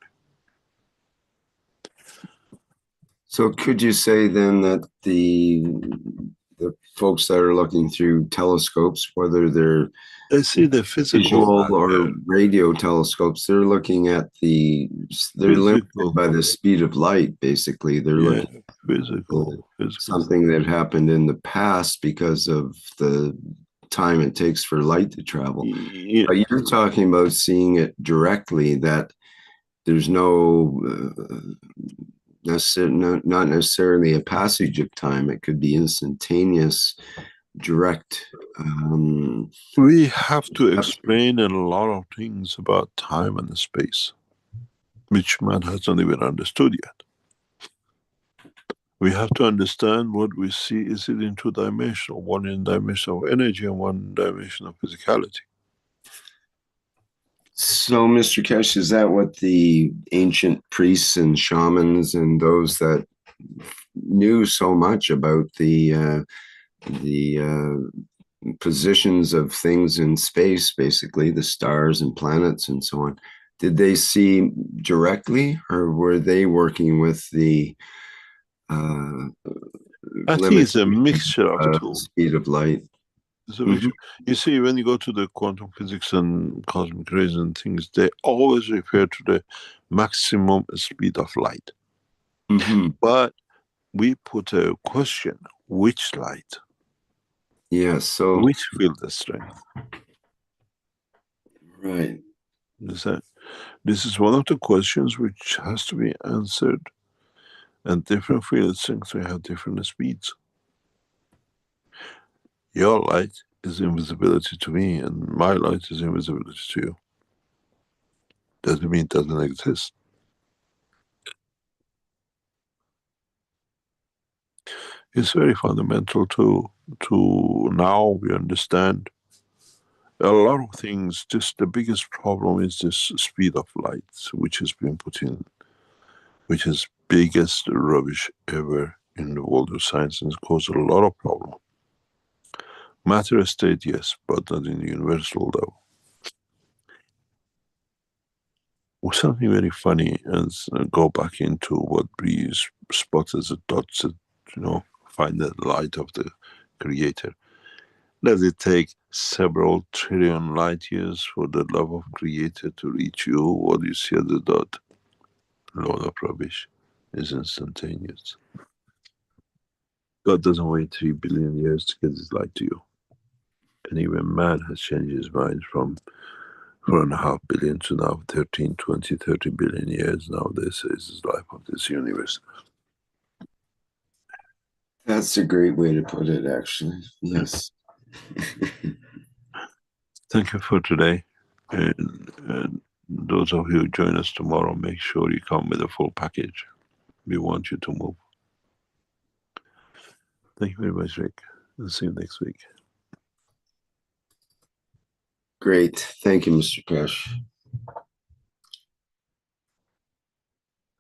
So could you say then that the folks that are looking through telescopes, whether they're see the physical visual or radio telescopes, they're looking at they're limited by the speed of light, basically. They're looking at physical something that happened in the past because of the time it takes for light to travel. Yeah. But you're talking about seeing it directly, that there's no not necessarily a passage of time. It could be instantaneous, direct. We have to explain a lot of things about time and space, which man hasn't even understood yet. We have to understand what we see, is it in two-dimensional, one in dimension of energy and one dimension of physicality. So, Mr. Keshe, is that what the ancient priests and shamans and those that knew so much about the positions of things in space, basically the stars and planets and so on, did they see directly, or were they working with the I think it's a mixture of two. Speed of light. Mm-hmm. You see, when you go to the quantum physics and cosmic rays and things, they always refer to the maximum speed of light. Mm-hmm. But we put a question: which light? Yes. So which field strength? Right. This is one of the questions which has to be answered. And different field strengths we have different speeds. Your light is invisibility to me, and my light is invisibility to you. Doesn't mean it doesn't exist. It's very fundamental to now we understand a lot of things. Just the biggest problem is this speed of light, which has been put in, which is biggest rubbish ever in the world of science, and it's caused a lot of problems. Matter state, yes, but not in the universal level. Something very funny, and go back into what we spot as the dots that, find the light of the creator. Does it take several trillion light years for the love of creator to reach you? What you see at the dot? Load of rubbish is instantaneous. God doesn't wait 3 billion years to get his light to you. And even man has changed his mind from 4.5 billion to now 13, 20, 30 billion years. Now this is the life of this universe. That's a great way to put it, actually. Yes. Thank you for today. And those of you who join us tomorrow, make sure you come with a full package. We want you to move. Thank you very much, Rick. I'll see you next week. Great. Thank you, Mr. Keshe.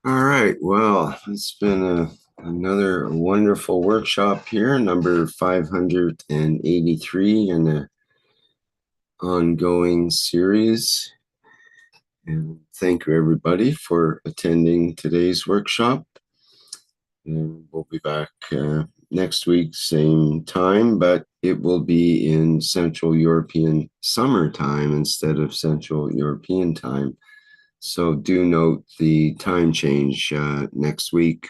All right. Well, it's been another wonderful workshop here, number 583 in an ongoing series. And thank you, everybody, for attending today's workshop. And we'll be back next week, same time, but it will be in Central European summer time instead of Central European time. So do note the time change next week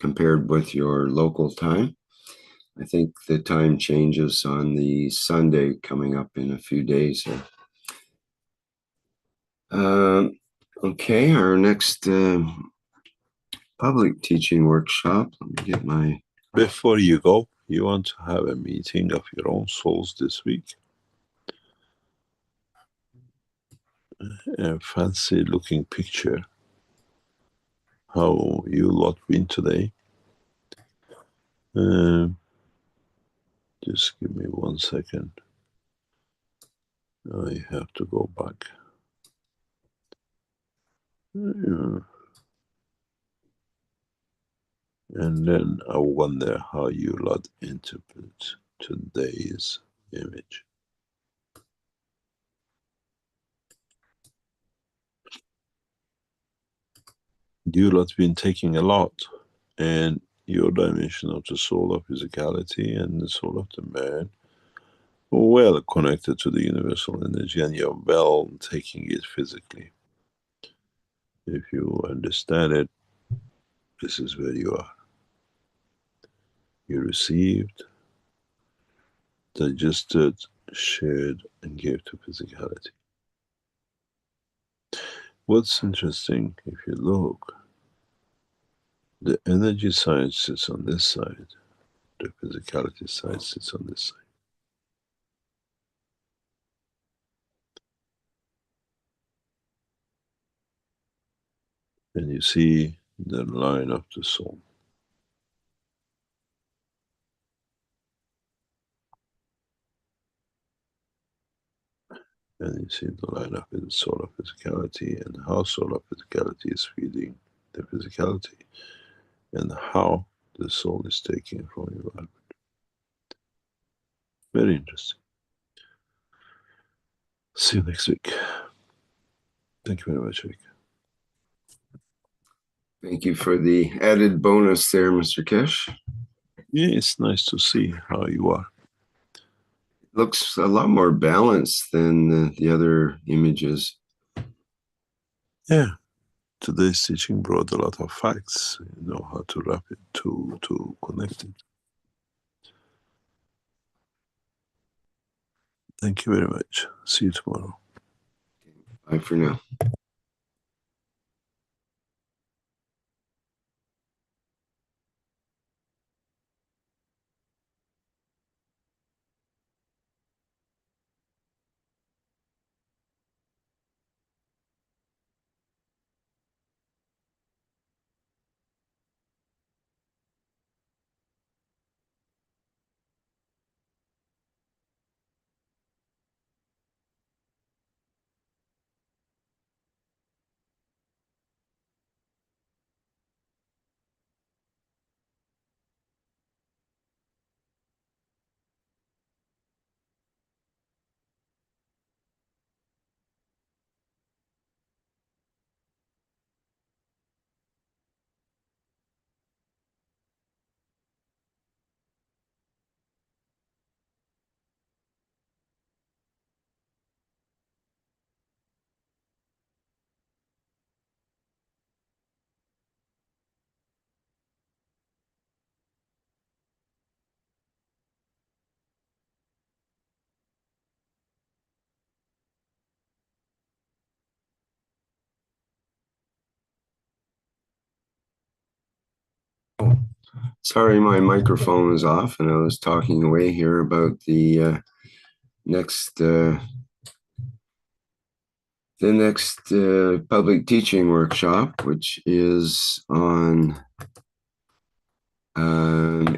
compared with your local time. I think the time changes on the Sunday coming up in a few days here. Okay, our next public teaching workshop. Let me get my... Before you go, you want to have a meeting of your own souls this week? A fancy looking picture. How you lot been today? Just give me 1 second. I have to go back. And then I wonder how you lot interpret today's image. You lot been taking a lot, and your dimension of the soul of physicality and the soul of the man, well connected to the universal energy, and you're well taking it physically. If you understand it, this is where you are. You received, digested, shared, and gave to physicality. What's interesting, if you look, the energy side sits on this side, the physicality side sits on this side. And you see the line of the soul. And you see the line of the soul of physicality, and how soul of physicality is feeding the physicality, and how the soul is taking from environment. Very interesting. See you next week. Thank you very much, Rick. Thank you for the added bonus there, Mr. Keshe. Yeah, it's nice to see how you are. Looks a lot more balanced than the other images. Yeah, today's teaching brought a lot of facts. You know how to wrap it, to connect it. Thank you very much. See you tomorrow. Bye for now. Sorry, my microphone was off, and I was talking away here about the next public teaching workshop, which is on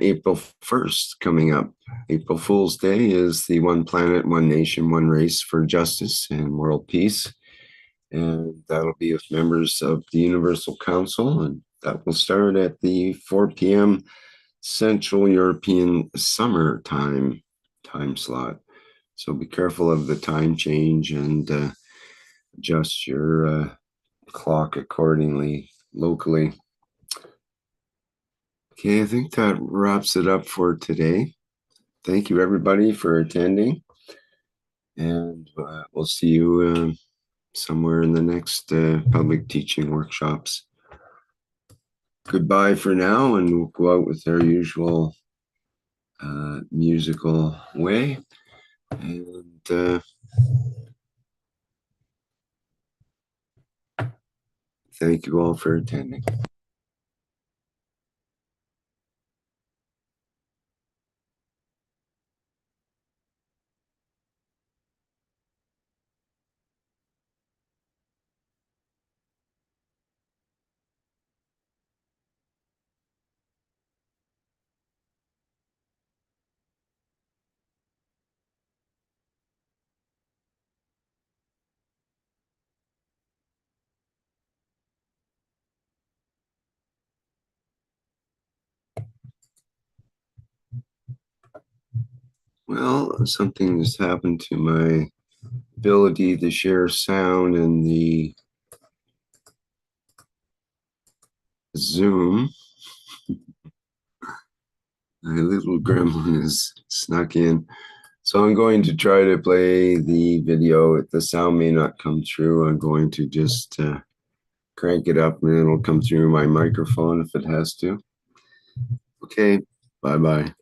April 1st coming up. April Fool's Day is the One Planet, One Nation, One Race for Justice and World Peace. And that'll be with members of the Universal Council, and that will start at the 4 p.m. Central European Summer time slot. So be careful of the time change and adjust your clock accordingly locally. Okay, I think that wraps it up for today. Thank you, everybody, for attending. And we'll see you somewhere in the next public teaching workshops. Goodbye for now, and we'll go out with our usual musical way. And thank you all for attending. Well, something has happened to my ability to share sound in the Zoom. My little gremlin has snuck in. So I'm going to try to play the video. If the sound may not come through, I'm going to just crank it up, and it'll come through my microphone if it has to. Okay, bye-bye.